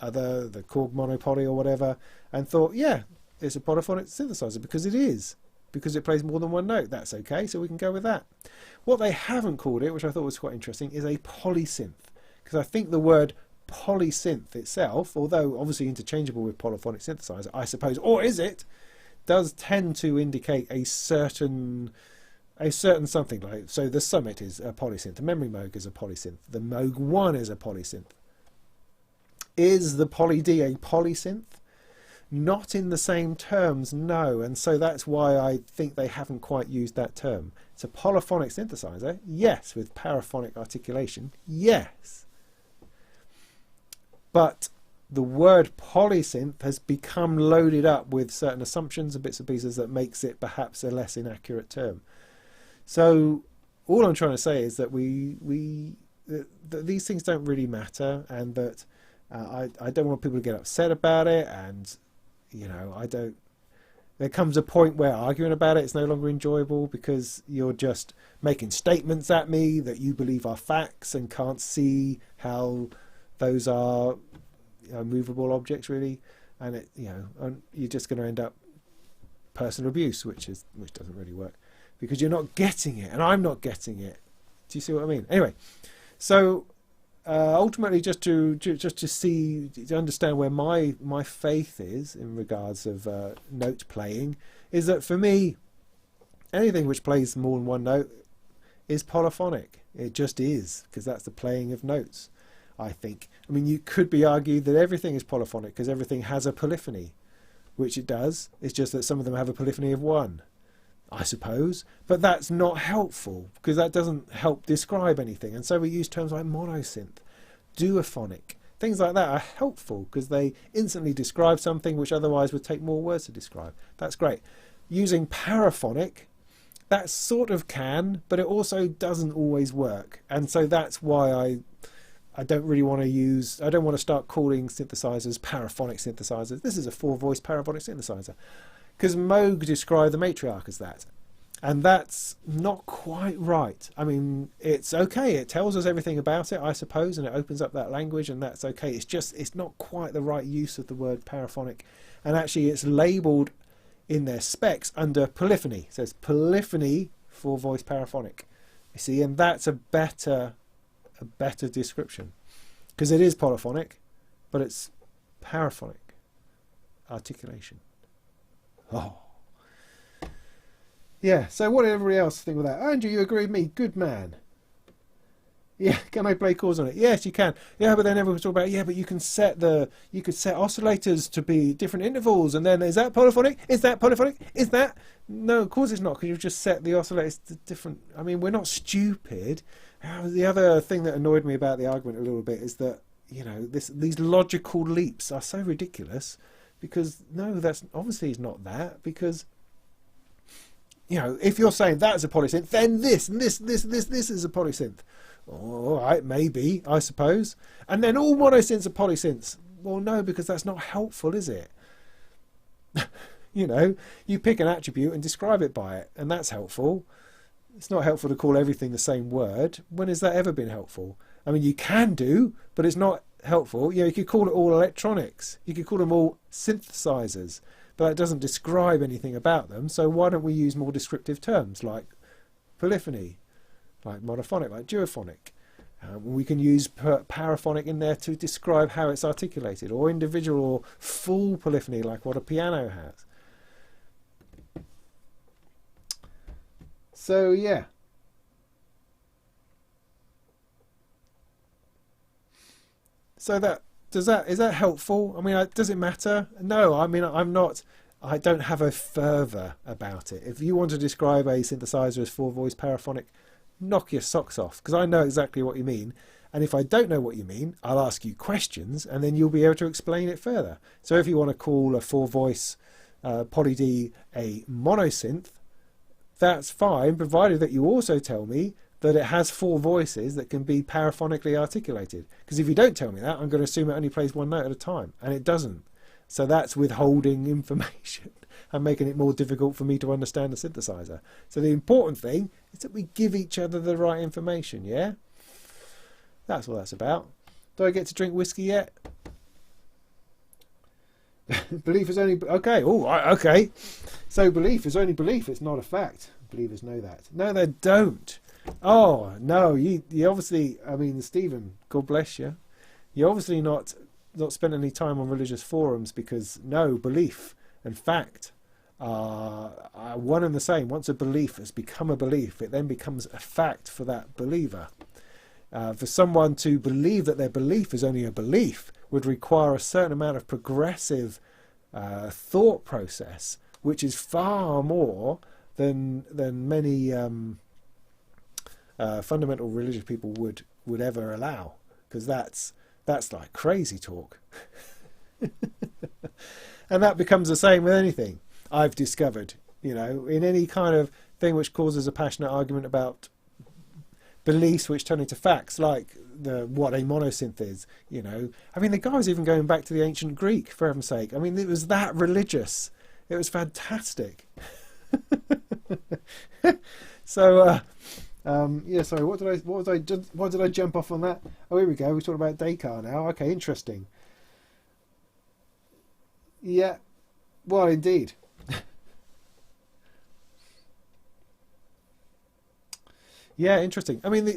the Korg monopoly or whatever, and thought, yeah, it's a polyphonic synthesizer because it is. Because it plays more than one note. That's okay, so we can go with that. What they haven't called it, which I thought was quite interesting, is a polysynth. Because I think the word polysynth itself, although obviously interchangeable with polyphonic synthesizer, I suppose, or is it, does tend to indicate a certain something. Like, so the Summit is a polysynth, the Memory Moog is a polysynth, the Moog 1 is a polysynth. Is the Poly D a polysynth? Not in the same terms, no, and so that's why I think they haven't quite used that term. It's a polyphonic synthesizer, yes, with paraphonic articulation, yes. But the word polysynth has become loaded up with certain assumptions and bits and pieces that makes it perhaps a less inaccurate term. So all I'm trying to say is that that these things don't really matter, and that I don't want people to get upset about it, and you know, there comes a point where arguing about it is no longer enjoyable because you're just making statements at me that you believe are facts and can't see how those are, you know, movable objects really, and it, you know, and you're just going to end up personal abuse, which doesn't really work because you're not getting it, and I'm not getting it. Do you see what I mean? Anyway, so ultimately, just to understand where my faith is in regards of note playing, is that for me, anything which plays more than one note is polyphonic. It just is, because that's the playing of notes, I think. I mean, you could be argued that everything is polyphonic because everything has a polyphony, which it does. It's just that some of them have a polyphony of one, I suppose, but that's not helpful because that doesn't help describe anything. And so we use terms like monosynth, duophonic, things like that are helpful because they instantly describe something which otherwise would take more words to describe. That's great. Using paraphonic, that sort of can, but it also doesn't always work. And so that's why I don't really want to use, I don't want to start calling synthesizers paraphonic synthesizers. This is a 4-voice paraphonic synthesizer, because Moog described the matriarch as that, and that's not quite right. I mean, it's okay, it tells us everything about it, I suppose, and it opens up that language, and that's okay. It's just, it's not quite the right use of the word paraphonic, and actually it's labelled in their specs under polyphony. It says polyphony 4-voice paraphonic. You see, and that's a better description, because it is polyphonic, but it's paraphonic articulation. Oh. Yeah, so what did everybody else think with that? Andrew, you agree with me? Good man. Yeah, can I play chords on it? Yes, you can. Yeah, but then everyone's talking about, yeah, but you could set oscillators to be different intervals, and then is that polyphonic? Is that polyphonic? Is that? No, of course it's not, because you've just set the oscillators to different. I mean, we're not stupid. The other thing that annoyed me about the argument a little bit is that, you know, these logical leaps are so ridiculous. Because no, that's obviously not that. Because, you know, if you're saying that's a polysynth, then this and this is a polysynth. All right, maybe, I suppose. And then all monosynths are polysynths. Well, no, because that's not helpful, is it? You know, you pick an attribute and describe it by it, and that's helpful. It's not helpful to call everything the same word. When has that ever been helpful? I mean, you can do, but it's not helpful. You know, you could call it all electronics. You could call them all synthesizers, but that doesn't describe anything about them. So why don't we use more descriptive terms like polyphony, like monophonic, like duophonic? We can use paraphonic in there to describe how it's articulated, or individual or full polyphony, like what a piano has. So yeah. So is that helpful? I mean, does it matter? No, I mean, I'm not I don't have a fervour about it. If you want to describe a synthesizer as 4-voice paraphonic, knock your socks off, because I know exactly what you mean. And if I don't know what you mean, I'll ask you questions, and then you'll be able to explain it further. So if you want to call a 4-voice Poly D a monosynth, that's fine, provided that you also tell me that it has 4 voices that can be paraphonically articulated. Because if you don't tell me that, I'm going to assume it only plays one note at a time, and it doesn't. So that's withholding information and making it more difficult for me to understand the synthesizer. So the important thing is that we give each other the right information, yeah? That's what that's about. Do I get to drink whiskey yet? Belief is only... Okay, all right, okay. So belief is only belief, it's not a fact. Believers know that. No, they don't. Oh, no, you obviously... I mean, Stephen, God bless you. You're obviously not spent any time on religious forums, because, no, belief and fact are one and the same. Once a belief has become a belief, it then becomes a fact for that believer. For someone to believe that their belief is only a belief would require a certain amount of progressive thought process, which is far more than many fundamental religious people would ever allow, because that's like crazy talk. And that becomes the same with anything I've discovered, you know, in any kind of thing which causes a passionate argument about beliefs which turn into facts, like what a monosynth is, you know. I mean, the guy was even going back to the ancient Greek, for heaven's sake. I mean, it was that religious. It was fantastic. So, yeah, sorry, what did I jump off on that? Oh, here we go. We're talking about Descartes now. Okay, interesting. Yeah, well, indeed. Yeah, interesting. I mean,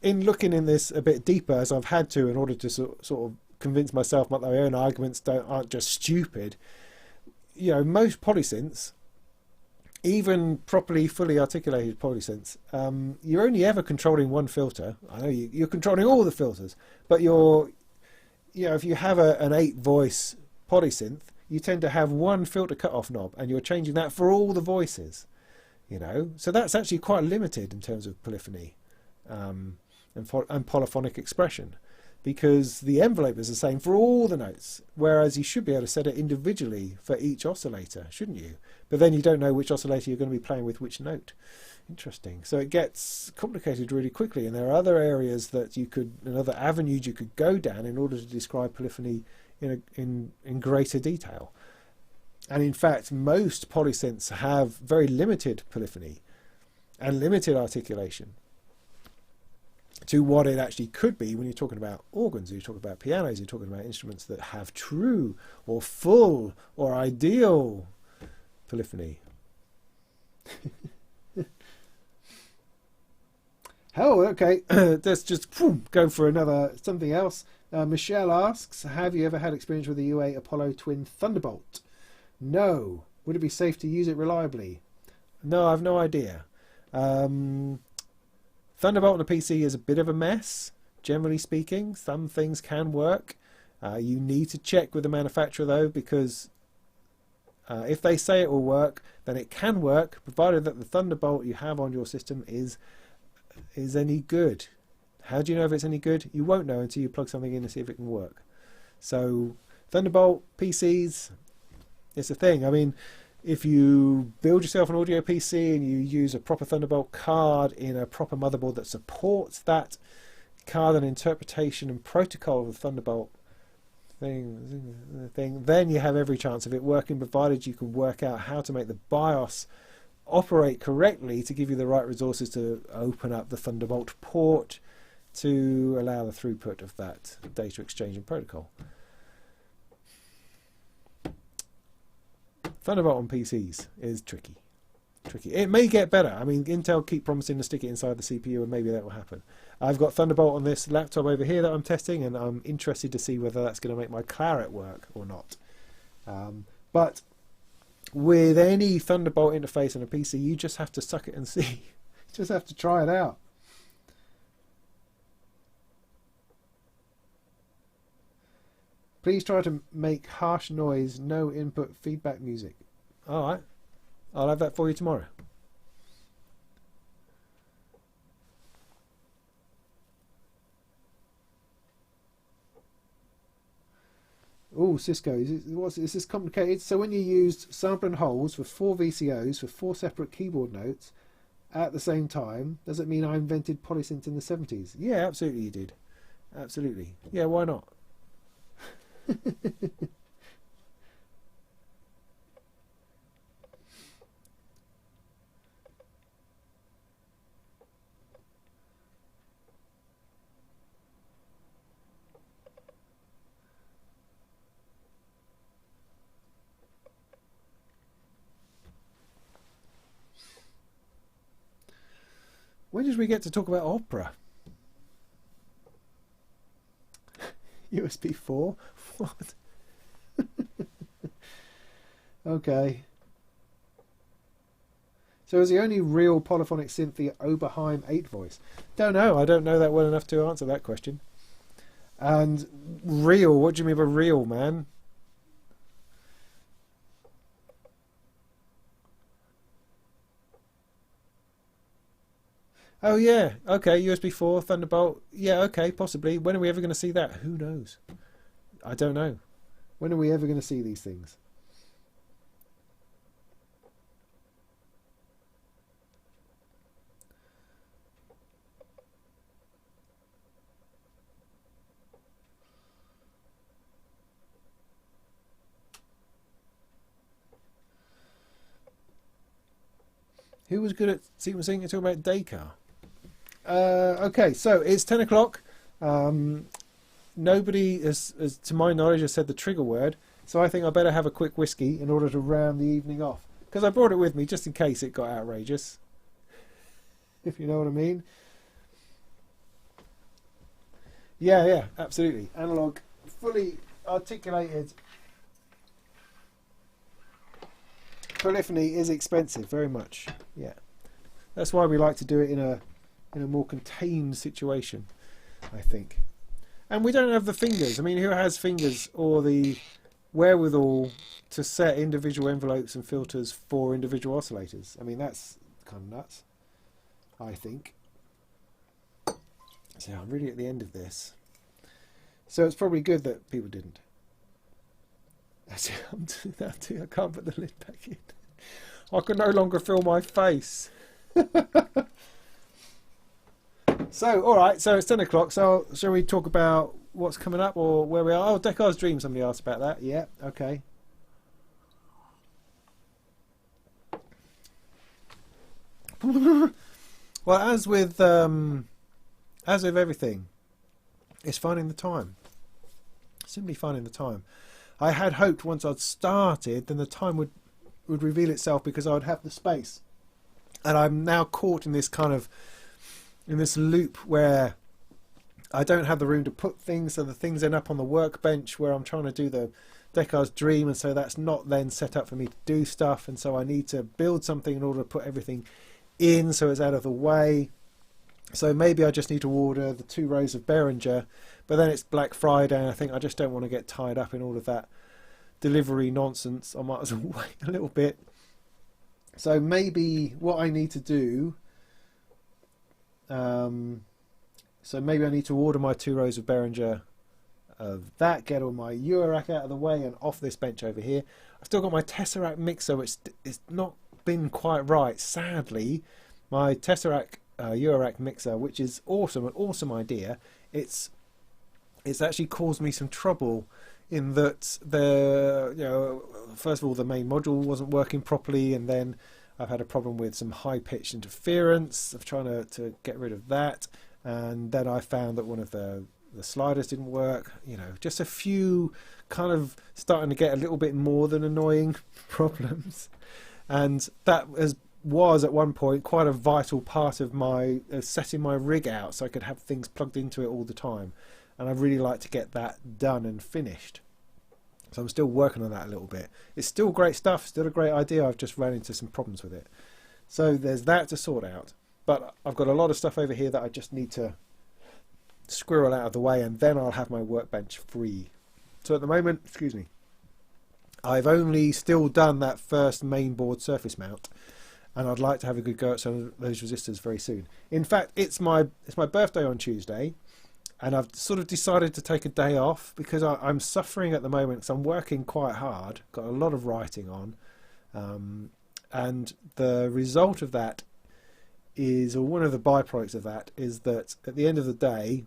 in looking in this a bit deeper, as I've had to in order to sort of convince myself that my own arguments aren't just stupid, you know, most polysynths, even properly fully articulated polysynths, you're only ever controlling one filter. I know you're controlling all the filters, but you know, if you have an 8-voice polysynth, you tend to have one filter cutoff knob, and you're changing that for all the voices. You know, so that's actually quite limited in terms of polyphony and polyphonic expression, because the envelope is the same for all the notes, whereas you should be able to set it individually for each oscillator, shouldn't you? But then you don't know which oscillator you're going to be playing with which note. Interesting. So it gets complicated really quickly, and there are other areas that and other avenues you could go down in order to describe polyphony in greater detail. And in fact, most polysynths have very limited polyphony and limited articulation to what it actually could be when you're talking about organs, you're talking about pianos, you're talking about instruments that have true or full or ideal polyphony. Oh, okay. Let's just go for something else. Michelle asks, have you ever had experience with the UA Apollo Twin Thunderbolt? No. Would it be safe to use it reliably? No, I've no idea. Thunderbolt on a PC is a bit of a mess, generally speaking. Some things can work. You need to check with the manufacturer, though, because if they say it will work, then it can work, provided that the Thunderbolt you have on your system is any good. How do you know if it's any good? You won't know until you plug something in and see if it can work. So Thunderbolt PCs, it's a thing. I mean, if you build yourself an audio PC and you use a proper Thunderbolt card in a proper motherboard that supports that card and interpretation and protocol of the Thunderbolt thing, then you have every chance of it working, provided you can work out how to make the BIOS operate correctly to give you the right resources to open up the Thunderbolt port to allow the throughput of that data exchange and protocol. Thunderbolt on PCs is tricky. It may get better. I mean, Intel keep promising to stick it inside the CPU, and maybe that will happen. I've got Thunderbolt on this laptop over here that I'm testing, and I'm interested to see whether that's going to make my Claret work or not. But with any Thunderbolt interface on a PC, you just have to suck it and see. You just have to try it out. Please try to make harsh noise, no input feedback music. All right. I'll have that for you tomorrow. Oh, Cisco, is this complicated? So when you used sample and holds for 4 VCOs for 4 separate keyboard notes at the same time, does it mean I invented polysynth in the 70s? Yeah, absolutely you did. Absolutely. Yeah, why not? When did we get to talk about opera? USB 4? What? Okay. So is the only real polyphonic synth the Oberheim 8 voice? Don't know. I don't know that well enough to answer that question. And real, what do you mean by real, man? Oh yeah, okay, USB 4, Thunderbolt. Yeah, okay, possibly. When are we ever going to see that? Who knows? I don't know. When are we ever going to see these things? Who was good at sequencing? You're talking about Dakar. Okay, so it's 10 o'clock. Nobody, has, to my knowledge, has said the trigger word. So I think I better have a quick whiskey in order to round the evening off. Because I brought it with me just in case it got outrageous. If you know what I mean. Yeah, absolutely. Analog, fully articulated. Polyphony is expensive, very much. Yeah. That's why we like to do it in a more contained situation, I think. And we don't have the fingers. I mean, who has fingers or the wherewithal to set individual envelopes and filters for individual oscillators? I mean, that's kind of nuts, I think. So I'm really at the end of this. So it's probably good that people didn't. I can't put the lid back in. I can no longer feel my face. So, all right, so it's 10 o'clock. So, shall we talk about what's coming up or where we are? Oh, Descartes' Dream, somebody asked about that. Yeah, okay. Well, as with everything, it's finding the time. Simply finding the time. I had hoped once I'd started, then the time would reveal itself because I would have the space. And I'm now caught in this kind of, in this loop where I don't have the room to put things, so the things end up on the workbench where I'm trying to do the Descartes' Dream, and so that's not then set up for me to do stuff, and so I need to build something in order to put everything in so it's out of the way. So maybe I just need to order the 2 rows of Behringer, but then it's Black Friday and I think I just don't want to get tied up in all of that delivery nonsense. I might as well wait a little bit. So maybe what I need to do, so maybe I need to order my 2 rows of Behringer of that, get all my Eurorack out of the way and off this bench over here. I've still got my Tesseract mixer, which is not been quite right, sadly. My Tesseract Eurorack mixer, which is awesome, an awesome idea. It's actually caused me some trouble in that first of all the main module wasn't working properly, and then I've had a problem with some high pitched interference of trying to get rid of that, and then I found that one of the sliders didn't work. Just a few kind of starting to get a little bit more than annoying problems, and that was at one point quite a vital part of my setting my rig out so I could have things plugged into it all the time, and I'd really like to get that done and finished. So I'm still working on that a little bit. It's still great stuff, still a great idea. I've just ran into some problems with it. So there's that to sort out. But I've got a lot of stuff over here that I just need to squirrel out of the way, and then I'll have my workbench free. So at the moment, excuse me, I've only still done that first mainboard surface mount, and I'd like to have a good go at some of those resistors very soon. In fact, it's my birthday on Tuesday, and I've sort of decided to take a day off because I'm suffering at the moment because I'm working quite hard, got a lot of writing on, and the result of that is, or one of the byproducts of that is that at the end of the day,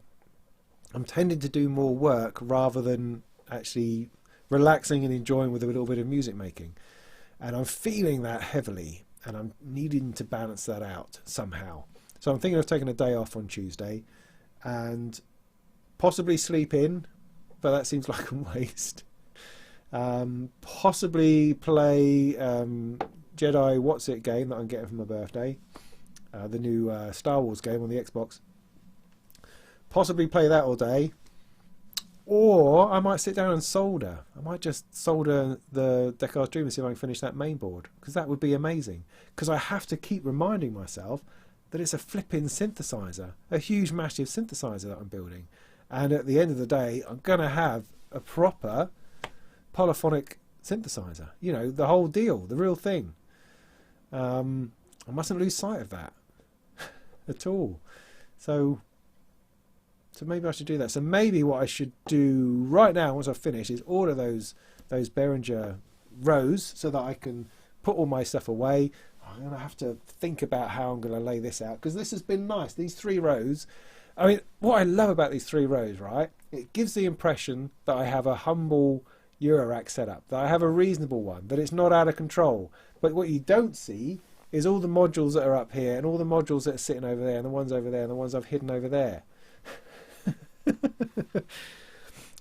I'm tending to do more work rather than actually relaxing and enjoying with a little bit of music making. And I'm feeling that heavily, and I'm needing to balance that out somehow. So I'm thinking of taking a day off on Tuesday and possibly sleep in, but that seems like a waste. Possibly play Jedi What's It game that I'm getting for my birthday, the new Star Wars game on the Xbox. Possibly play that all day, or I might sit down and solder. I might just solder the Cre8audio Dream and see if I can finish that main board, because that would be amazing. Because I have to keep reminding myself that it's a flipping synthesizer, a huge massive synthesizer that I'm building, and at the end of the day I'm going to have a proper polyphonic synthesizer, you know, the whole deal, the real thing. I mustn't lose sight of that at all. So maybe I should do that. So maybe what I should do right now, once I've finished, is order those Behringer rows so that I can put all my stuff away. I'm going to have to think about how I'm going to lay this out, because this has been nice. These 3 rows. I mean, what I love about these 3 rows, right? It gives the impression that I have a humble Eurorack setup, that I have a reasonable one, that it's not out of control. But what you don't see is all the modules that are up here, and all the modules that are sitting over there, and the ones over there, and the ones I've hidden over there.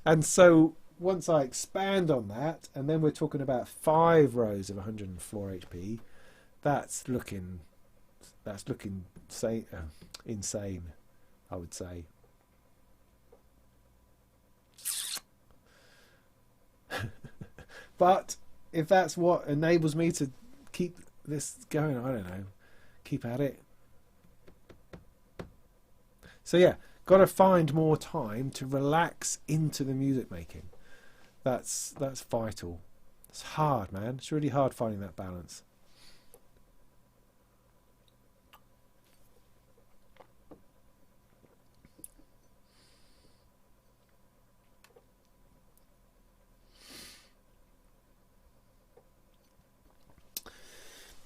And so once I expand on that, and then we're talking about 5 rows of 104 HP, that's looking insane, I would say. But if that's what enables me to keep this going, I don't know, keep at it. So yeah, got to find more time to relax into the music making. That's vital. It's hard, man. It's really hard finding that balance.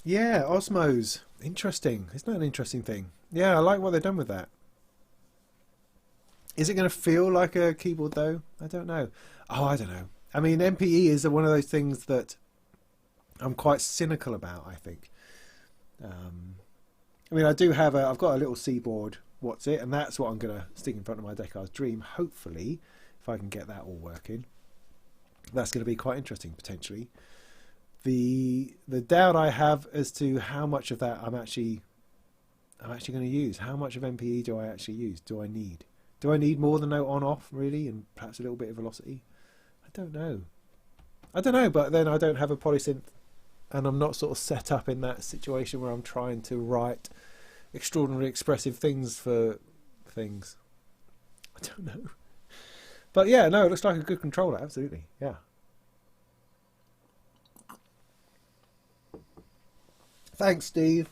Yeah, Osmos. Interesting. Isn't that an interesting thing? Yeah, I like what they've done with that. Is it going to feel like a keyboard though? I don't know. Oh, I don't know. I mean, MPE is one of those things that I'm quite cynical about, I think. I mean, I've got a little C-board, What's It, and that's what I'm going to stick in front of my Cre8audio Dream, hopefully, if I can get that all working. That's going to be quite interesting, potentially. The doubt I have as to how much of that I'm actually going to use. How much of MPE do I actually use? Do I need? Do I need more than no on-off, really, and perhaps a little bit of velocity? I don't know. But then I don't have a polysynth, and I'm not sort of set up in that situation where I'm trying to write extraordinarily expressive things for things. I don't know. But yeah, no, it looks like a good controller, absolutely, yeah. Thanks, Steve.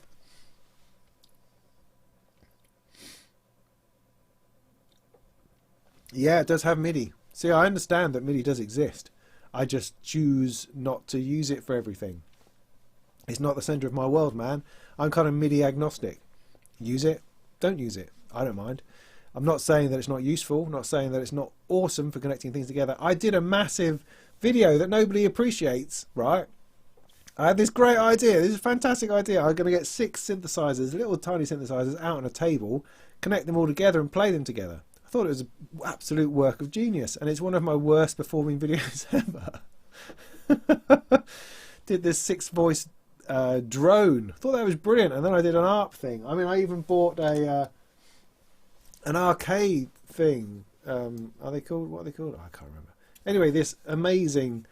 Yeah, it does have MIDI. See, I understand that MIDI does exist. I just choose not to use it for everything. It's not the centre of my world, man. I'm kind of MIDI agnostic. Use it, don't use it. I don't mind. I'm not saying that it's not useful. I'm not saying that it's not awesome for connecting things together. I did a massive video that nobody appreciates, right? I had this great idea. This is a fantastic idea. I'm going to get 6 synthesizers, little tiny synthesizers, out on a table, connect them all together and play them together. I thought it was an absolute work of genius, and it's one of my worst performing videos ever. Did this 6-voice drone. Thought that was brilliant, and then I did an ARP thing. I mean, I even bought an arcade thing. Are they called? What are they called? Oh, I can't remember. Anyway, this amazing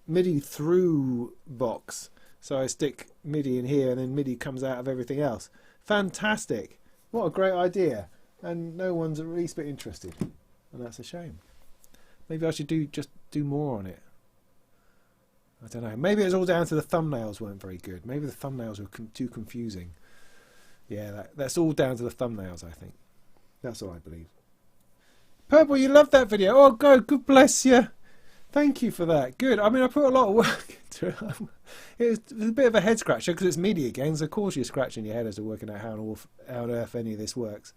MIDI through box. So I stick MIDI in here, and then MIDI comes out of everything else. Fantastic! What a great idea. And no one's at least bit interested, and that's a shame. Maybe I should just do more on it. I don't know. Maybe it's all down to the thumbnails weren't very good. Maybe the thumbnails were too confusing. Yeah, that's all down to the thumbnails, I think. That's what I believe. Purple, you loved that video. Oh, God bless you. Thank you for that. Good. I mean, I put a lot of work into it. It was a bit of a head scratcher because it's MIDI again, so of course you're scratching your head as to working out how on earth any of this works.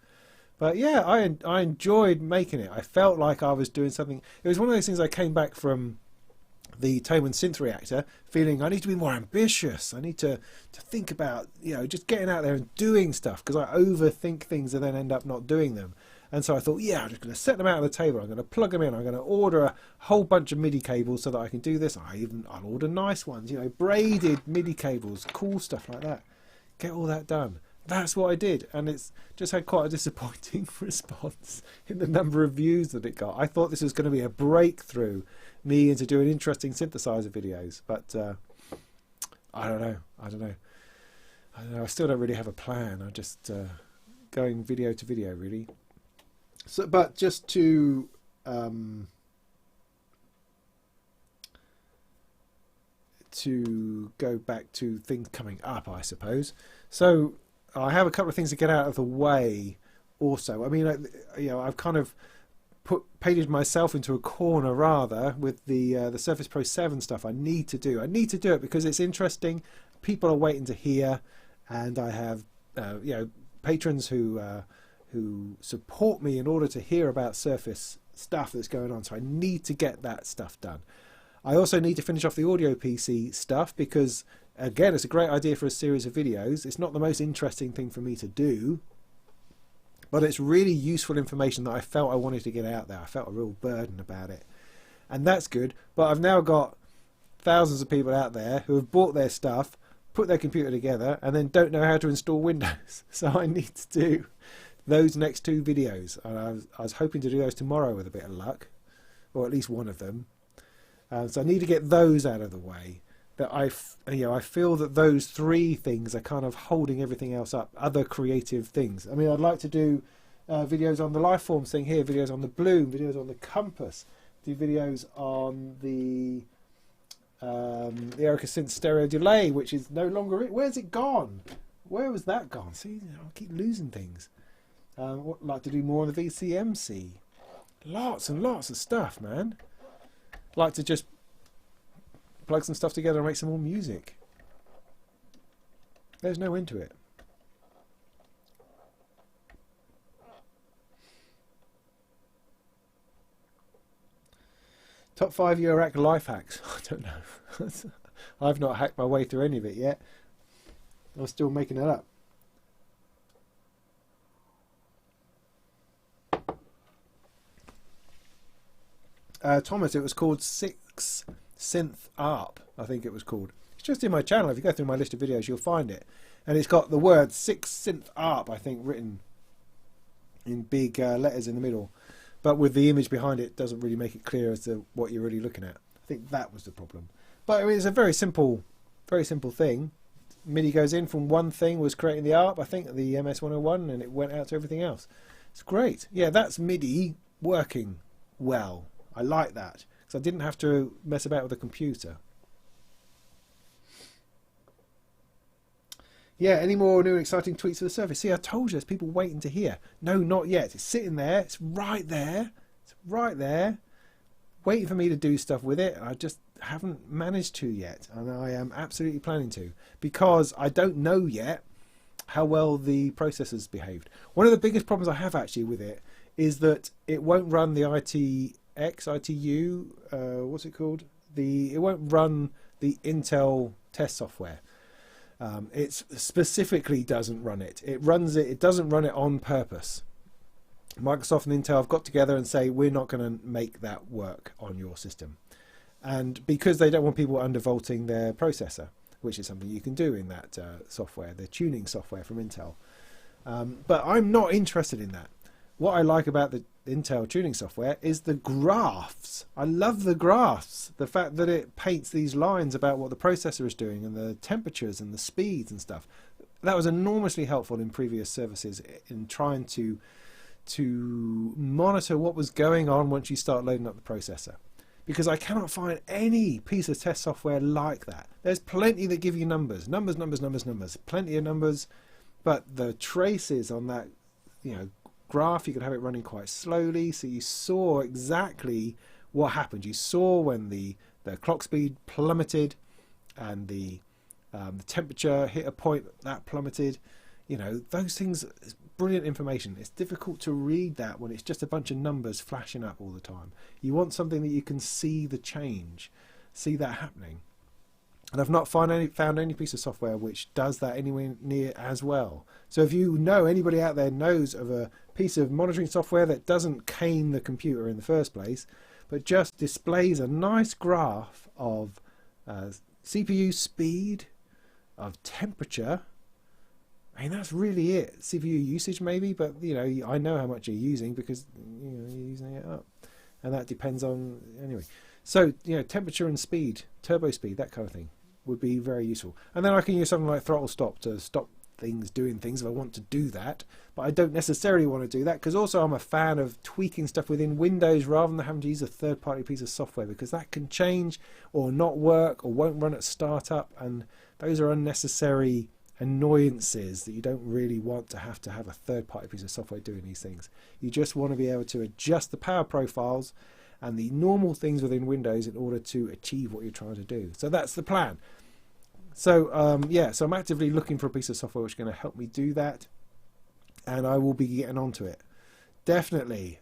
But yeah, I enjoyed making it. I felt like I was doing something. It was one of those things I came back from the Tone and Synth Reactor feeling I need to be more ambitious. I need to think about, you know, just getting out there and doing stuff, because I overthink things and then end up not doing them. And so I thought, yeah, I'm just going to set them out on the table. I'm going to plug them in. I'm going to order a whole bunch of MIDI cables so that I can do this. I'll order nice ones, you know, braided MIDI cables, cool stuff like that. Get all that done. That's what I did. And it's just had quite a disappointing response in the number of views that it got. I thought this was going to be a breakthrough, me into doing interesting synthesizer videos. But I don't know. I I still don't really have a plan. I'm just going video to video, really. So, but just to go back to things coming up, I suppose. So I have a couple of things to get out of the way. Also, I mean, you know, I've kind of painted myself into a corner rather with the Surface Pro 7 stuff. I need to do it because it's interesting. People are waiting to hear, and I have you know, patrons who support me in order to hear about Surface stuff that's going on. So I need to get that stuff done. I also need to finish off the audio PC stuff because, again, it's a great idea for a series of videos. It's not the most interesting thing for me to do, but it's really useful information that I felt I wanted to get out there. I felt a real burden about it, and that's good. But I've now got thousands of people out there who have bought their stuff, put their computer together, and then don't know how to install Windows. So I need to do those next two videos, and I was hoping to do those tomorrow with a bit of luck, or at least one of them. So I need to get those out of the way. That I feel that those three things are kind of holding everything else up. Other creative things. I mean, I'd like to do videos on the Lifeforms thing here, videos on the Bloom, videos on the Compass, do videos on the Erica Synth stereo delay, which is no longer it. Where's it gone? Where was that gone? See, I keep losing things. I'd like to do more on the VCMC. Lots and lots of stuff, man. Like to just plug some stuff together and make some more music. There's no end to it. Top 5 Eurorack life hacks. I don't know. I've not hacked my way through any of it yet. I'm still making it up. Thomas, it was called 6 Synth ARP, I think it was called. It's just in my channel. If you go through my list of videos, you'll find it. And it's got the word 6 Synth ARP, I think, written in big letters in the middle. But with the image behind it, doesn't really make it clear as to what you're really looking at. I think that was the problem. But I mean, it's a very simple thing. MIDI goes in from one thing, was creating the ARP, I think, the MS-101, and it went out to everything else. It's great. Yeah, that's MIDI working well. I like that, because I didn't have to mess about with the computer. Yeah, any more new and exciting tweets for the Surface? See, I told you, there's people waiting to hear. No, not yet. It's sitting there. It's right there. It's right there. Waiting for me to do stuff with it. I just haven't managed to yet. And I am absolutely planning to. Because I don't know yet how well the processor's behaved. One of the biggest problems I have actually with it is that it won't run the ITU, what's it called? It won't run the Intel test software. It specifically doesn't run it. It doesn't run it on purpose. Microsoft and Intel have got together and say, we're not going to make that work on your system. And because they don't want people undervolting their processor, which is something you can do in that software, the tuning software from Intel. But I'm not interested in that. What I like about the Intel tuning software is the graphs. I love the graphs. The fact that it paints these lines about what the processor is doing and the temperatures and the speeds and stuff. That was enormously helpful in previous services in trying to to monitor what was going on once you start loading up the processor. Because I cannot find any piece of test software like that. There's plenty that give you numbers, plenty of numbers, but the traces on that, you know, graph, you could have it running quite slowly, so you saw exactly what happened. You saw when the clock speed plummeted and the temperature hit a point that plummeted. You know, those things, brilliant information. It's difficult to read that when it's just a bunch of numbers flashing up all the time. You want something that you can see the change, see that happening. And I've not found any piece of software which does that anywhere near as well. So if you know, anybody out there knows of a piece of monitoring software that doesn't cane the computer in the first place, but just displays a nice graph of CPU speed, of temperature, I mean, that's really it. CPU usage maybe, but you know, I know how much you're using because you know, you're using it up, and that depends on, anyway. So you know, temperature and speed, turbo speed, that kind of thing would be very useful. And then I can use something like throttle stop to stop things doing things if I want to do that, but I don't necessarily want to do that because also I'm a fan of tweaking stuff within Windows rather than having to use a third-party piece of software, because that can change or not work or won't run at startup, and those are unnecessary annoyances that you don't really want to have a third-party piece of software doing these things. You just want to be able to adjust the power profiles and the normal things within Windows in order to achieve what you're trying to do. So that's the plan. So yeah, so I'm actively looking for a piece of software which is going to help me do that, and I will be getting onto it. Definitely,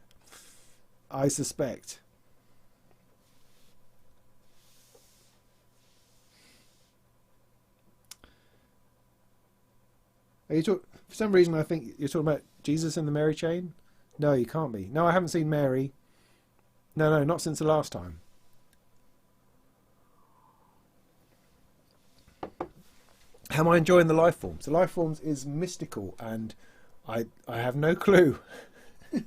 I suspect. For some reason I think you're talking about Jesus and the Mary chain. No, you can't be. No, I haven't seen Mary. No, not since the last time. How am I enjoying the life forms? The life forms is mystical, and I have no clue. And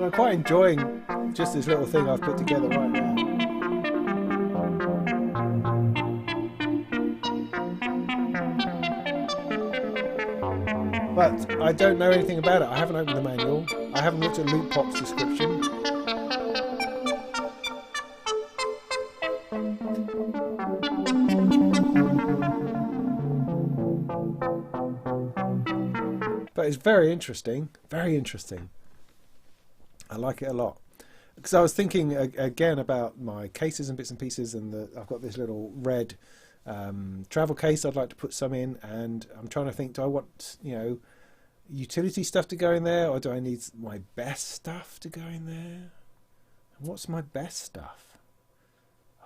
I'm quite enjoying just this little thing I've put together right now. But I don't know anything about it. I haven't opened the manual. I haven't looked at Loop Pop's description. But it's very interesting. Very interesting. I like it a lot. Because I was thinking again about my cases and bits and pieces, and I've got this little red travel case I'd like to put some in, and I'm trying to think, do I want, you know, utility stuff to go in there, or do I need my best stuff to go in there? And what's my best stuff?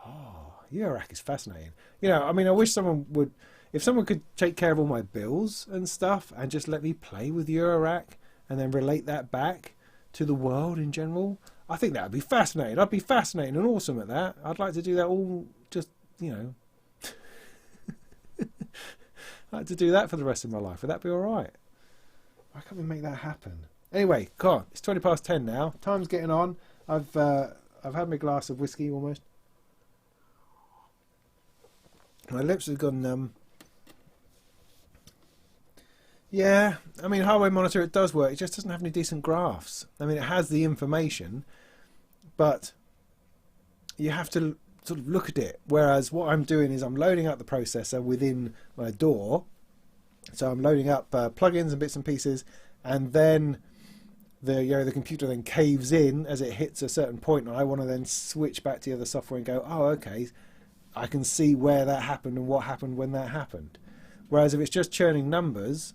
Oh, Eurorack is fascinating. You know, I mean, I wish someone would, if someone could take care of all my bills and stuff and just let me play with Eurorack and then relate that back to the world in general, I think that would be fascinating. I'd be fascinating and awesome at that. I'd like to do that all, just, you know, I'd like to do that for the rest of my life. Would that be all right? Why can't we make that happen? Anyway, come on. It's 10:20 now. Time's getting on. I've had my glass of whiskey almost. My lips have gone numb. Yeah, I mean, Highway Monitor, it does work. It just doesn't have any decent graphs. I mean, it has the information, but you have to sort of look at it. Whereas what I'm doing is I'm loading up the processor within my door. So I'm loading up plugins and bits and pieces, and then the computer then caves in as it hits a certain point, and I want to then switch back to the other software and go, oh, okay, I can see where that happened and what happened when that happened. Whereas if it's just churning numbers,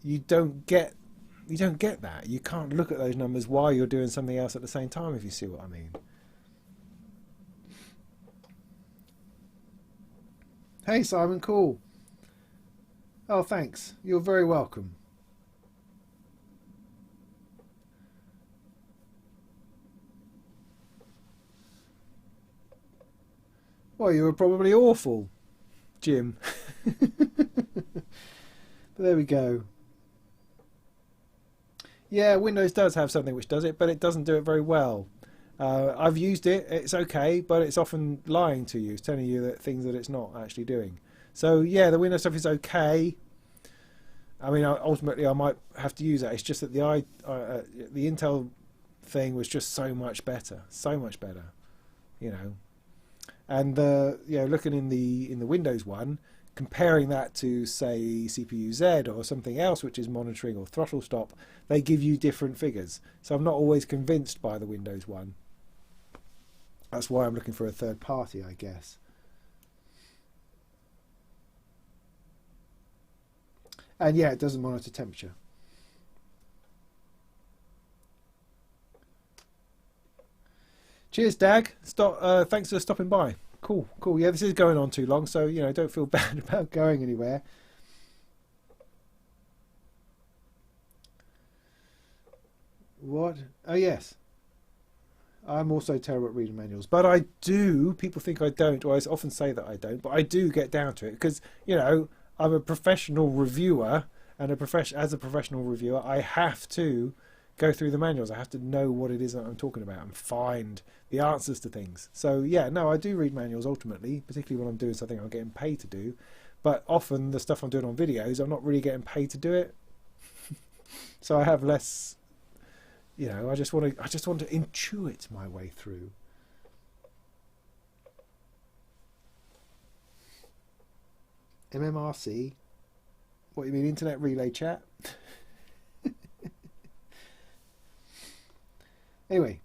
you don't get that. You can't look at those numbers while you're doing something else at the same time, if you see what I mean. Hey Simon, cool. Oh, thanks. You're very welcome. Well, you were probably awful, Jim. But there we go. Yeah, Windows does have something which does it, but it doesn't do it very well. I've used it, it's okay, but it's often lying to you. It's telling you that things that it's not actually doing. So yeah, the Windows stuff is okay. I mean, ultimately I might have to use that. It's just that the Intel thing was just so much better, you know. And you know, looking in the Windows one, comparing that to say CPU Z or something else which is monitoring or throttle stop, they give you different figures. So I'm not always convinced by the Windows one. That's why I'm looking for a third party, I guess. And yeah, it doesn't monitor temperature. Cheers, Dag. Thanks for stopping by. Cool. Yeah, this is going on too long, so you know, don't feel bad about going anywhere. What? Oh yes. I'm also terrible at reading manuals, but I do. People think I don't, or I often say that I don't, but I do get down to it because, you know, I'm a professional reviewer, and as a professional reviewer, I have to go through the manuals. I have to know what it is that I'm talking about and find the answers to things. So yeah, no, I do read manuals ultimately, particularly when I'm doing something I'm getting paid to do. But often the stuff I'm doing on videos, I'm not really getting paid to do it. So I have less. You know, I just want to intuit my way through. MMRC? What, you mean Internet Relay Chat? Anyway.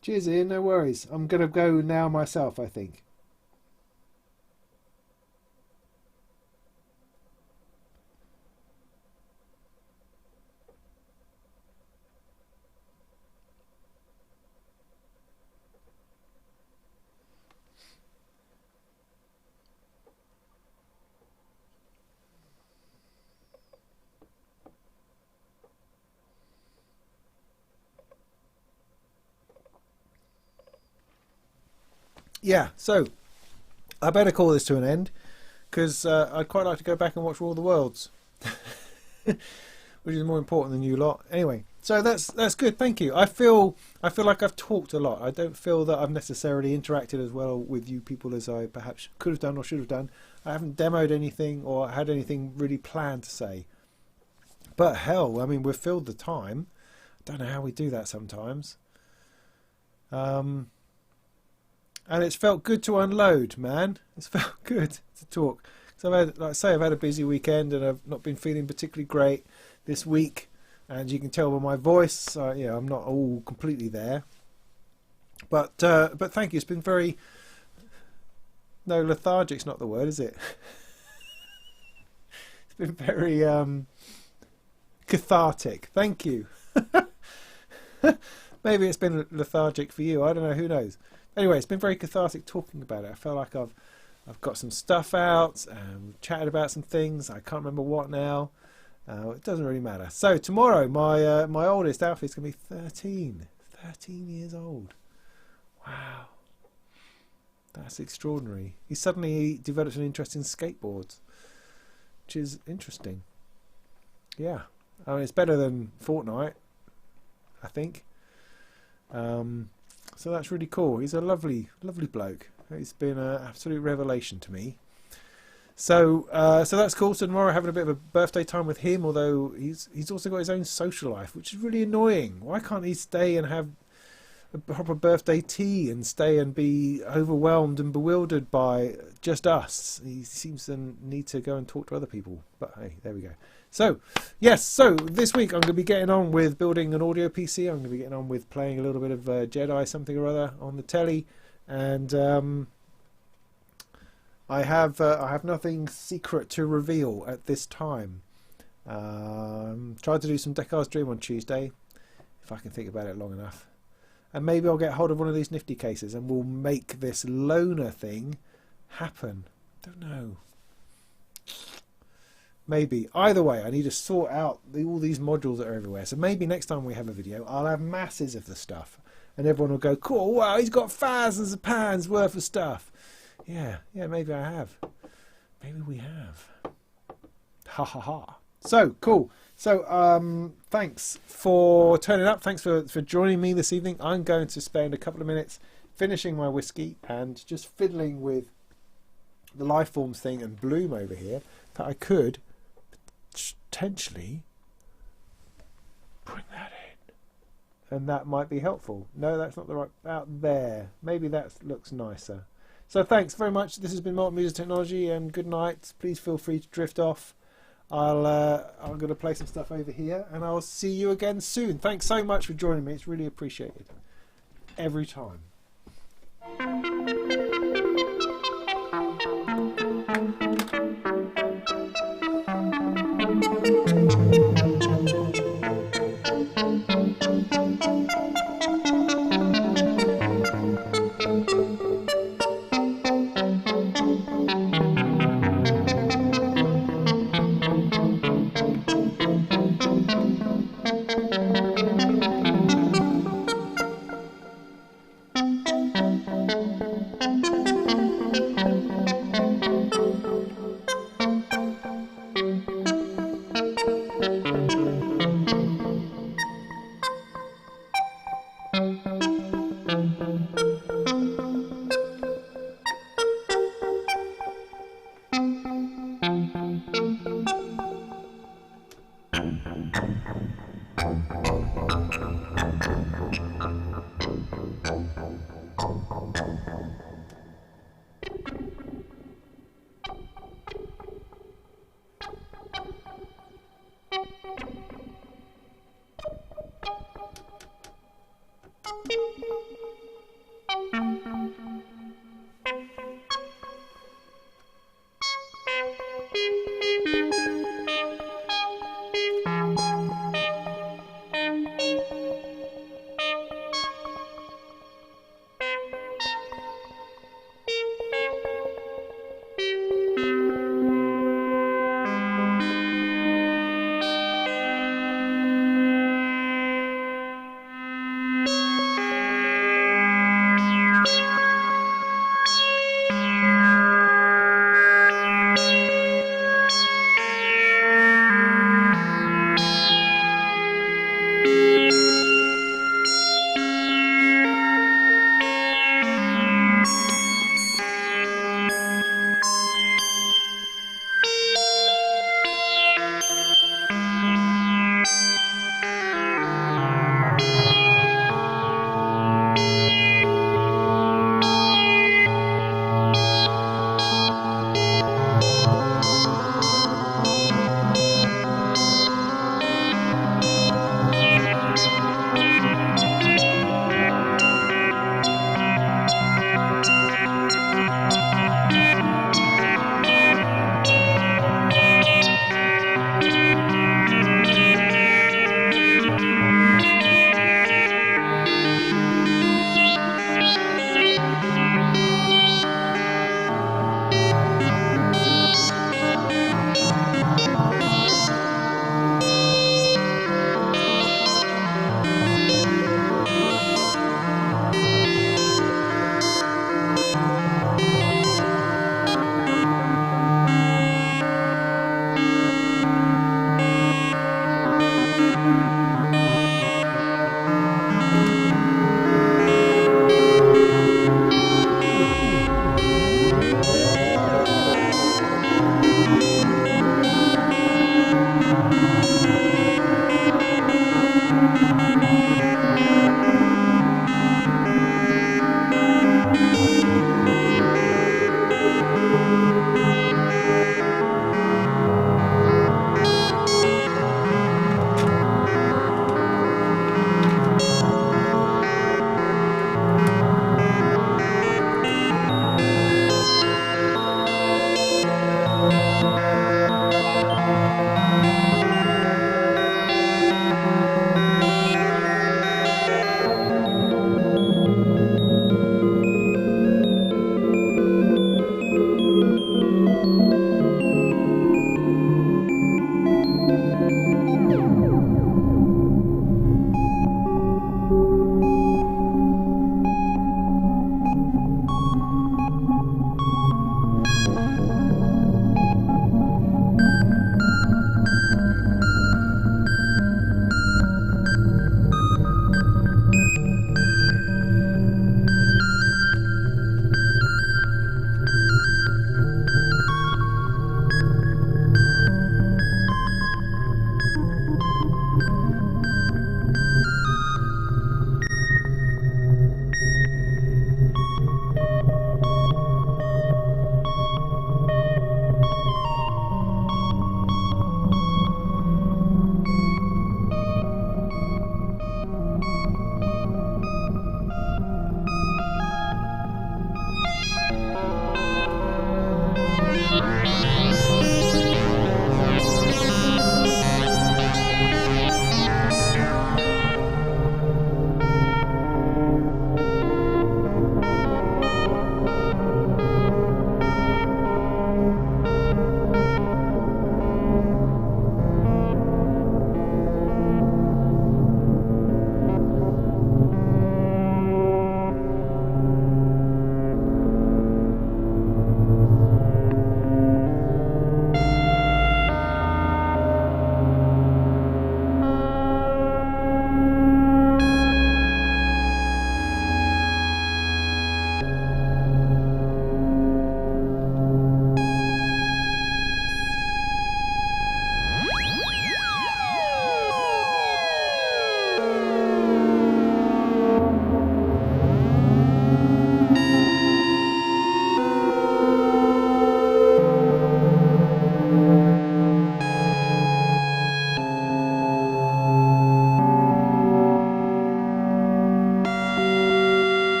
Cheers, Ian. No worries. I'm going to go now myself, I think. Yeah, so I better call this to an end because I'd quite like to go back and watch All the Worlds, which is more important than you lot. Anyway, so that's good. Thank you. I feel like I've talked a lot. I don't feel that I've necessarily interacted as well with you people as I perhaps could have done or should have done. I haven't demoed anything or had anything really planned to say. But hell, I mean, we've filled the time. I don't know how we do that sometimes. And it's felt good to unload, man. It's felt good to talk. So like I say, I've had a busy weekend and I've not been feeling particularly great this week. And you can tell by my voice, you know, I'm not all completely there. But thank you. It's been very... No, lethargic's not the word, is it? It's been very cathartic. Thank you. Maybe it's been lethargic for you. I don't know. Who knows? Anyway, it's been very cathartic talking about it. I feel like I've got some stuff out and chatted about some things. I can't remember what now. It doesn't really matter. So tomorrow, my oldest Alfie's going to be 13. 13 years old. Wow. That's extraordinary. He suddenly developed an interest in skateboards, which is interesting. Yeah. I mean, it's better than Fortnite, I think. So that's really cool. He's a lovely bloke. He's been an absolute revelation to me. So so that's cool. So tomorrow having a bit of a birthday time with him, although he's also got his own social life, which is really annoying. Why can't he stay and have a proper birthday tea and stay and be overwhelmed and bewildered by just us? He seems to need to go and talk to other people. But hey, there we go. So, yes, so this week I'm going to be getting on with building an audio PC. I'm going to be getting on with playing a little bit of Jedi something or other on the telly. And I have nothing secret to reveal at this time. Tried to do some Deckard's Dream on Tuesday, if I can think about it long enough. And maybe I'll get hold of one of these nifty cases and we'll make this loaner thing happen. Don't know. Maybe. Either way, I need to sort out all these modules that are everywhere. So maybe next time we have a video, I'll have masses of the stuff. and everyone will go, cool, wow, he's got thousands of pounds worth of stuff. Yeah, maybe I have. Maybe we have. Ha ha ha. So, cool. So, thanks for turning up. Thanks for joining me this evening. I'm going to spend a couple of minutes finishing my whiskey and just fiddling with the Lifeforms thing and Bloom over here, that I could potentially bring that in. And that might be helpful. No, that's not the right... Out there. Maybe that looks nicer. So thanks very much. This has been Molten Music Technology, and good night. Please feel free to drift off. I'm going to play some stuff over here, and I'll see you again soon. Thanks so much for joining me. It's really appreciated. Every time.